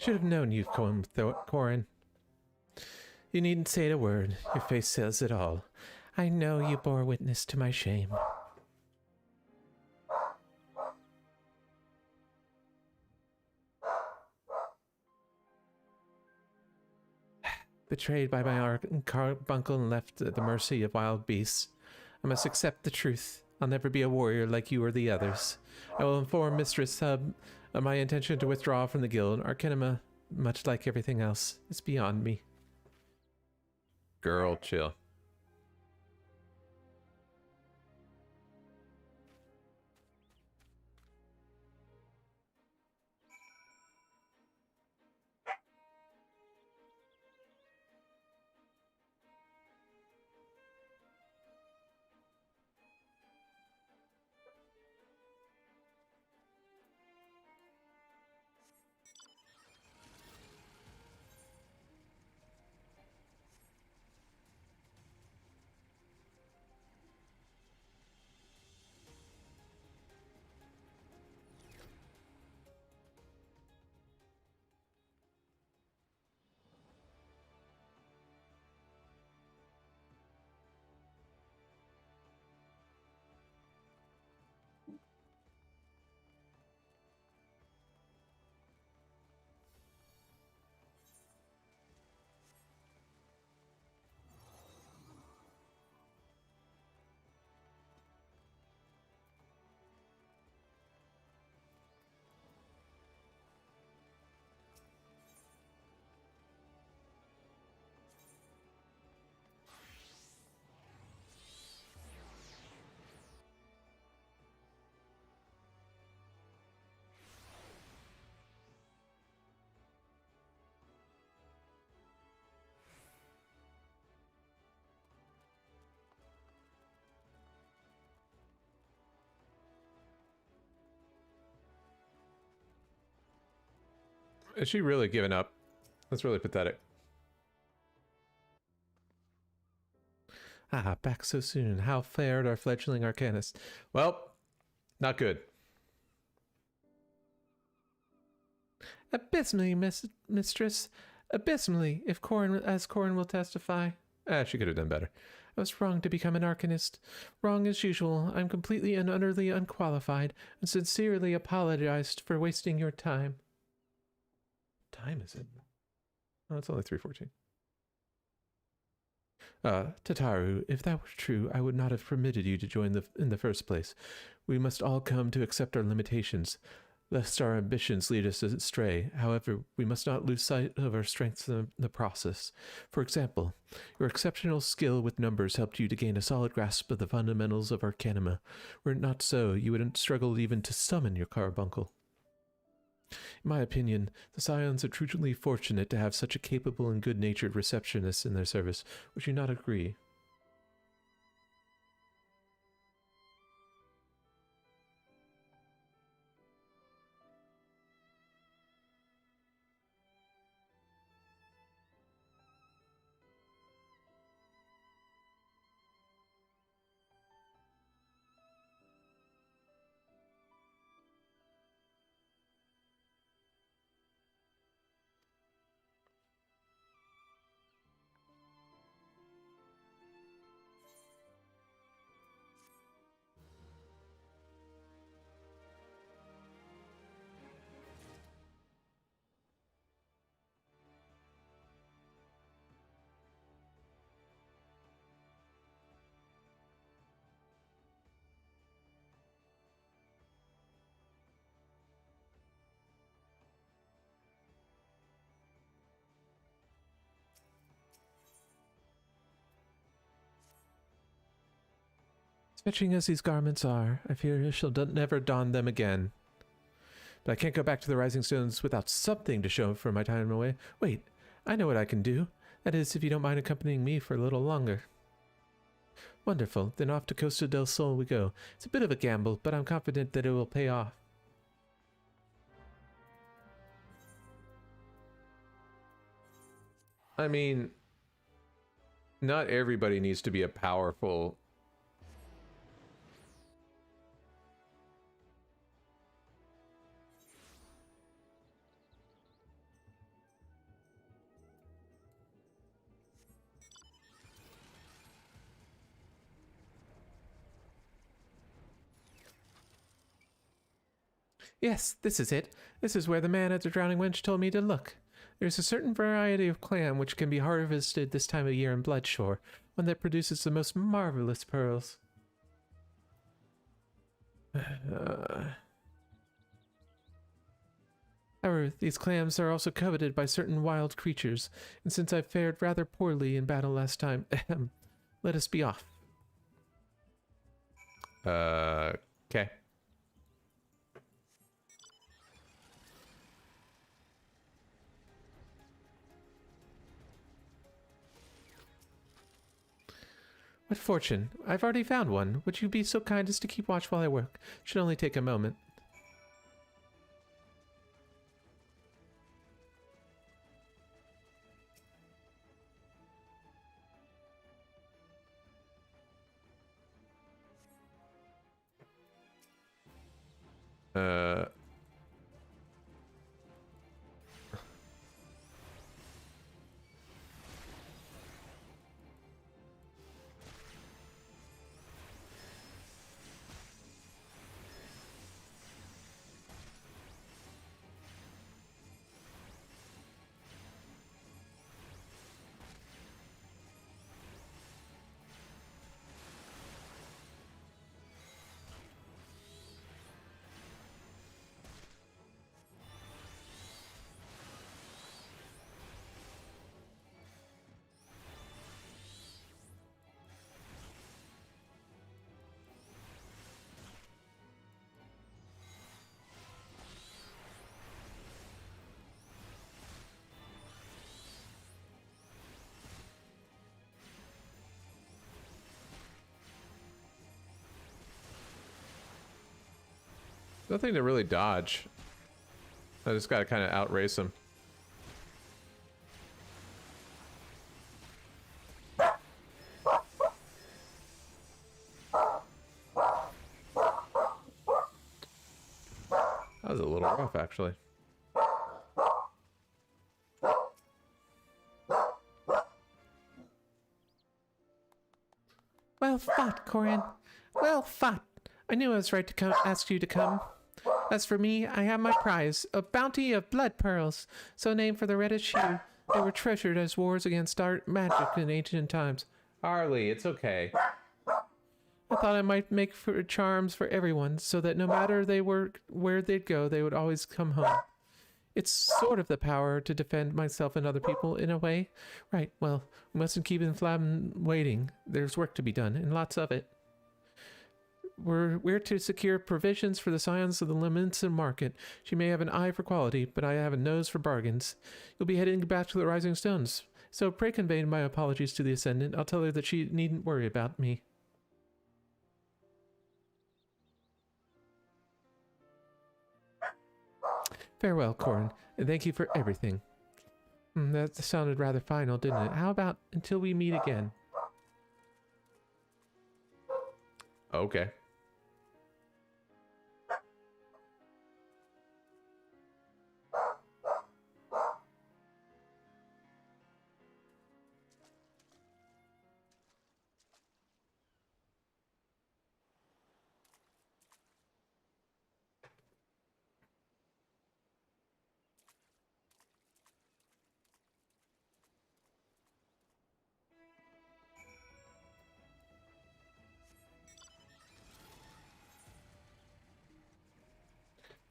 [SPEAKER 9] Should have known you'd come, Corin. You needn't say a word. Your face says it all. I know you bore witness to my shame. Betrayed by my carbuncle and left at the mercy of wild beasts. I must accept the truth. I'll never be a warrior like you or the others. I will inform Mistress Hub of my intention to withdraw from the guild. Arcanima, much like everything else, is beyond me.
[SPEAKER 1] Girl, chill. Is she really giving up? That's really pathetic.
[SPEAKER 9] Ah, back so soon. How fared our fledgling arcanist?
[SPEAKER 1] Well, not good.
[SPEAKER 9] Abysmally, mistress. Abysmally, if as Corin will testify.
[SPEAKER 1] She could have done better.
[SPEAKER 9] I was wrong to become an arcanist. Wrong as usual. I'm completely and utterly unqualified, and sincerely apologized for wasting your time.
[SPEAKER 1] Time is it? Oh, it's only 3:14.
[SPEAKER 9] Tataru, if that were true, I would not have permitted you to join in the first place. We must all come to accept our limitations, lest our ambitions lead us astray. However, we must not lose sight of our strengths in the process. For example, your exceptional skill with numbers helped you to gain a solid grasp of the fundamentals of Arcanima. Were it not so, you would struggle even to summon your carbuncle. In my opinion, the Scions are truly fortunate to have such a capable and good-natured receptionist in their service. Would you not agree? Fetching as these garments are, I fear I shall never don them again. But I can't go back to the Rising Stones without something to show for my time away. Wait, I know what I can do. That is, if you don't mind accompanying me for a little longer. Wonderful. Then off to Costa del Sol we go. It's a bit of a gamble, but I'm confident that it will pay off.
[SPEAKER 1] I mean, not everybody needs to be a powerful...
[SPEAKER 9] Yes, this is it. This is where the man at the Drowning Wench told me to look. There's a certain variety of clam which can be harvested this time of year in Bloodshore, one that produces the most marvelous pearls. However, these clams are also coveted by certain wild creatures, and since I fared rather poorly in battle last time, let us be off.
[SPEAKER 1] Okay.
[SPEAKER 9] What fortune! I've already found one. Would you be so kind as to keep watch while I work? Should only take a moment.
[SPEAKER 1] Nothing to really dodge. I just gotta kind of outrace him. That was a little rough, actually.
[SPEAKER 9] Well fought, Corin. Well fought. I knew I was right to come ask you to come. As for me, I have my prize, a bounty of blood pearls, so named for the reddish hue. They were treasured as wars against dark magic in ancient times.
[SPEAKER 1] Harley, it's okay.
[SPEAKER 9] I thought I might make for charms for everyone, so that no matter they were where they'd go, they would always come home. It's sort of the power to defend myself and other people in a way. Right, well, we mustn't keep Inflamen waiting. There's work to be done, and lots of it. We're to secure provisions for the scions of the Liminsa market. She may have an eye for quality, but I have a nose for bargains. You'll be heading back to the Rising Stones, so pray convey my apologies to the Ascendant. I'll tell her that she needn't worry about me. Farewell, Corin, and thank you for everything. That sounded rather final, didn't it? How about until we meet again?
[SPEAKER 1] Okay.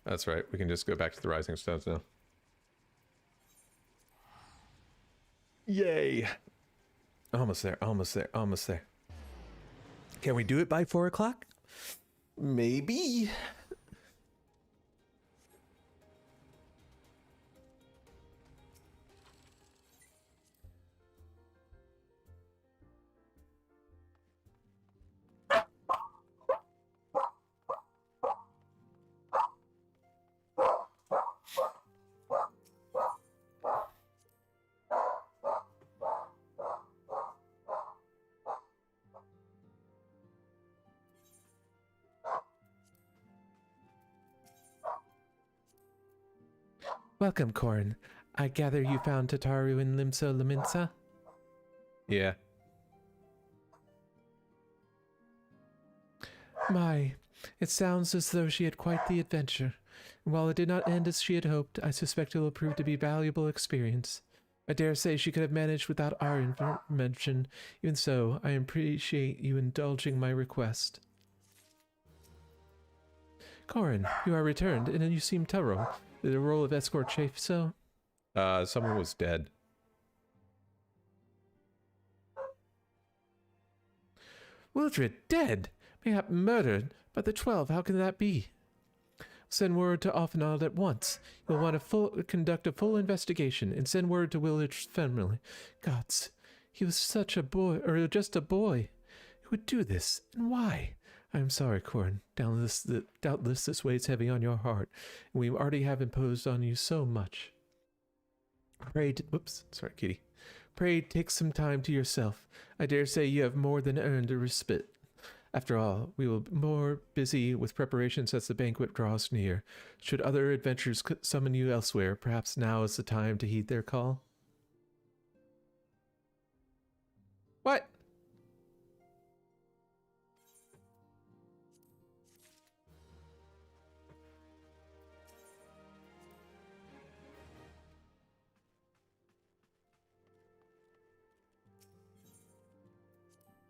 [SPEAKER 1] That's right. We can just go back to the Rising Stones now. Yay! Almost there, almost there, almost there. Can we do it by 4 o'clock? Maybe.
[SPEAKER 9] Welcome, Corin. I gather you found Tataru in Limso Liminsa?
[SPEAKER 1] Yeah.
[SPEAKER 9] My, it sounds as though she had quite the adventure. And while it did not end as she had hoped, I suspect it will prove to be valuable experience. I dare say she could have managed without our intervention. Even so, I appreciate you indulging my request. Corin, you are returned, and you seem troubled. Did the role of escort chafe so?
[SPEAKER 1] Someone was dead.
[SPEAKER 9] Wildred dead? Mayhap murdered? But the 12, how can that be? Send word to Offenald at once. You'll want to conduct a full investigation and send word to Wildred's family. Gods, he was such a boy, or just a boy. Who would do this, and why? I am sorry, Corin. Doubtless this weighs heavy on your heart, and we already have imposed on you so much. Whoops, sorry, Kitty. Pray take some time to yourself. I dare say you have more than earned a respite. After all, we will be more busy with preparations as the banquet draws near. Should other adventures summon you elsewhere, perhaps now is the time to heed their call. What?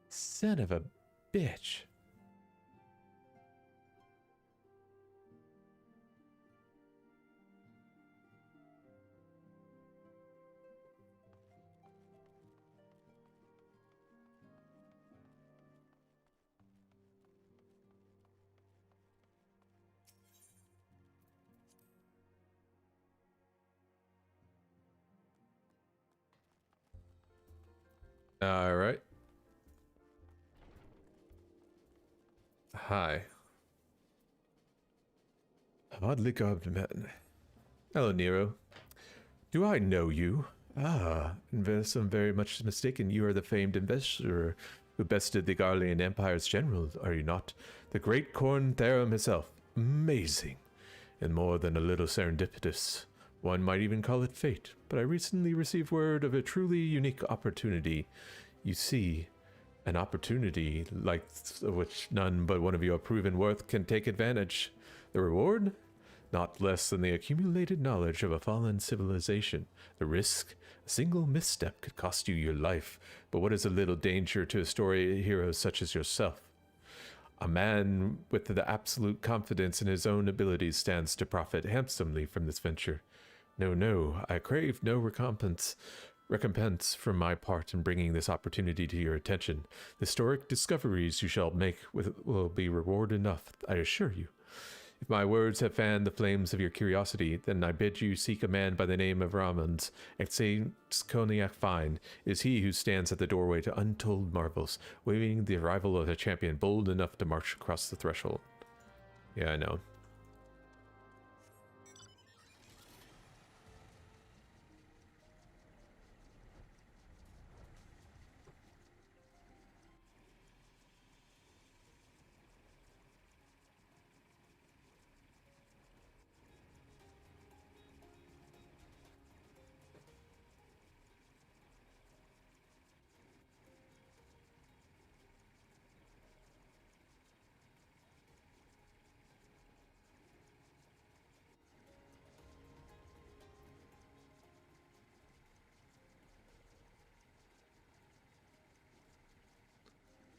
[SPEAKER 9] Son of a bitch.
[SPEAKER 1] All right. Hi. Oddly garbed man. Hello, Nero. Do I know you? Ah, unless I'm very much mistaken, you are the famed investor who bested the Garlean Empire's general, are you not? The great Corn Therum himself. Amazing. And more than a little serendipitous. One might even call it fate. But I recently received word of a truly unique opportunity. You see, an opportunity like which none but one of your proven worth can take advantage. The reward? Not less than the accumulated knowledge of a fallen civilization. The risk? A single misstep could cost you your life. But what is a little danger to a story hero such as yourself? A man with the absolute confidence in his own abilities stands to profit handsomely from this venture. No, I crave no recompense from my part in bringing this opportunity to your attention. The historic discoveries you shall make will be reward enough, I assure you. If my words have fanned the flames of your curiosity, then I bid you seek a man by the name of Ramons, at St. Cognac Fine. It is he who stands at the doorway to untold marvels, waiting the arrival of a champion bold enough to march across the threshold. Yeah, I know.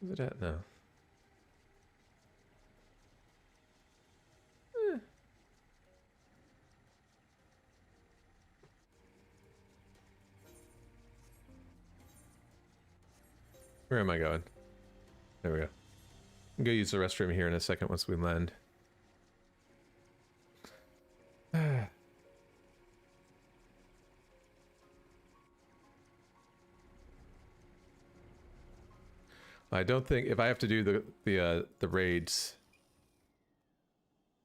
[SPEAKER 1] Where's it at now? Where am I going? There we go. I'm gonna use the restroom here in a second once we land. I don't think if I have to do the raids,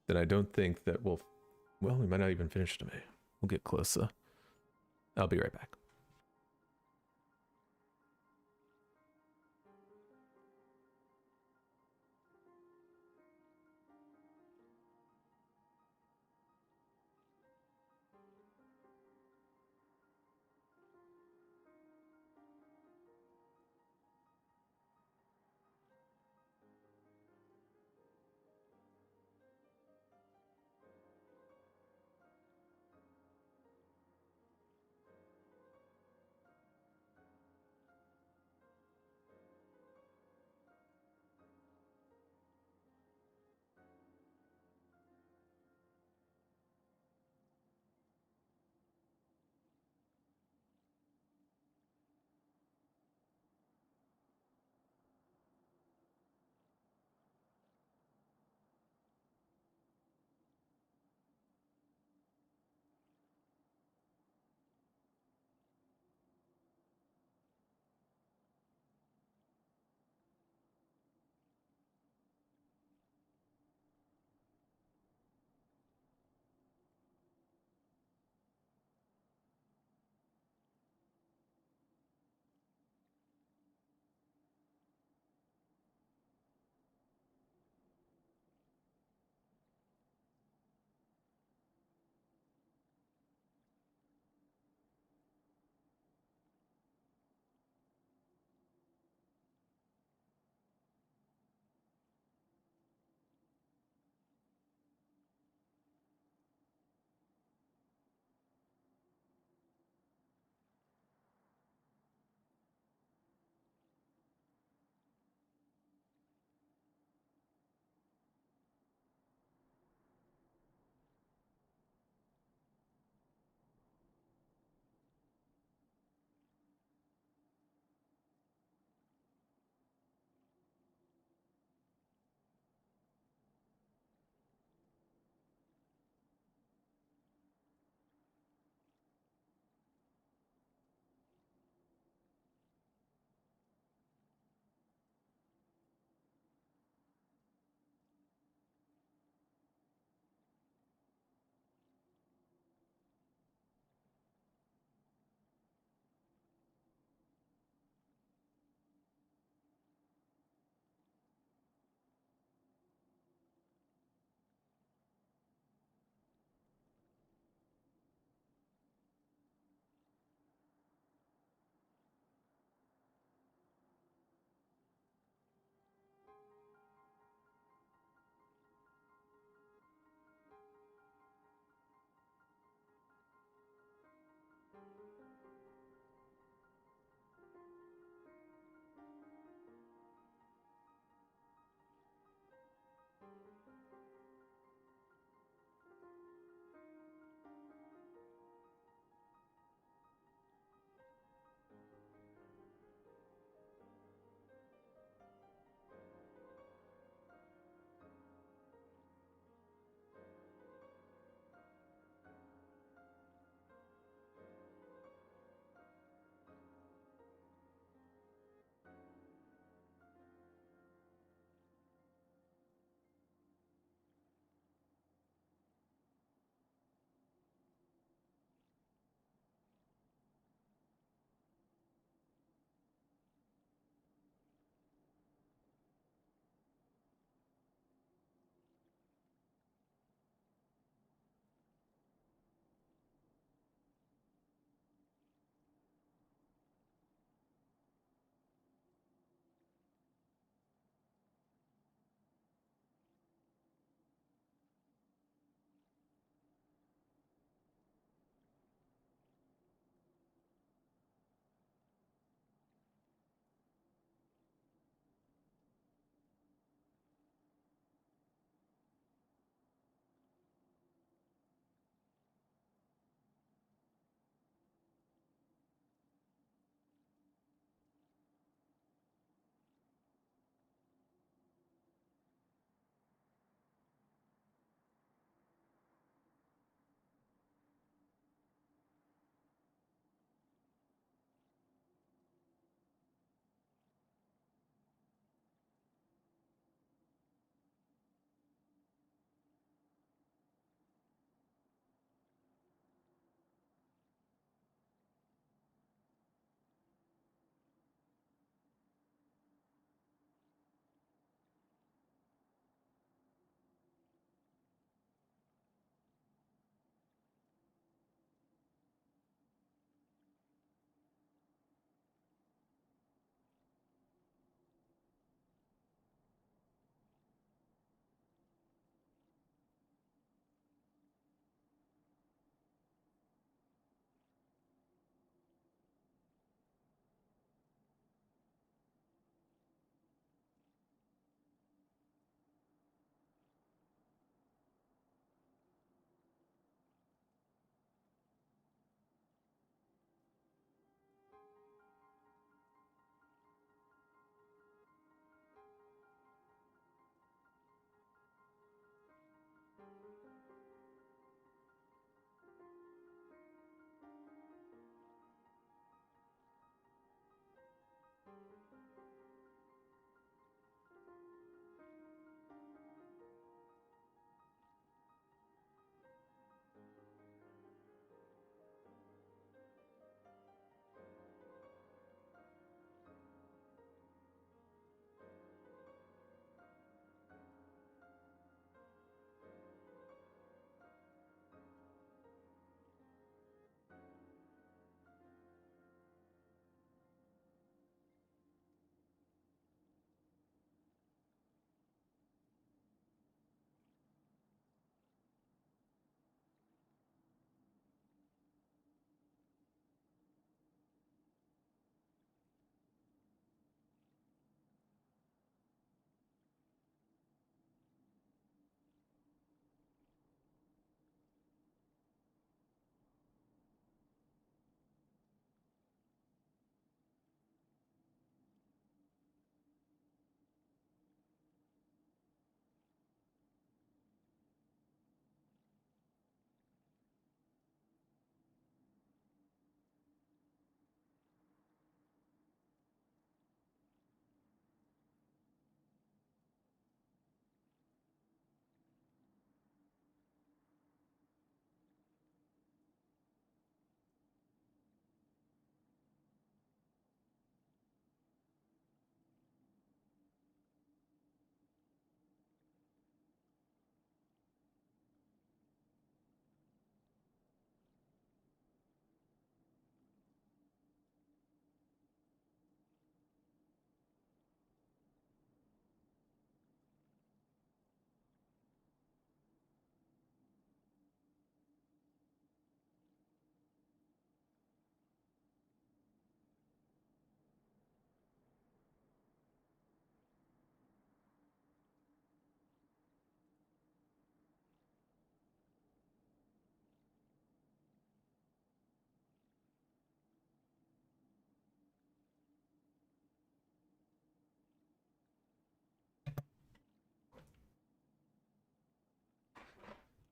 [SPEAKER 1] then I don't think that we'll. Well, we might not even finish today. We'll get closer. I'll be right back.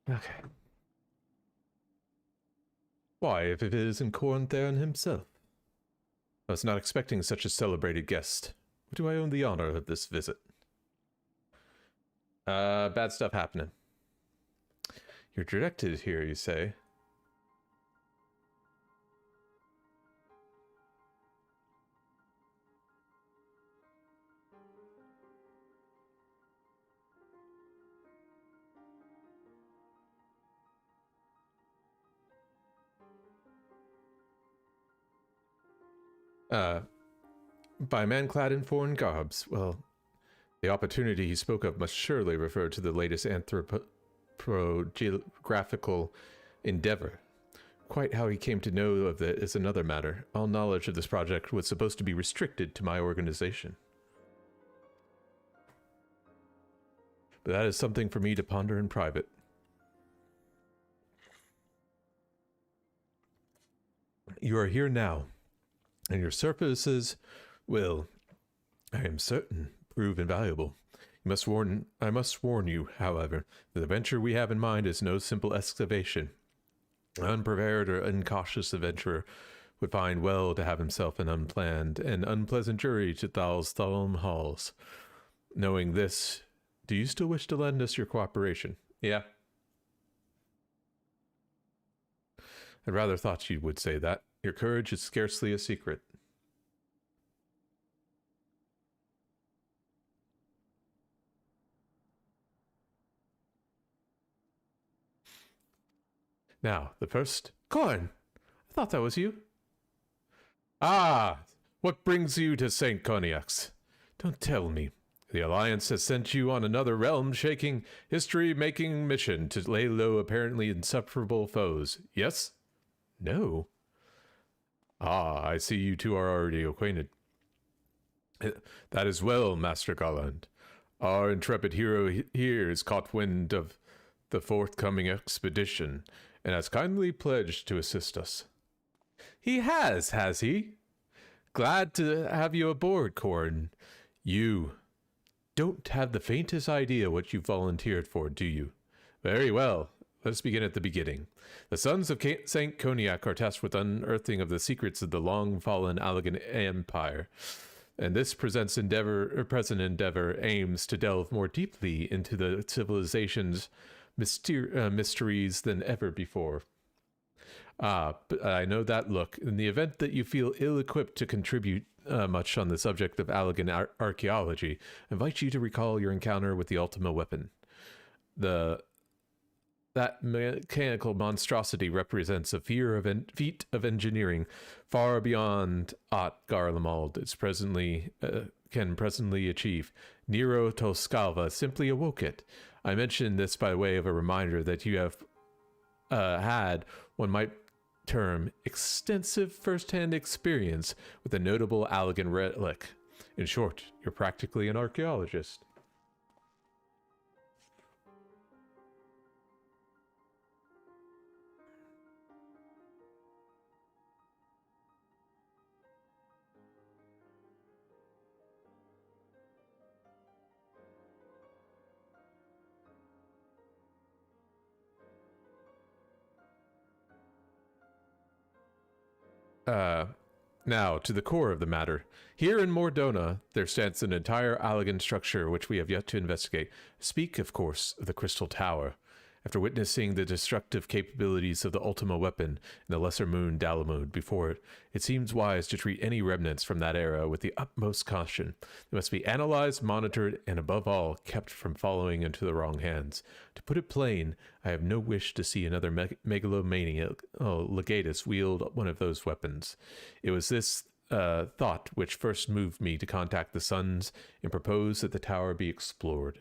[SPEAKER 1] Okay. Why, if it isn't Corn Theron himself? I was not expecting such a celebrated guest. What do I owe the honor of this visit? Bad stuff happening. You're directed here, you say? By a man clad in foreign garbs. Well, the opportunity he spoke of must surely refer to the latest anthropographical endeavor. Quite how he came to know of it is another matter. All knowledge of this project was supposed to be restricted to my organization. But that is something for me to ponder in private. You are here now, and your services will, I am certain, prove invaluable. I must warn you, however, that the venture we have in mind is no simple excavation. An unprepared or incautious adventurer would find well to have himself an unplanned and unpleasant journey to Thalstalm halls. Knowing this, do you still wish to lend us your cooperation? Yeah. I'd rather thought you would say that. Your courage is scarcely a secret. Now, the first... Corn! I thought that was you. Ah! What brings you to St. Coniax? Don't tell me. The Alliance has sent you on another realm-shaking, history-making mission to lay low apparently insufferable foes. Yes? No? Ah, I see you two are already acquainted. That is well, Master Garland. Our intrepid hero here has caught wind of the forthcoming expedition, and has kindly pledged to assist us. He has he? Glad to have you aboard, Corn. You don't have the faintest idea what you volunteered for, do you? Very well. Let's begin at the beginning. The sons of St. Coniac are tasked with unearthing of the secrets of the long-fallen Allagan Empire, and this present endeavor aims to delve more deeply into the civilization's mysteries than ever before. But I know that look. In the event that you feel ill-equipped to contribute much on the subject of Allagan archaeology, I invite you to recall your encounter with the Ultima weapon. That mechanical monstrosity represents a feat of engineering far beyond aught Garlemald can presently achieve. Nero Toscalva simply awoke it. I mention this by way of a reminder that you have had, one might term, extensive first-hand experience with a notable Allagan relic. In short, you're practically an archaeologist. Now, to the core of the matter. Here in Mordona, there stands an entire Allagan structure which we have yet to investigate. Speak, of course, of the Crystal Tower. After witnessing the destructive capabilities of the Ultima weapon and the lesser moon Dalamud before it, it seems wise to treat any remnants from that era with the utmost caution. They must be analyzed, monitored, and above all, kept from falling into the wrong hands. To put it plain, I have no wish to see another megalomaniac legatus wield one of those weapons. It was this thought which first moved me to contact the Sons and propose that the tower be explored.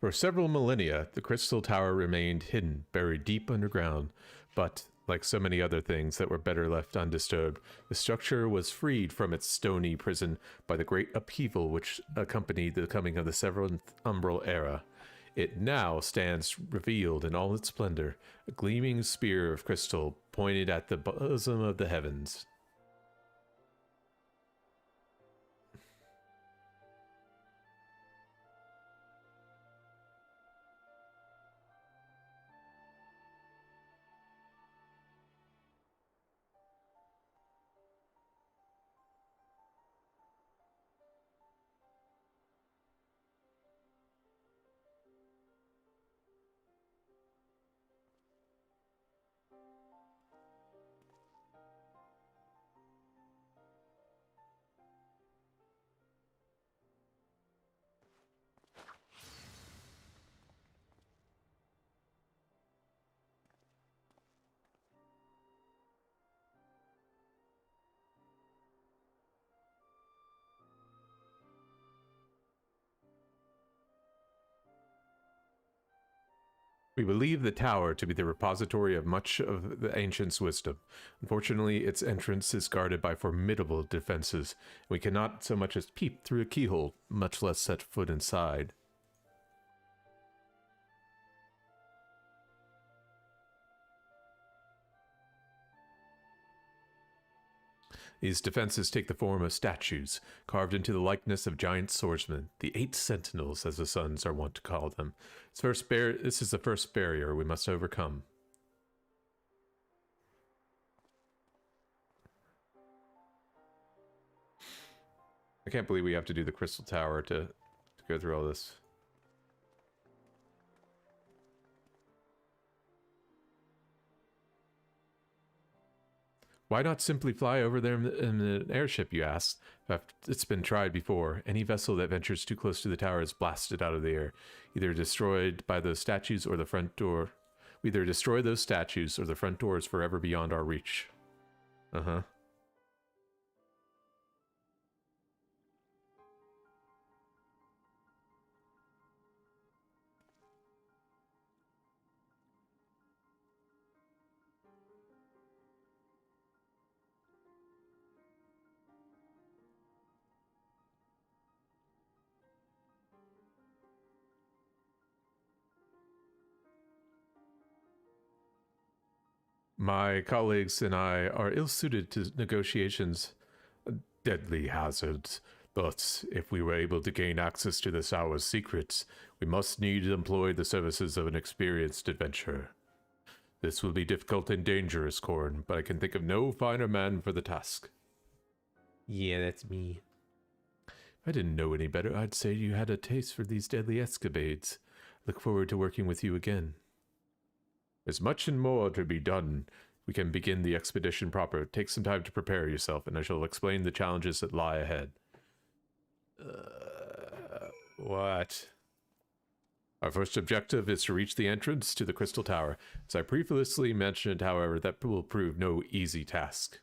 [SPEAKER 1] For several millennia, the Crystal Tower remained hidden, buried deep underground, but, like so many other things that were better left undisturbed, the structure was freed from its stony prison by the great upheaval which accompanied the coming of the Seventh Umbral Era. It now stands revealed in all its splendor, a gleaming spear of crystal pointed at the bosom of the heavens. We believe the tower to be the repository of much of the ancients' wisdom. Unfortunately, its entrance is guarded by formidable defenses. We cannot so much as peep through a keyhole, much less set foot inside. These defenses take the form of statues, carved into the likeness of giant swordsmen, the 8 Sentinels, as the Suns are wont to call them. This is the first barrier we must overcome. I can't believe we have to do the Crystal Tower to go through all this. Why not simply fly over there in an airship, you ask? It's been tried before. Any vessel that ventures too close to the tower is blasted out of the air, either destroyed by those statues or the front door. We either destroy those statues or the front door is forever beyond our reach. Uh-huh. My colleagues and I are ill-suited to negotiations, deadly hazards. But if we were able to gain access to the tower's secrets, we must need to employ the services of an experienced adventurer. This will be difficult and dangerous, Corn, but I can think of no finer man for the task. Yeah, that's me. If I didn't know any better, I'd say you had a taste for these deadly escapades. Look forward to working with you again. There's much and more to be done. We can begin the expedition proper. Take some time to prepare yourself, and I shall explain the challenges that lie ahead. What? Our first objective is to reach the entrance to the Crystal Tower. As I previously mentioned, however, that will prove no easy task.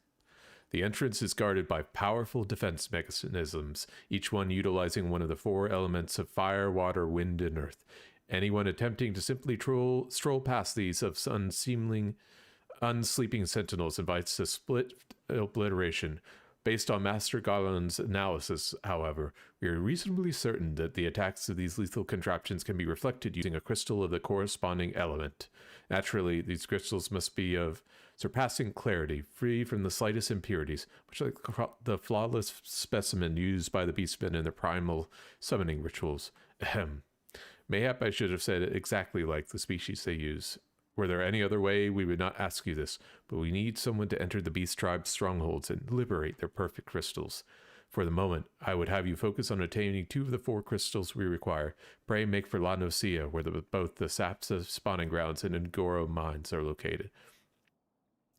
[SPEAKER 1] The entrance is guarded by powerful defense mechanisms, each one utilizing one of the 4 elements of fire, water, wind, and earth. Anyone attempting to simply stroll past these of unsleeping sentinels invites to split obliteration. Based on Master Garland's analysis, however, we are reasonably certain that the attacks of these lethal contraptions can be reflected using a crystal of the corresponding element. Naturally, these crystals must be of surpassing clarity, free from the slightest impurities, much like the flawless specimen used by the Beastmen in their primal summoning rituals. Ahem. Mayhap I should have said it exactly like the species they use. Were there any other way, we would not ask you this, but we need someone to enter the Beast Tribe's strongholds and liberate their perfect crystals. For the moment, I would have you focus on attaining 2 of the 4 crystals we require. Pray make for La Nocia, where both the Sapsa spawning grounds and Ngoro mines are located.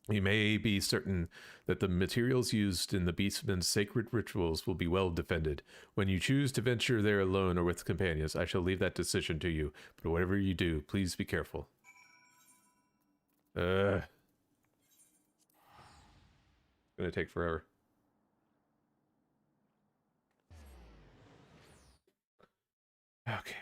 [SPEAKER 1] You may be certain that the materials used in the Beastmen's sacred rituals will be well defended. When you choose to venture there alone or with companions, I shall leave that decision to you. But whatever you do, please be careful. Gonna take forever. Okay.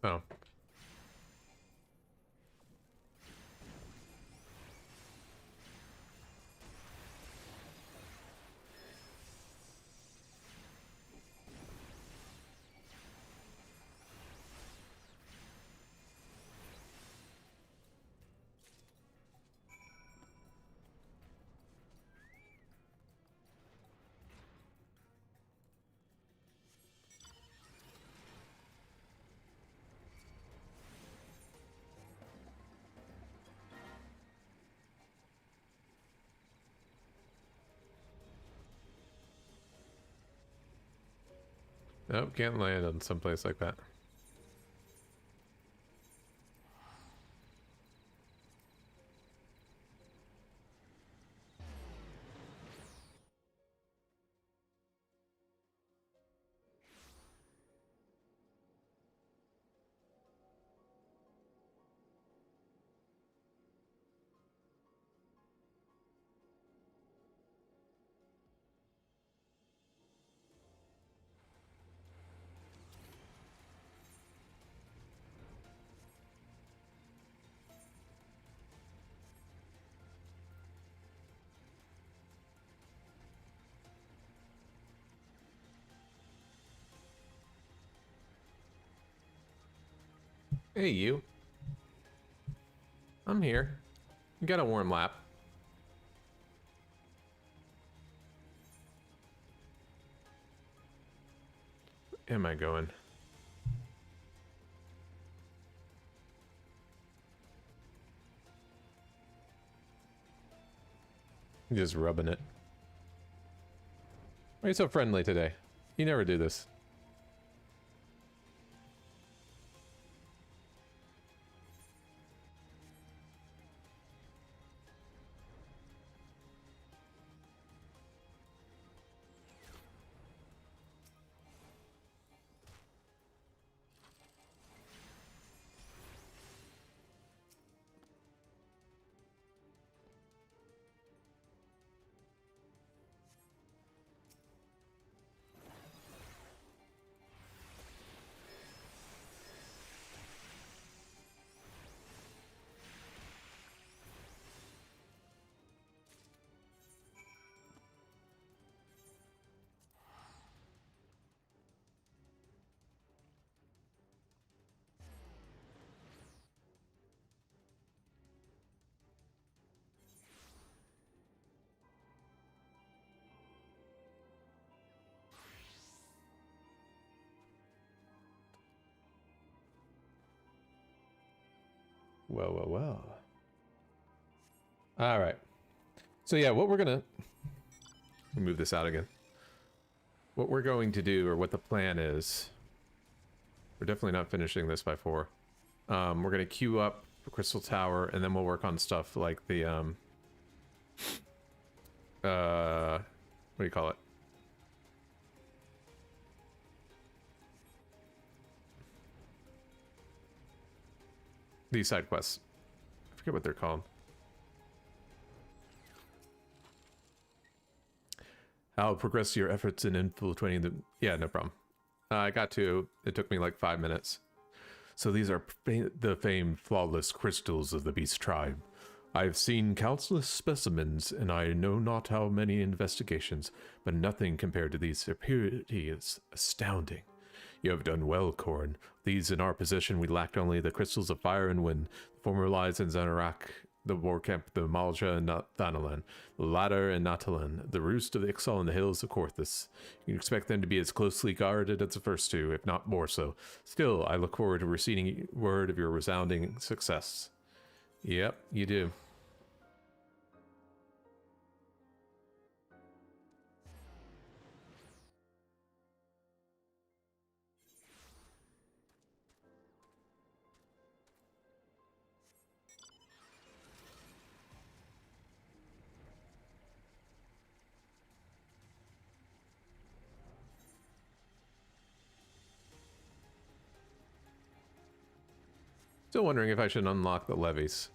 [SPEAKER 9] Oh. Nope, can't land on someplace like that. Hey, you. I'm here. You got a warm lap. Where am I going? Just rubbing it. Why are you so friendly today? You never do this. Well, well, well. All right. So yeah, what we're gonna... Let me move this out again. What we're going to do, or what the plan is... We're definitely not finishing this by 4. We're gonna queue up the Crystal Tower, and then we'll work on stuff like the, what do you call it? These side quests. I forget what they're called. How progress your efforts in infiltrating the... Yeah, no problem. I got to... It took me like 5 minutes. So these are the famed flawless crystals of the beast tribe. I have seen countless specimens, and I know not how many investigations, but nothing compared to these. Their purity is astounding. You have done well, Corrin. These in our possession, we lacked only the crystals of fire and wind. The former lies in Xanarak, the war camp, the Malja and Thanalan, the latter in Natalan, the roost of the Ixal and the hills of Korthus. You can expect them to be as closely guarded as the first two, if not more so. Still, I look forward to receiving word of your resounding success. Yep, you do. Still wondering if I should unlock the levies.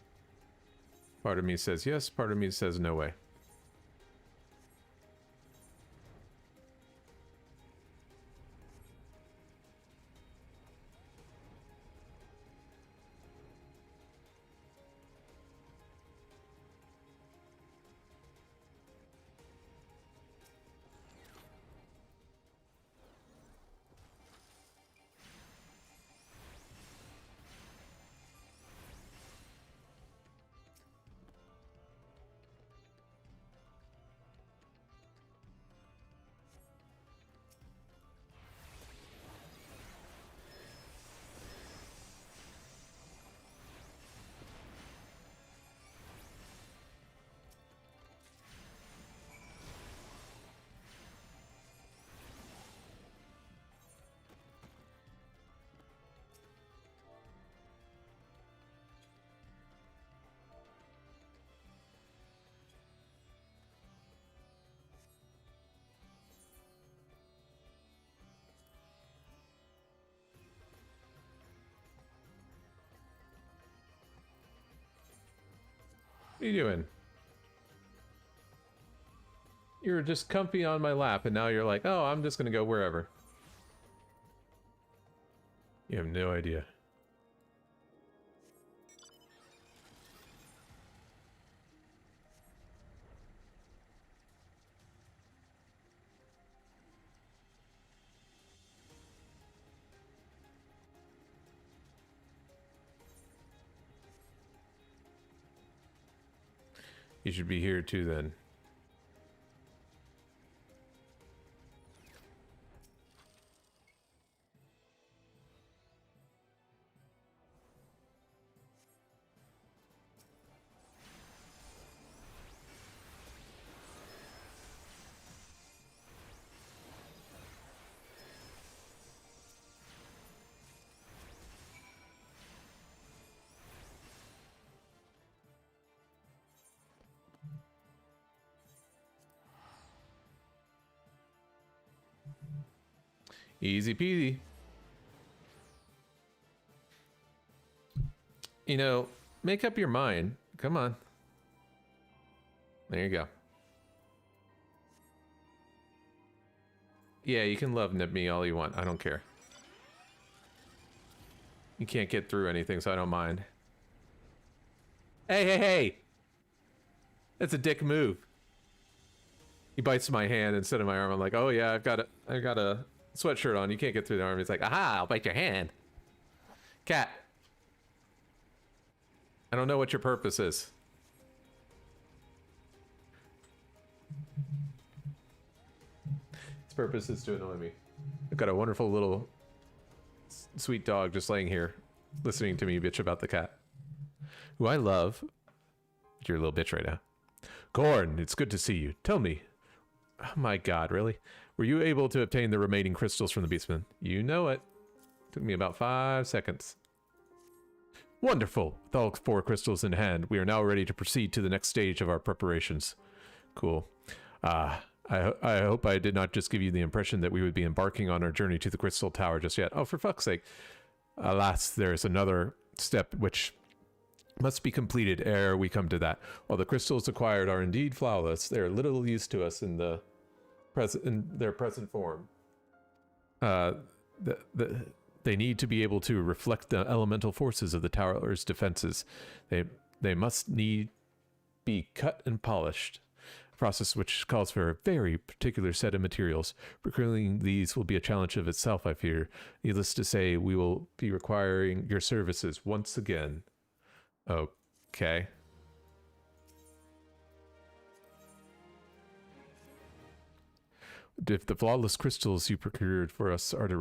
[SPEAKER 9] Part of me says yes, part of me says no way. What are you doing? You were just comfy on my lap, and now you're like, oh, I'm just gonna go wherever. You have no idea. You should be here too then. Easy peasy. You know, make up your mind. Come on. There you go. Yeah, you can love nip me all you want. I don't care. You can't get through anything, so I don't mind. Hey, hey, hey! That's a dick move. He bites my hand instead of my arm. I'm like, oh yeah, I've got a sweatshirt on. You can't get through the arm. He's like, aha, I'll bite your hand. Cat. I don't know what your purpose is. Its purpose is to annoy me. I've got a wonderful little sweet dog just laying here, listening to me bitch about the cat. Who I love. You're a little bitch right now. Corn, it's good to see you. Tell me. Oh my god, really? Were you able to obtain the remaining crystals from the Beastman? You know it. Took me about 5 seconds. Wonderful! With all 4 crystals in hand, we are now ready to proceed to the next stage of our preparations. Cool. I hope I did not just give you the impression that we would be embarking on our journey to the Crystal Tower just yet. Oh, for fuck's sake. Alas, there is another step which must be completed ere we come to that. While the crystals acquired are indeed flawless, they are little use to us in their present form. They need to be able to reflect the elemental forces of the tower's defenses. They must be cut and polished. A process which calls for a very particular set of materials. Procuring these will be a challenge of itself, I fear. Needless to say, we will be requiring your services once again. Okay. If the flawless crystals you procured for us are to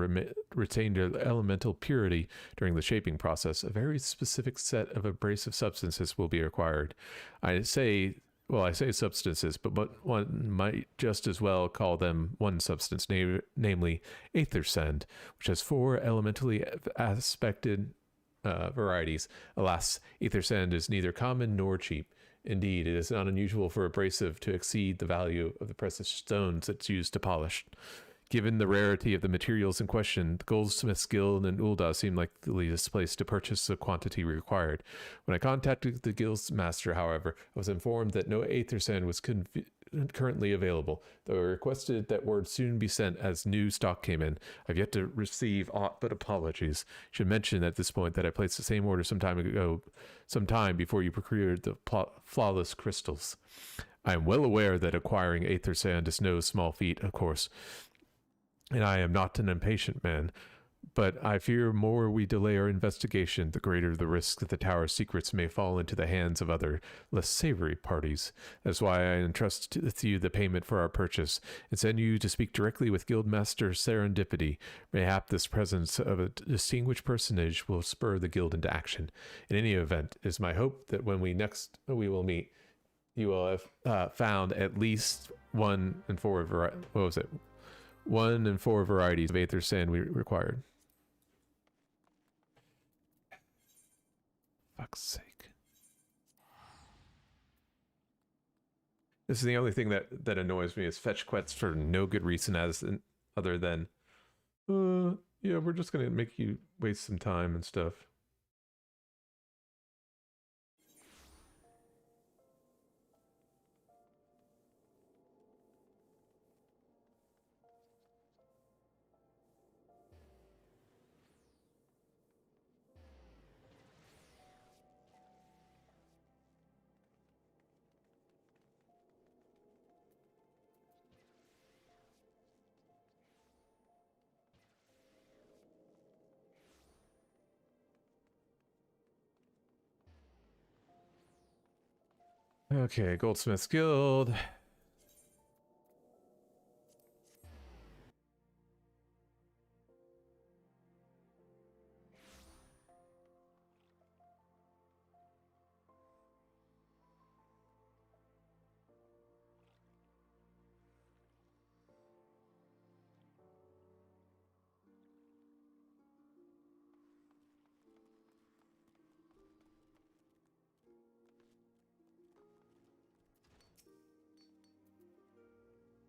[SPEAKER 9] retain their elemental purity during the shaping process, a very specific set of abrasive substances will be required. I say substances, but one might just as well call them one substance, namely aether sand, which has 4 elementally aspected varieties. Alas, aether sand is neither common nor cheap. Indeed, it is not unusual for abrasive to exceed the value of the precious stones it's used to polish. Given the rarity of the materials in question, the Goldsmith's Guild in Ul'dah seemed like the least place to purchase the quantity required. When I contacted the guild's master, however, I was informed that no aether sand was currently available, though I requested that word soon be sent as new stock came in. I've yet to receive aught but apologies. Should mention at this point that I placed the same order some time before you procured the flawless crystals. I am well aware that acquiring aether sand is no small feat, of course, and I am not an impatient man, but I fear more we delay our investigation, the greater the risk that the tower's secrets may fall into the hands of other, less savory parties. That's why I entrust to you the payment for our purchase, and send you to speak directly with Guildmaster Serendipity. Mayhap this presence of a distinguished personage will spur the guild into action. In any event, it is my hope that when we will meet, you will have found at least 1 in 4 varieties of aether sand we required. Fuck's sake. This is the only thing that annoys me is fetch quests for no good reason other than yeah, we're just gonna make you waste some time and stuff. Okay, Goldsmith's Guild.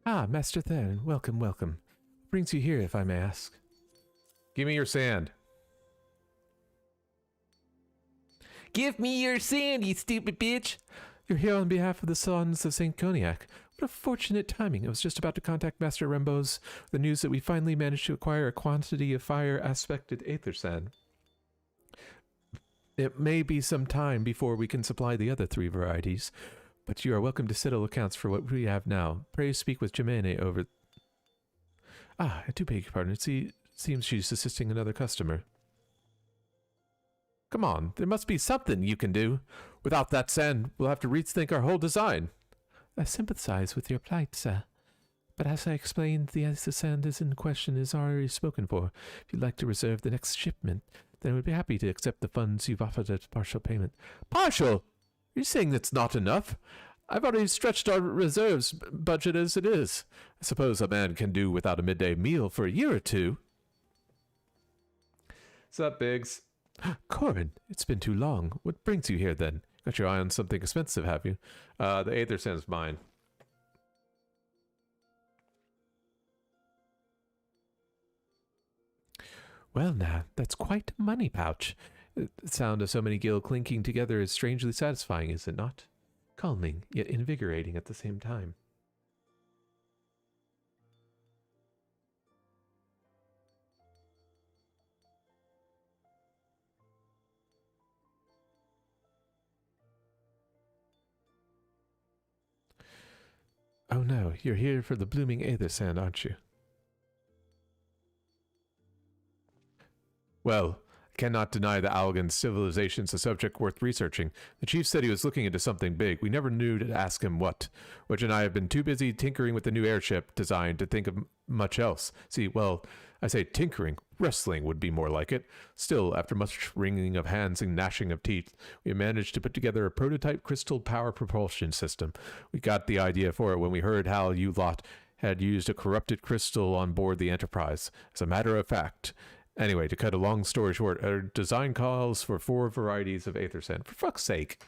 [SPEAKER 9] Ah, Master Theron, welcome, welcome. What brings you here, if I may ask? Give me your sand. Give me your sand, you stupid bitch! You're here on behalf of the Sons of St. Cognac. What a fortunate timing. I was just about to contact Master Rembos with the news that we finally managed to acquire a quantity of fire-aspected aether sand. It may be some time before we can supply the other 3 varieties, but you are welcome to settle accounts for what we have now. Pray speak with Jemene over... Ah, I do beg your pardon. It seems she's assisting another customer. Come on, there must be something you can do. Without that sand, we'll have to rethink our whole design. I sympathize with your plight, sir. But as I explained, the aether sand is in question is already spoken for. If you'd like to reserve the next shipment, then we'd be happy to accept the funds you've offered at partial payment. Partial? Are you saying that's not enough? I've already stretched our reserves budget as it is. I suppose a man can do without a midday meal for a year or two. What's up, Biggs? Corin, it's been too long. What brings you here, then? Got your eye on something expensive, have you? The aether sand's mine. Well, now, that's quite a money pouch. The sound of so many gil clinking together is strangely satisfying, is it not? Calming, yet invigorating at the same time. Oh no, you're here for the blooming aether sand, aren't you? Well, I cannot deny that Algan's civilization's a subject worth researching. The chief said he was looking into something big. We never knew to ask him what. Wedge and I have been too busy tinkering with the new airship design to think of much else. See, well, I say tinkering. Wrestling would be more like it. Still, after much wringing of hands and gnashing of teeth, we managed to put together a prototype crystal power propulsion system. We got the idea for it when we heard how you lot had used a corrupted crystal on board the Enterprise. As a matter of fact... Anyway, to cut a long story short, our design calls for 4 varieties of aether sand. For fuck's sake.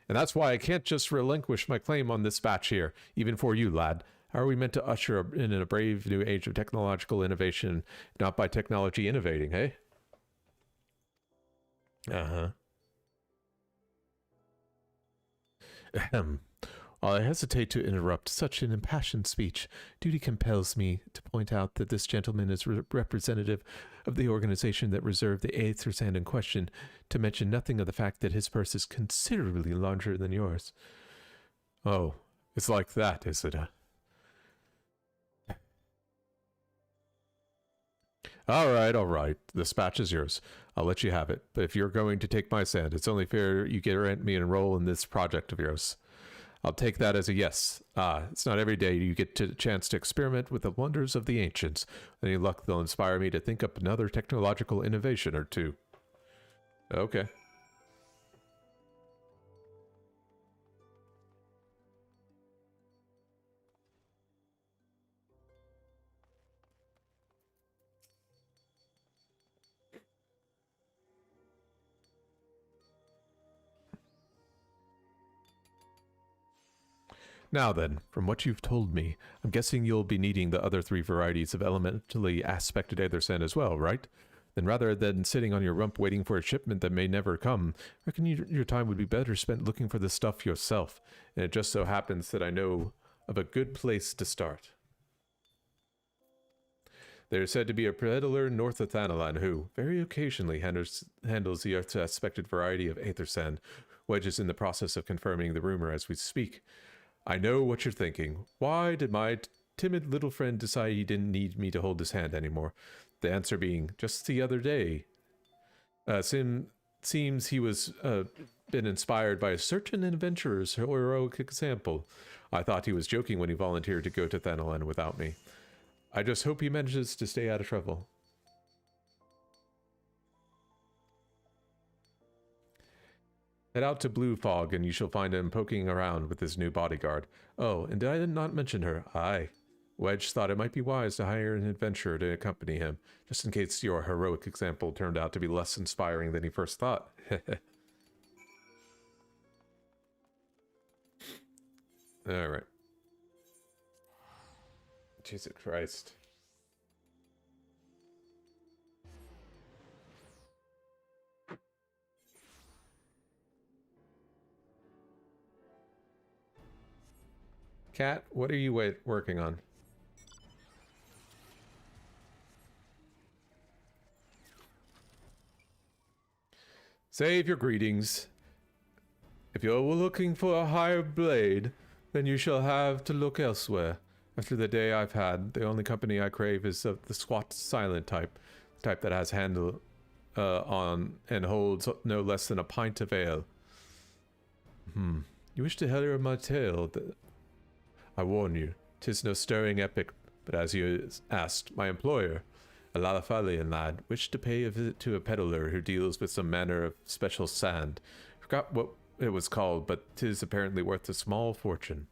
[SPEAKER 9] And that's why I can't just relinquish my claim on this batch here, even for you, lad. How are we meant to usher in a brave new age of technological innovation, not by technology innovating, hey? Uh-huh. Ahem. While I hesitate to interrupt such an impassioned speech, duty compels me to point out that this gentleman is representative of the organization that reserved the aether sand in question, to mention nothing of the fact that his purse is considerably larger than yours. Oh, it's like that, is it? All right. This batch is yours. I'll let you have it. But if you're going to take my sand, it's only fair you grant me a role in this project of yours. I'll take that as a yes. It's not every day you get a chance to experiment with the wonders of the ancients. Any luck, they'll inspire me to think up another technological innovation or two. Okay. Now then, from what you've told me, I'm guessing you'll be needing the other 3 varieties of elementally aspected aether sand as well, right? Then rather than sitting on your rump waiting for a shipment that may never come, I reckon your time would be better spent looking for this stuff yourself. And it just so happens that I know of a good place to start. There is said to be a peddler north of Thanalan who, very occasionally, handles the earth-aspected variety of aether sand. Wedge is in the process of confirming the rumor as we speak. I know what you're thinking. Why did my timid little friend decide he didn't need me to hold his hand anymore? The answer being, just the other day,
[SPEAKER 1] seems he was been inspired by a certain adventurer's heroic example. I thought he was joking when he volunteered to go to Thanalan without me. I just hope he manages to stay out of trouble. Head out to Blue Fog and you shall find him poking around with his new bodyguard. Oh, and did I not mention her? Aye. Wedge thought it might be wise to hire an adventurer to accompany him, just in case your heroic example turned out to be less inspiring than he first thought. Alright. Jesus Christ. Cat, what are you working on? Save your greetings. If you're looking for a higher blade, then you shall have to look elsewhere. After the day I've had, the only company I crave is of the squat, silent type. The type that has handle on and holds no less than a pint of ale. You wish to hear my tale? I warn you, 'tis no stirring epic, but as you asked, my employer, a Lalafalian lad, wished to pay a visit to a peddler who deals with some manner of special sand. Forgot what it was called, but 'tis apparently worth a small fortune.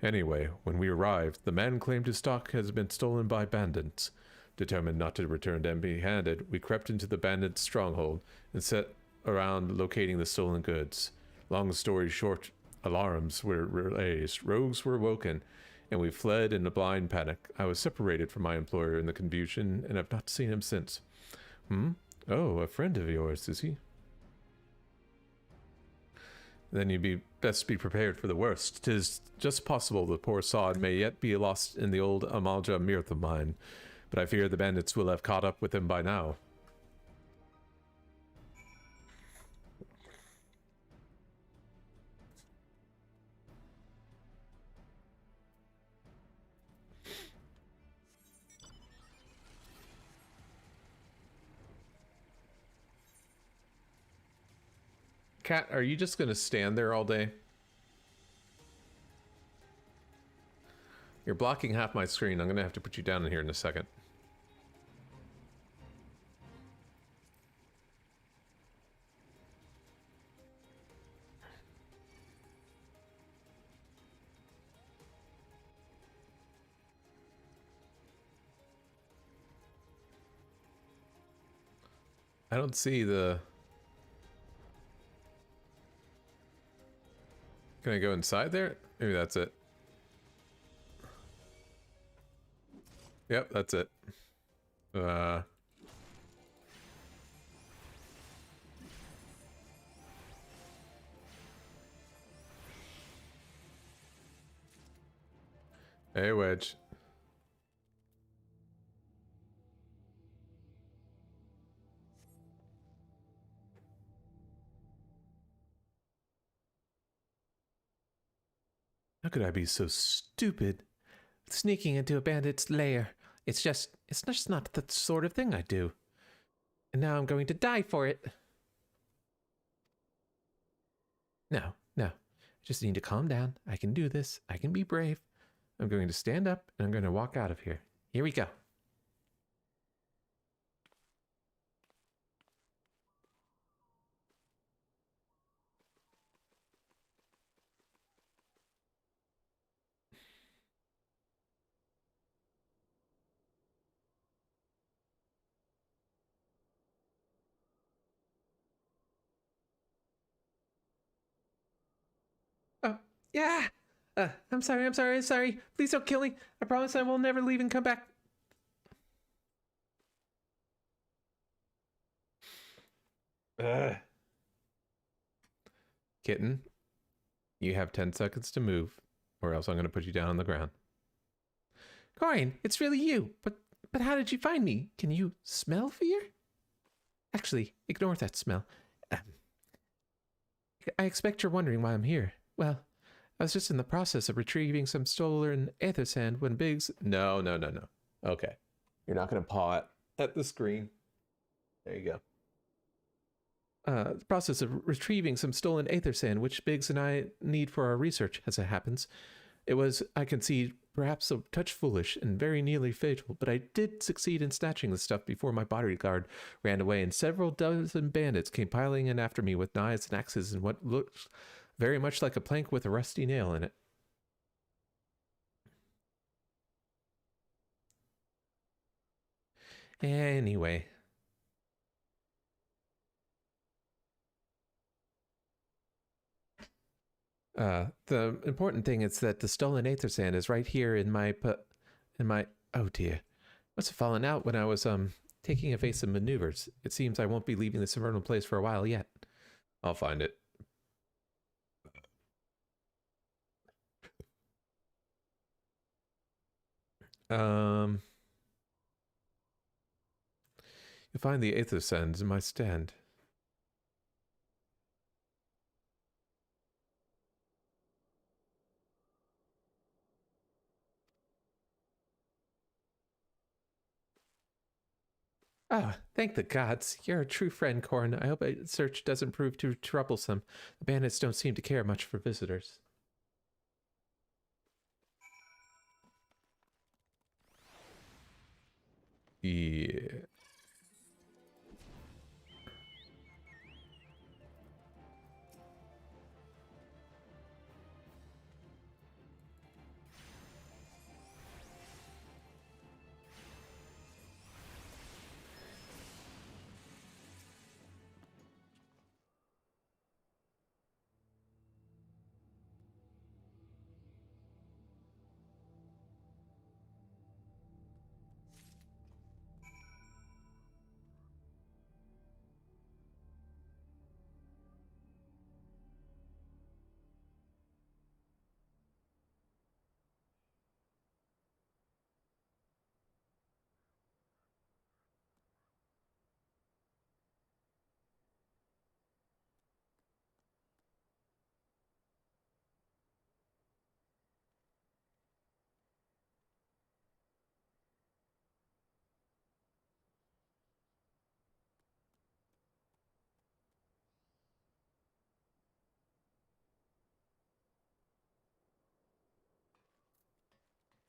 [SPEAKER 1] Anyway, when we arrived, the man claimed his stock has been stolen by bandits. Determined not to return empty-handed, we crept into the bandits' stronghold and set around locating the stolen goods. Long story short, alarms were raised, rogues were woken, and we fled in a blind panic. I was separated from my employer in the confusion, and have not seen him since. Oh, a friend of yours, is he? Then you'd best be prepared for the worst. 'Tis just possible the poor sod may yet be lost in the old Amalja Mirtha mine, but I fear the bandits will have caught up with him by now. Cat, are you just gonna stand there all day? You're blocking half my screen. I'm gonna have to put you down in here in a second. I don't see the... Can I go inside there? Maybe that's it. Yep, that's it. Hey, Wedge. How could I be so stupid? Sneaking into a bandit's lair. It's just not the sort of thing I do. And now I'm going to die for it. No. I just need to calm down. I can do this. I can be brave. I'm going to stand up and I'm going to walk out of here. Here we go. Oh, yeah. I'm sorry. Please don't kill me. I promise I will never leave and come back. Kitten, you have 10 seconds to move, or else I'm going to put you down on the ground. Corin, it's really you. But how did you find me? Can you smell fear? Actually, ignore that smell. I expect you're wondering why I'm here. Well, I was just in the process of retrieving some stolen aether sand when Biggs... No. Okay. You're not going to paw at the screen. There you go.
[SPEAKER 9] the process of retrieving some stolen aether sand, which Biggs and I need for our research, as it happens. It was, I concede, perhaps a touch foolish and very nearly fatal, but I did succeed in snatching the stuff before my bodyguard ran away, and several dozen bandits came piling in after me with knives and axes and what looked very much like a plank with a rusty nail in it. Anyway. The important thing is that the stolen aether sand is right here in my oh dear. Must have fallen out when I was taking evasive maneuvers. It seems I won't be leaving this infernal place for a while yet. I'll find it. You'll find the aether sand in my stand. Ah, thank the gods. You're a true friend, Corn. I hope a search doesn't prove too troublesome. The bandits don't seem to care much for visitors. Yeah.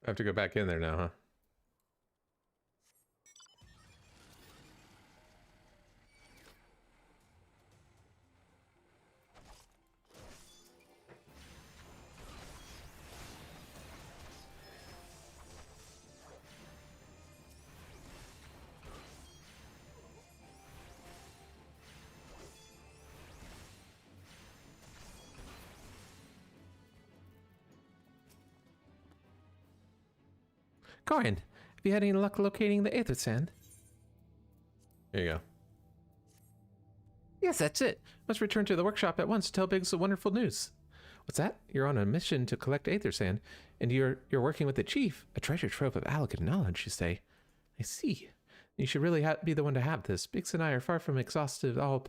[SPEAKER 9] I have to go back in there now, huh? Corin, have you had any luck locating the aether sand? There you go. Yes, that's it. Must return to the workshop at once to tell Biggs the wonderful news. What's that? You're on a mission to collect aether sand, and you're working with the chief. A treasure trove of allocated knowledge, you say. I see. You should really be the one to have this. Biggs and I are far from exhausted all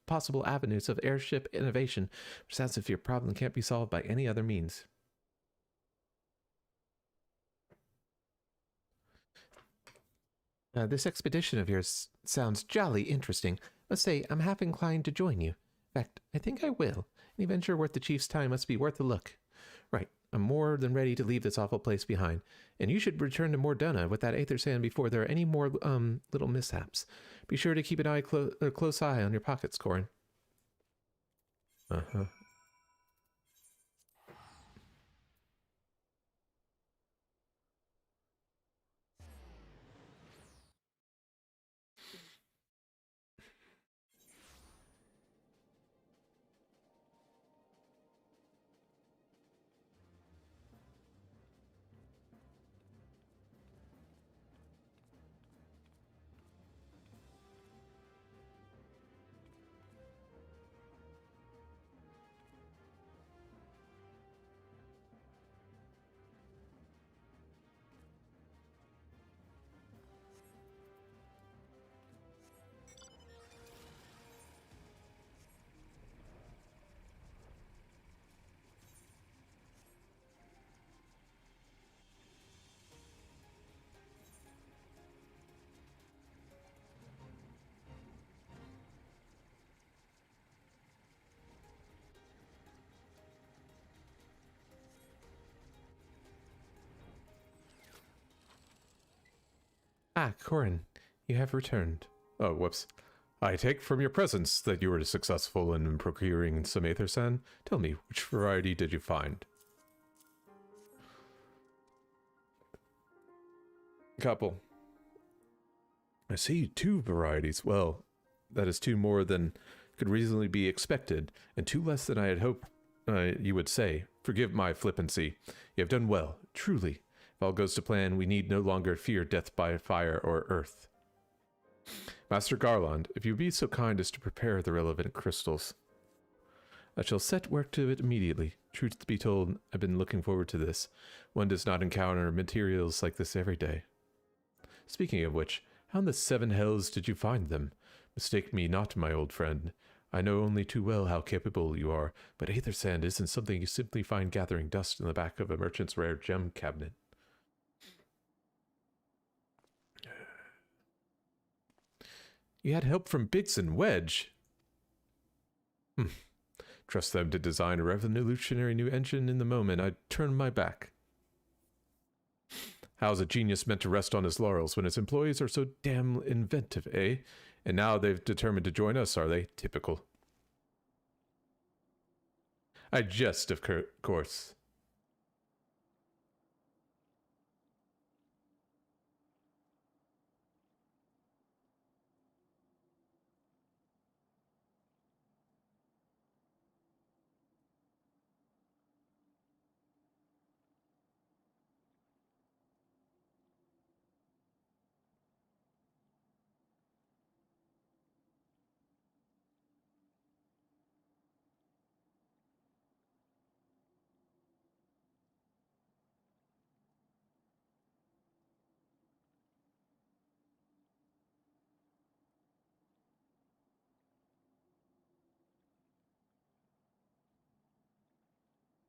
[SPEAKER 9] possible avenues of airship innovation, which sounds as if your problem can't be solved by any other means. This expedition of yours sounds jolly interesting. Must say, I'm half inclined to join you. In fact, I think I will. Any venture worth the chief's time must be worth a look. Right, I'm more than ready to leave this awful place behind. And you should return to Mordona with that aether sand before there are any more, little mishaps. Be sure to keep a close eye on your pockets, Corin. Uh-huh. Ah, Corin, you have returned.
[SPEAKER 1] Oh, whoops. I take from your presence that you were successful in procuring some Aether Sand. Tell me, which variety did you find? Couple. I see 2 varieties. Well, that is 2 more than could reasonably be expected, and 2 less than I had hoped you would say. Forgive my flippancy. You have done well, truly. If all goes to plan, we need no longer fear death by fire or earth. Master Garland, if you be so kind as to prepare the relevant crystals. I shall set work to it immediately. Truth be told, I've been looking forward to this. One does not encounter materials like this every day. Speaking of which, how in the 7 hells did you find them? Mistake me not, my old friend. I know only too well how capable you are, but Aether Sand isn't something you simply find gathering dust in the back of a merchant's rare gem cabinet. You had help from Biggs and Wedge. Trust them to design a revolutionary new engine in the moment I'd turn my back. How's a genius meant to rest on his laurels when his employees are so damn inventive, eh? And now they've determined to join us, are they? Typical. I jest, of course.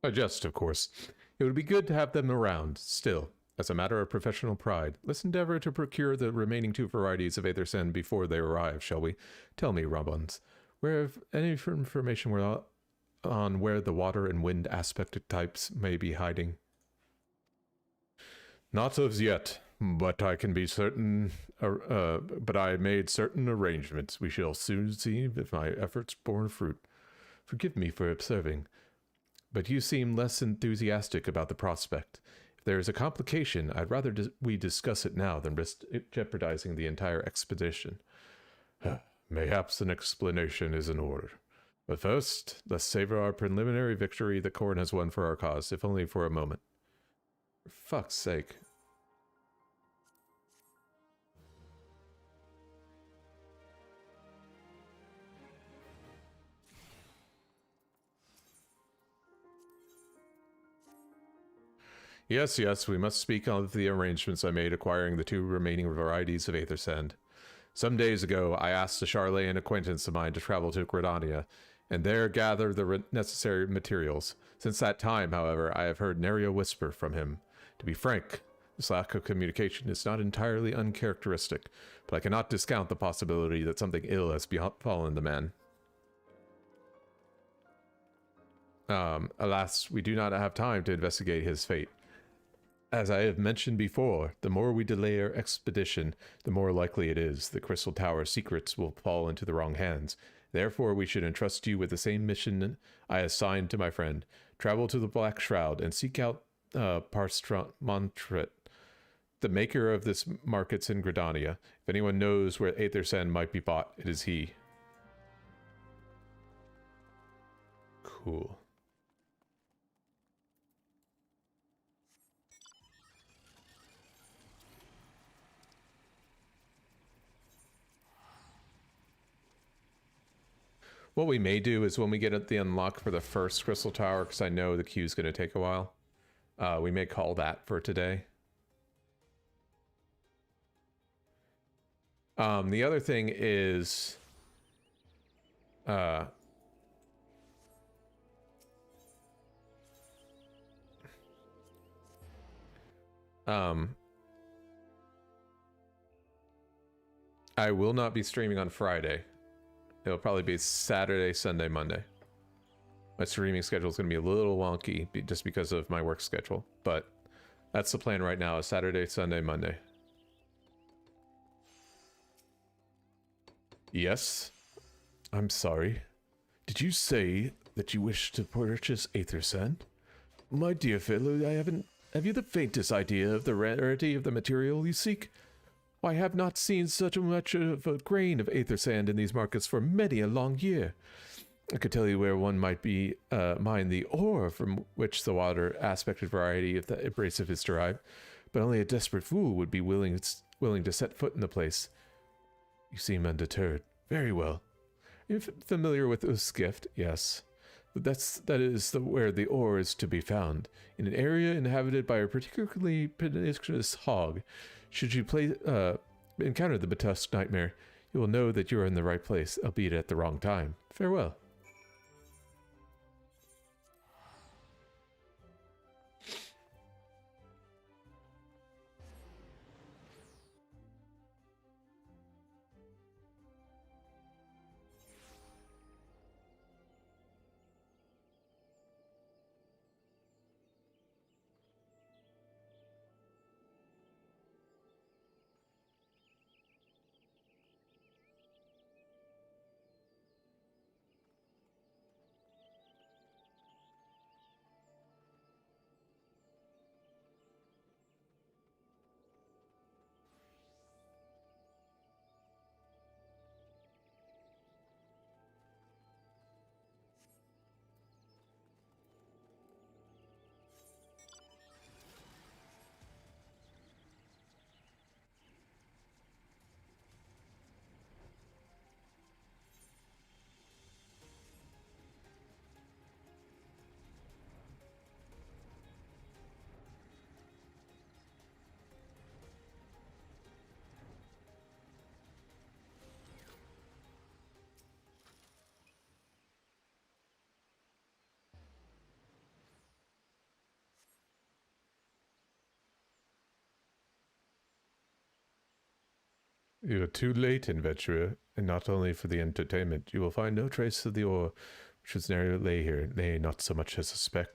[SPEAKER 1] I jest, of course. It would be good to have them around. Still, as a matter of professional pride, let's endeavor to procure the remaining 2 varieties of Aether Sand before they arrive, shall we? Tell me, Robbins, where any information on where the water and wind aspect types may be hiding? Not as yet, but I can be certain. But I made certain arrangements. We shall soon see if my efforts bore fruit. Forgive me for observing, but you seem less enthusiastic about the prospect. If there is a complication, I'd rather we discuss it now than risk jeopardizing the entire expedition. Mayhaps an explanation is in order. But first, let's savor our preliminary victory that Corin has won for our cause, if only for a moment. For fuck's sake. Yes, we must speak of the arrangements I made acquiring the 2 remaining varieties of Aether Sand. Some days ago, I asked a Charlayan acquaintance of mine to travel to Gridania, and there gather the necessary materials. Since that time, however, I have heard nary a whisper from him. To be frank, this lack of communication is not entirely uncharacteristic, but I cannot discount the possibility that something ill has befallen the man. Alas, we do not have time to investigate his fate. As I have mentioned before, the more we delay our expedition, the more likely it is the Crystal Tower secrets will fall into the wrong hands. Therefore, we should entrust you with the same mission I assigned to my friend. Travel to the Black Shroud and seek out Parstramantret, the maker of this markets in Gridania. If anyone knows where Aether Sand might be bought, it is he. Cool. What we may do is when we get at the unlock for the first Crystal Tower, because I know the queue's going to take a while, we may call that for today. The other thing is... I will not be streaming on Friday. It'll probably be Saturday, Sunday, Monday. My streaming schedule is going to be a little wonky just because of my work schedule, but that's the plan right now, is Saturday, Sunday, Monday. Yes? I'm sorry. Did you say that you wish to purchase Aether Sand? My dear fellow, have you the faintest idea of the rarity of the material you seek? I have not seen such much of a grain of Aether Sand in these markets for many a long year. I could tell you where one might be mine the ore from which the water aspected variety of the abrasive is derived, but only a desperate fool would be willing to set foot in the place. You seem undeterred. Very well. You're familiar with Uskift, yes. That is where the ore is to be found, in an area inhabited by a particularly pernicious hog. Should you encounter the Batusk Nightmare, you will know that you are in the right place, albeit at the wrong time. Farewell. You are too late, adventurer, and not only for the entertainment. You will find no trace of the ore which was near lay here, nay, not so much as a speck.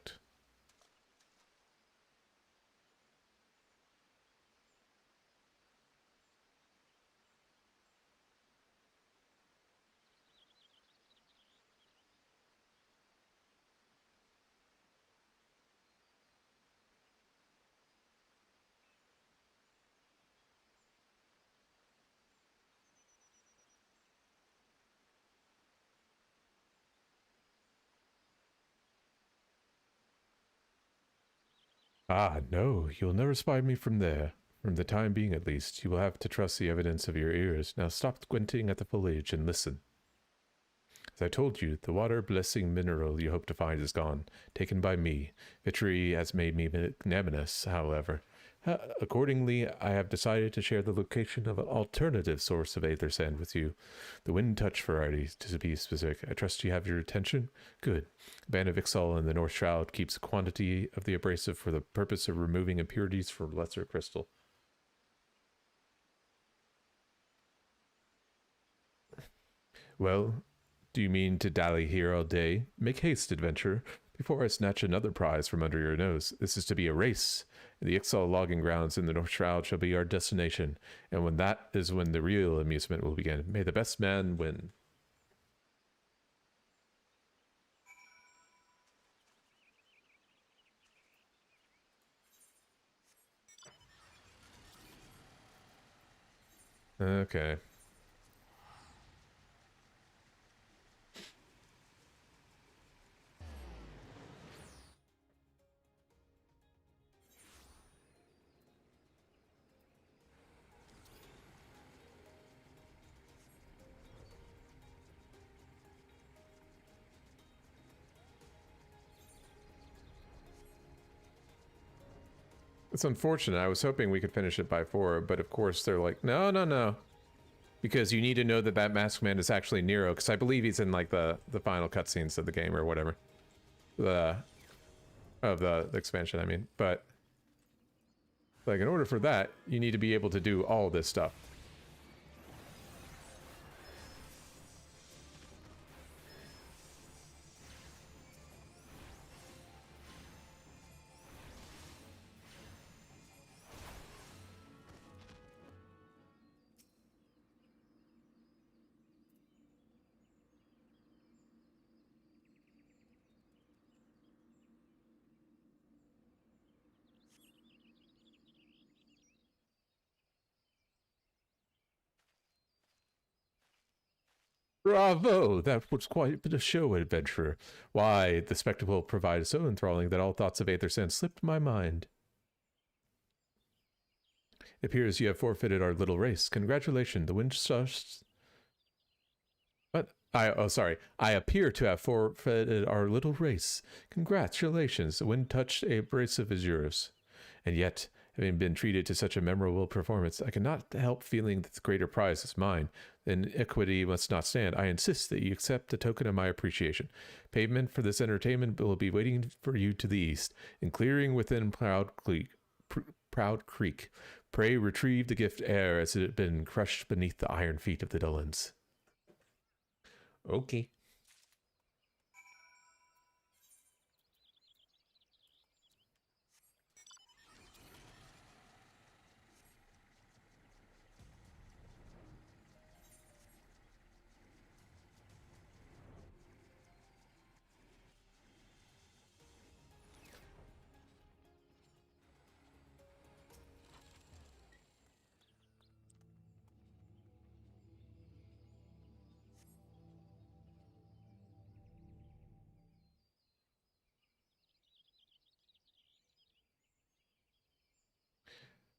[SPEAKER 1] Ah, no, you'll never spy me from there. From the time being, at least, you will have to trust the evidence of your ears. Now stop squinting at the foliage and listen. As I told you, the water-blessing mineral you hope to find is gone, taken by me. Victory has made me magnanimous, however. Accordingly, I have decided to share the location of an alternative source of Aether Sand with you. The Wind Touch variety, to be specific. I trust you have your attention? Good. Band of Ixal in the North Shroud keeps a quantity of the abrasive for the purpose of removing impurities from lesser crystal. Well, do you mean to dally here all day? Make haste, adventurer, before I snatch another prize from under your nose. This is to be a race. The Ixal logging grounds in the North Shroud shall be our destination, and when that is when the real amusement will begin. May the best man win. Okay. It's unfortunate. I was hoping we could finish it by 4, but of course they're like, no, no, no. Because you need to know that Masked Man is actually Nero, because I believe he's in like the final cutscenes of the game or whatever. Of the expansion, I mean. But like in order for that, you need to be able to do all this stuff. Bravo! That was quite a show, adventurer. Why, the spectacle provided so enthralling that all thoughts of Aethersen slipped my mind. It appears you have forfeited our little race. Congratulations, the Windstars... What? I appear to have forfeited our little race. Congratulations, the wind touched abrasive as yours. And yet, having been treated to such a memorable performance, I cannot help feeling that the greater prize is mine. Then equity must not stand. I insist that you accept a token of my appreciation. Payment for this entertainment will be waiting for you to the east, in clearing within Proud Creek. Pray retrieve the gift ere as it had been crushed beneath the iron feet of the Dullans. Okay.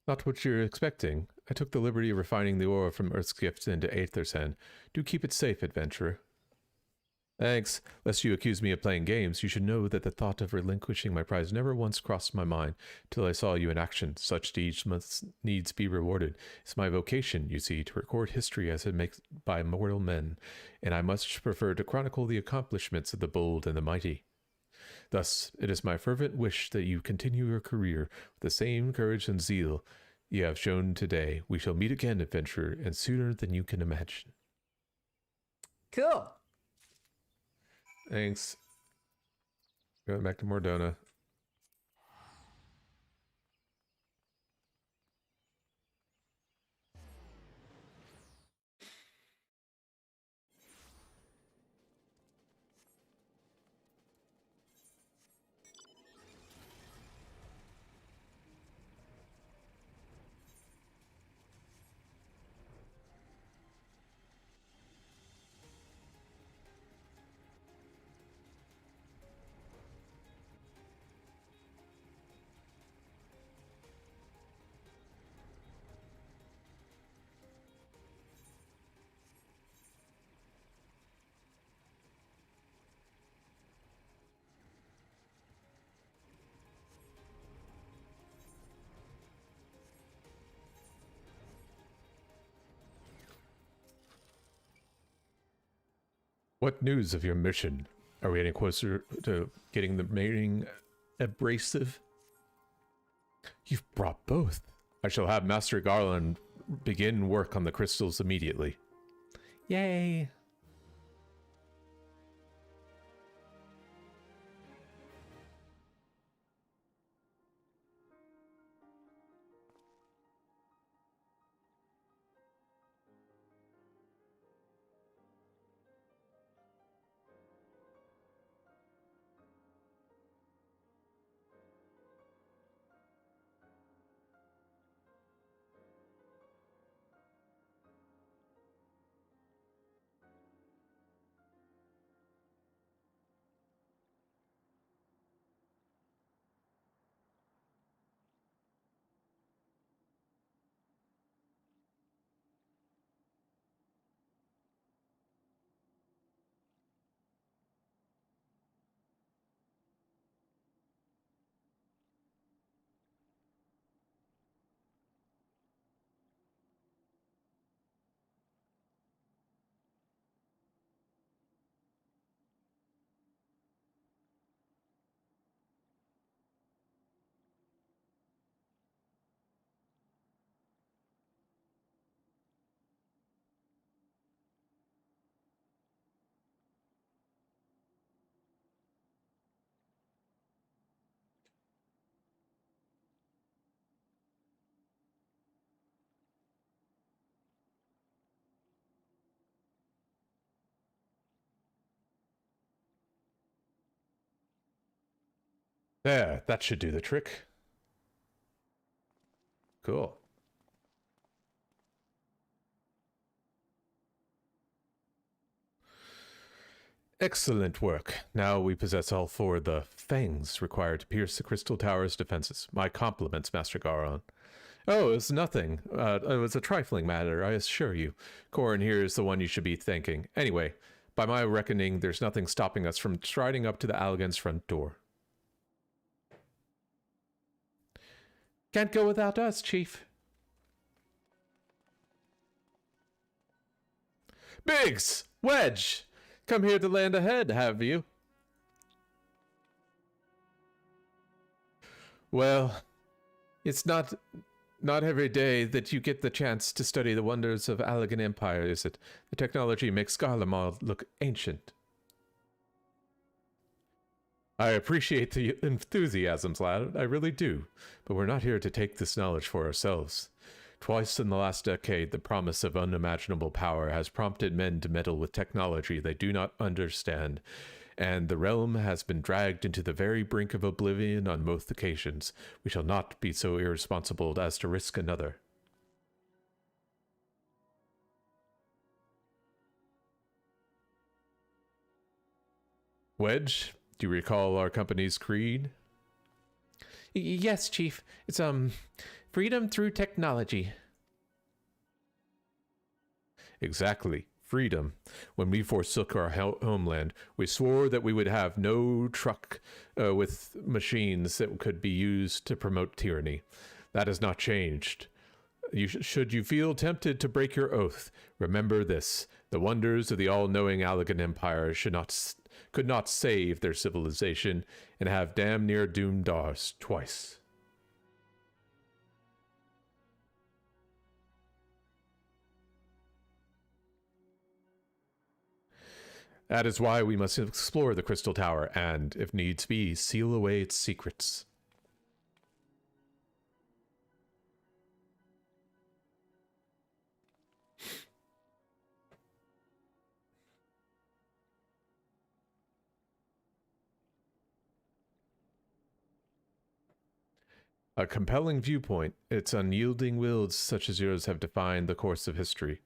[SPEAKER 1] Not what you're expecting. I took the liberty of refining the ore from Earth's gift into Aethersen. Do keep it safe, adventurer. Thanks. Lest you accuse me of playing games, you should know that the thought of relinquishing my prize never once crossed my mind till I saw you in action. Such deeds must needs be rewarded. It's my vocation, you see, to record history as it makes by mortal men, and I much prefer to chronicle the accomplishments of the bold and the mighty. Thus, it is my fervent wish that you continue your career with the same courage and zeal you have shown today. We shall meet again, adventurer, and sooner than you can imagine.
[SPEAKER 10] Cool.
[SPEAKER 1] Thanks. Going back to Mordona. What news of your mission? Are we any closer to getting the mating abrasive? You've brought both. I shall have Master Garland begin work on the crystals immediately. Yay! There, that should do the trick. Cool. Excellent work. Now we possess all 4 of the fangs required to pierce the Crystal Tower's defenses. My compliments, Master Garon. Oh, it was nothing. It was a trifling matter, I assure you. Corin here is the one you should be thanking. Anyway, by my reckoning, there's nothing stopping us from striding up to the Allagan's front door.
[SPEAKER 9] Can't go without us, Chief.
[SPEAKER 1] Biggs! Wedge! Come here to land ahead, have you?
[SPEAKER 9] Well, it's not every day that you get the chance to study the wonders of Allagan Empire, is it? The technology makes Garlemald look ancient.
[SPEAKER 1] I appreciate the enthusiasms, lad. I really do. But we're not here to take this knowledge for ourselves. Twice in the last decade, the promise of unimaginable power has prompted men to meddle with technology they do not understand, and the realm has been dragged into the very brink of oblivion on both occasions. We shall not be so irresponsible as to risk another. Wedge, do you recall our company's creed?
[SPEAKER 9] Yes, Chief. It's, freedom through technology.
[SPEAKER 1] Exactly. Freedom. When we forsook our homeland, we swore that we would have no truck with machines that could be used to promote tyranny. That has not changed. Should you feel tempted to break your oath, remember this. The wonders of the all-knowing Allagan Empire could not save their civilization and have damn near doomed ours twice. That is why we must explore the Crystal Tower and, if needs be, seal away its secrets. A compelling viewpoint, its unyielding wills such as yours have defined the course of history.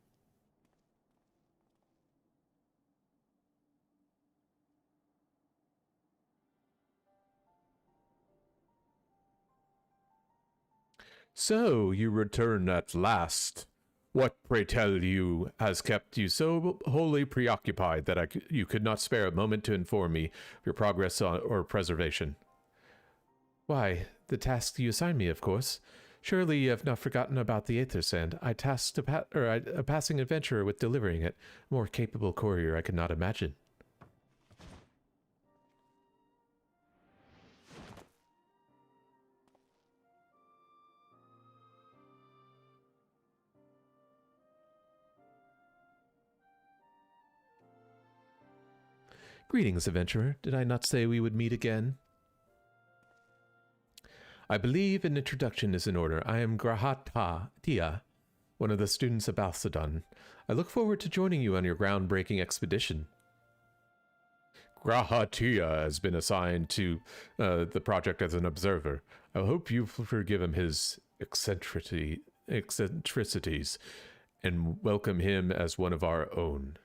[SPEAKER 1] So, you return at last. What, pray tell you, has kept you so wholly preoccupied that you could not spare a moment to inform me of your progress or preservation?
[SPEAKER 9] Why, the task you assigned me, of course. Surely you have not forgotten about the Aether Sand. I tasked a passing adventurer with delivering it. A more capable courier I could not imagine. Greetings, adventurer. Did I not say we would meet again? I believe an introduction is in order. I am Tia, one of the students of Balsadon. I look forward to joining you on your groundbreaking expedition. Tia has been assigned to the project as an observer. I hope you forgive him his eccentricities and welcome him as one of our own.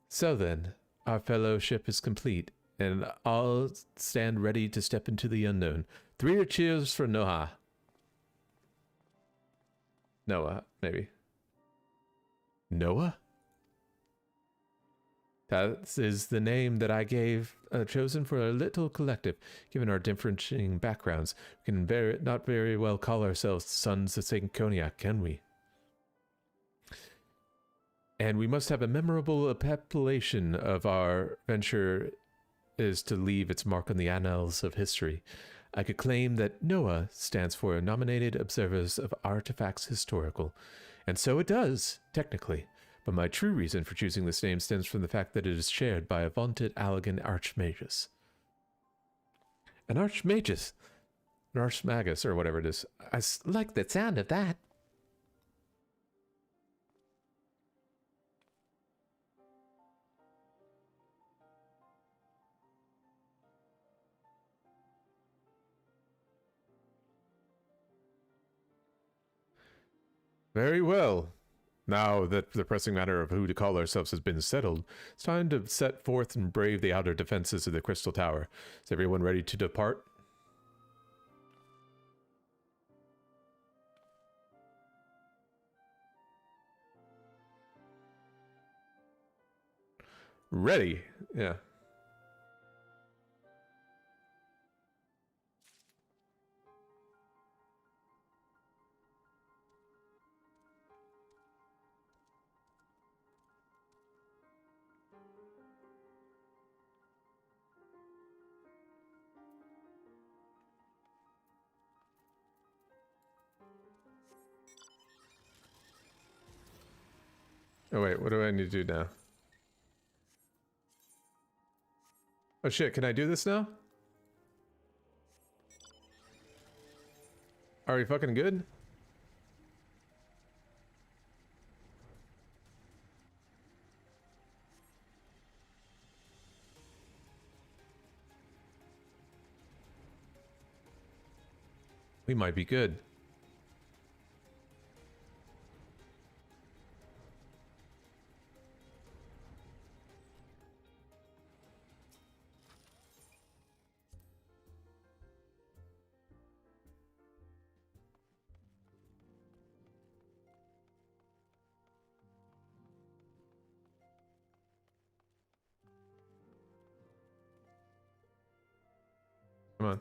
[SPEAKER 9] So then, our fellowship is complete, and I'll stand ready to step into the unknown. 3 cheers for Noah. Noah, maybe. Noah? That is the name that I chosen for a little collective. Given our differentiating backgrounds, we can not very well call ourselves the Sons of St. Cognac, can we? And we must have a memorable appellation of our venture is to leave its mark on the annals of history. I could claim that NOAA stands for Nominated Observers of Artifacts Historical, and so it does, technically, but my true reason for choosing this name stems from the fact that it is shared by a vaunted Allagan Archmagus. An Archmagus? An Archmagus, or whatever it is. I like the sound of that.
[SPEAKER 1] Very well. Now that the pressing matter of who to call ourselves has been settled, it's time to set forth and brave the outer defenses of the Crystal Tower. Is everyone ready to depart? Ready. Yeah. Oh wait, what do I need to do now? Oh shit, can I do this now? Are we fucking good? We might be good. Come on.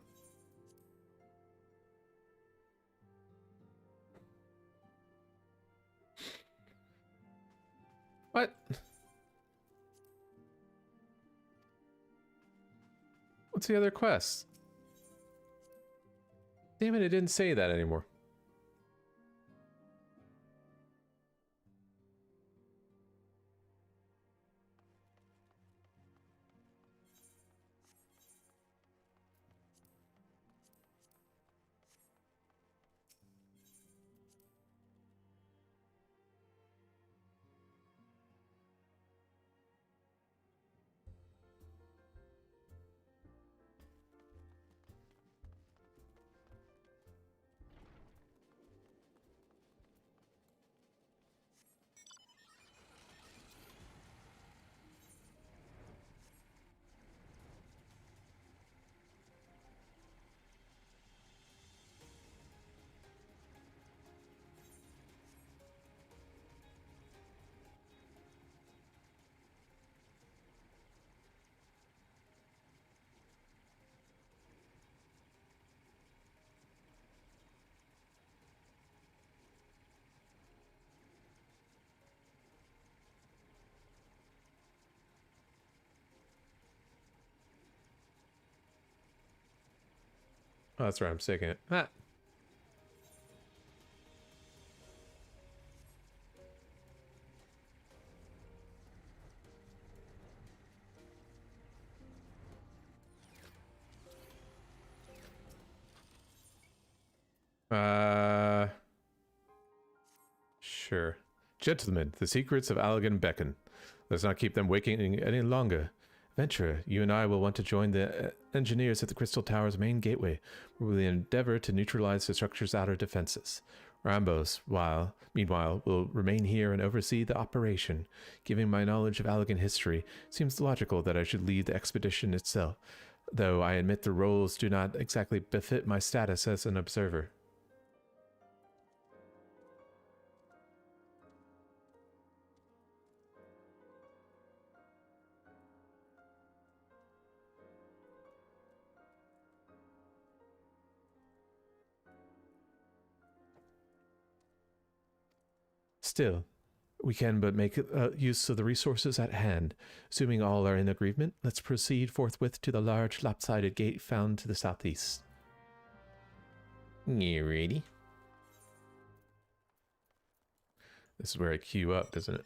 [SPEAKER 1] What? What's the other quest? Damn it, it didn't say that anymore. Oh, that's right, I'm taking it. Ah. Sure. Gentlemen, the secrets of Allagan beckon. Let's not keep them waking any longer. Ventura, you and I will want to join the engineers at the Crystal Tower's main gateway, where we will endeavor to neutralize the structure's outer defenses. Rambos, meanwhile, will remain here and oversee the operation. Given my knowledge of Allagan history, it seems logical that I should lead the expedition itself, though I admit the roles do not exactly befit my status as an observer. Still, we can but make use of the resources at hand. Assuming all are in agreement, let's proceed forthwith to the large lopsided gate found to the southeast. You ready? This is where I queue up, doesn't it?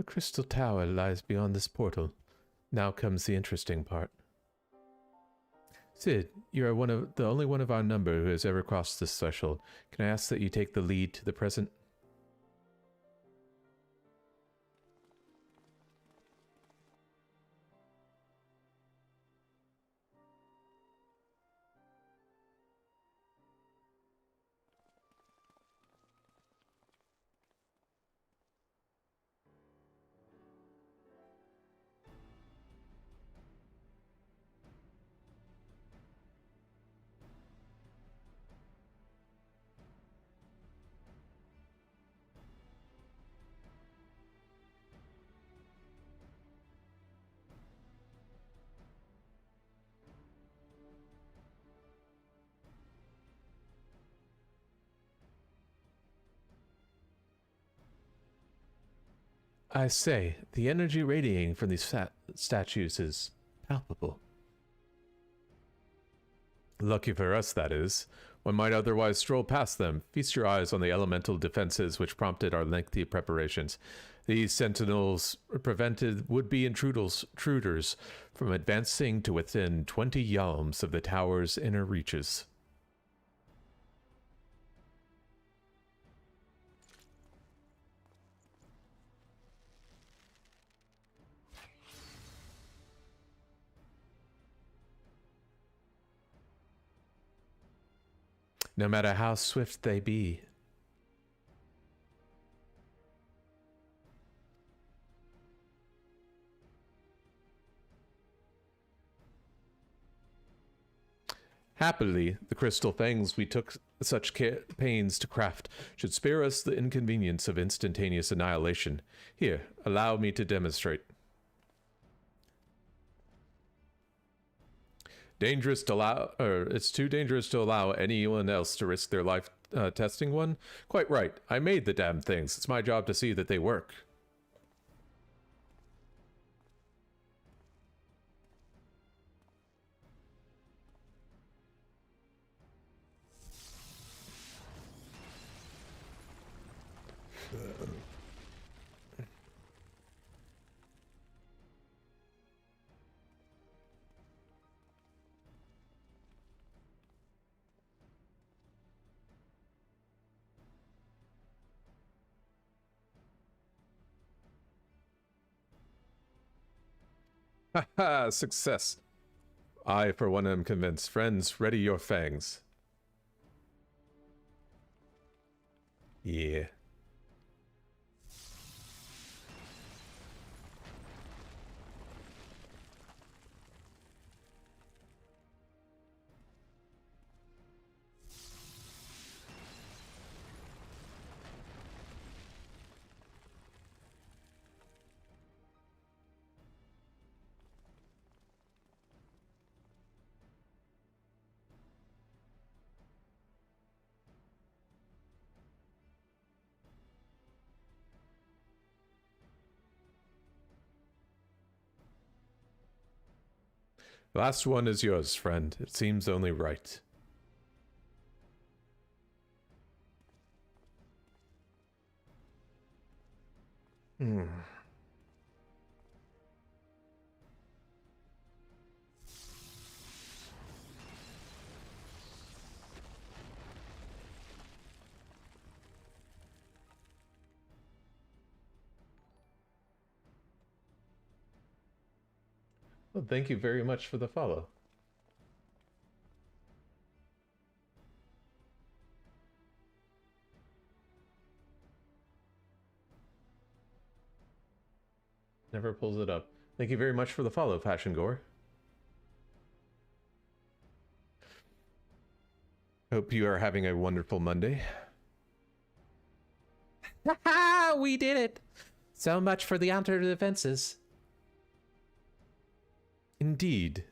[SPEAKER 1] The crystal tower lies beyond this portal. Now comes the interesting part. Cid, you are the only one of our number who has ever crossed this threshold. Can I ask that you take the lead to the present? I say, the energy radiating from these statues is palpable. Lucky for us, that is. One might otherwise stroll past them. Feast your eyes on the elemental defenses which prompted our lengthy preparations. These sentinels prevented would-be intruders from advancing to within 20 yalms of the tower's inner reaches. No matter how swift they be. Happily, the crystal fangs we took such pains to craft should spare us the inconvenience of instantaneous annihilation. Here, allow me to demonstrate. It's too dangerous to allow anyone else to risk their life testing one? Quite right. I made the damn things. It's my job to see that they work. Haha, success. I, for one, am convinced. Friends, ready your fangs. Yeah. Last one is yours, friend. It seems only right. Well, thank you very much for the follow. Never pulls it up. Thank you very much for the follow, Fashion Gore. Hope you are having a wonderful Monday.
[SPEAKER 9] Haha, we did it! So much for the outer defenses.
[SPEAKER 1] Indeed,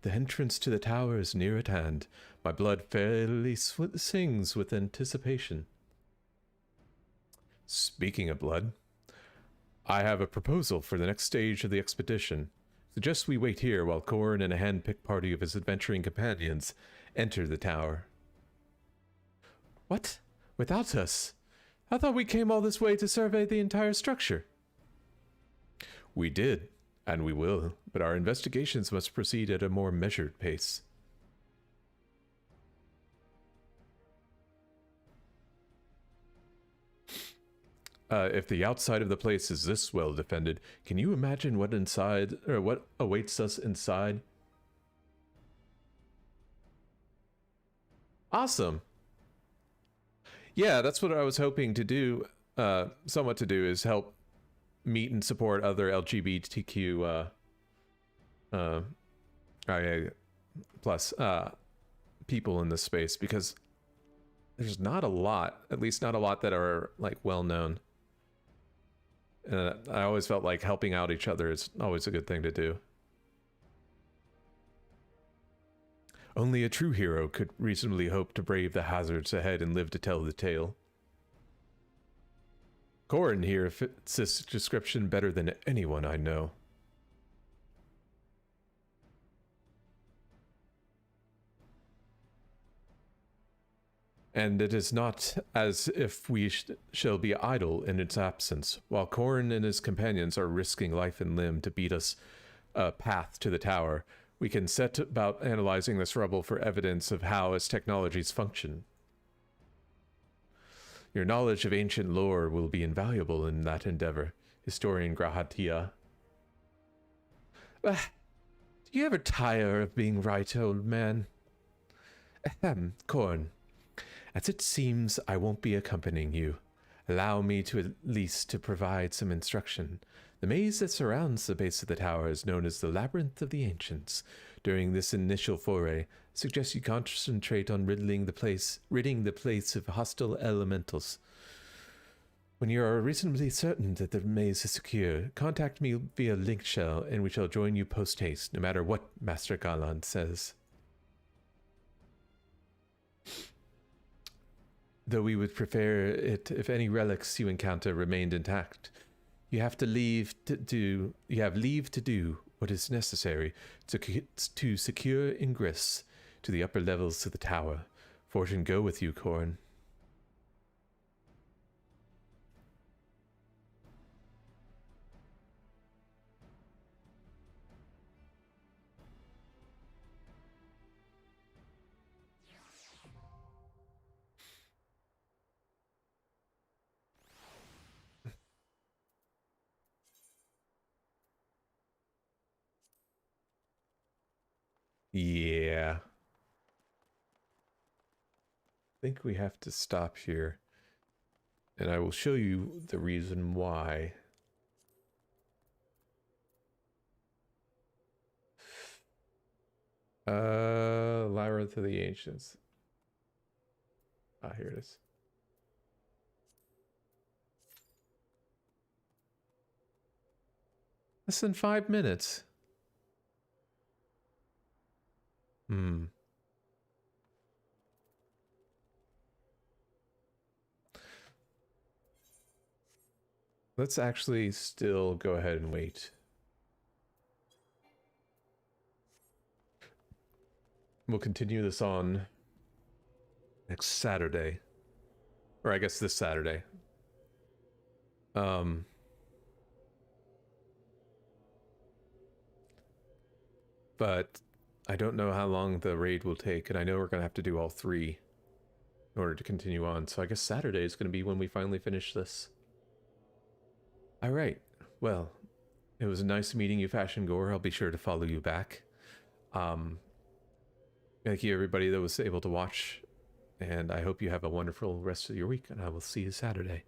[SPEAKER 1] the entrance to the tower is near at hand. My blood fairly sings with anticipation. Speaking of blood, I have a proposal for the next stage of the expedition. Suggest we wait here while Corrin and a hand-picked party of his adventuring companions enter the tower. What? Without us? I thought we came all this way to survey the entire structure. We did, and we will, but our investigations must proceed at a more measured pace. If the outside of the place is this well defended, can you imagine what inside, or what awaits us inside? Awesome. Yeah, that's what I was hoping to do, somewhat to do, is help meet and support other LGBTQ, plus, people in this space, because there's not a lot, at least not a lot that are, like, well-known. I always felt like helping out each other is always a good thing to do. Only a true hero could reasonably hope to brave the hazards ahead and live to tell the tale. Corin here fits this description better than anyone I know. And it is not as if we shall be idle in its absence, while Corin and his companions are risking life and limb to beat us a path to the tower. We can set about analyzing this rubble for evidence of how its technologies function. Your knowledge of ancient lore will be invaluable in that endeavor, Historian Grahatia. Do you ever tire of being right, old man? Ahem, Corin. As it seems, I won't be accompanying you. Allow me to at least to provide some instruction. The maze that surrounds the base of the tower is known as the Labyrinth of the Ancients. During this initial foray, I suggest you concentrate on ridding the place of hostile elementals. When you are reasonably certain that the maze is secure, contact me via link shell, and we shall join you post-haste, no matter what Master Galan says. Though we would prefer it if any relics you encounter remained intact. You have leave to do what is necessary to secure ingress to the upper levels of the tower. Fortune go with you, Corin. Yeah. I think we have to stop here. And I will show you the reason why. Labyrinth of the Ancients. Ah, here it is. Less than 5 minutes. Let's actually still go ahead and wait. We'll continue this on next Saturday. Or I guess this Saturday. But I don't know how long the raid will take, and I know we're going to have to do all 3 in order to continue on. So I guess Saturday is going to be when we finally finish this. Alright, well, it was nice meeting you, Fashion Gore. I'll be sure to follow you back. Thank you everybody that was able to watch, and I hope you have a wonderful rest of your week, and I will see you Saturday.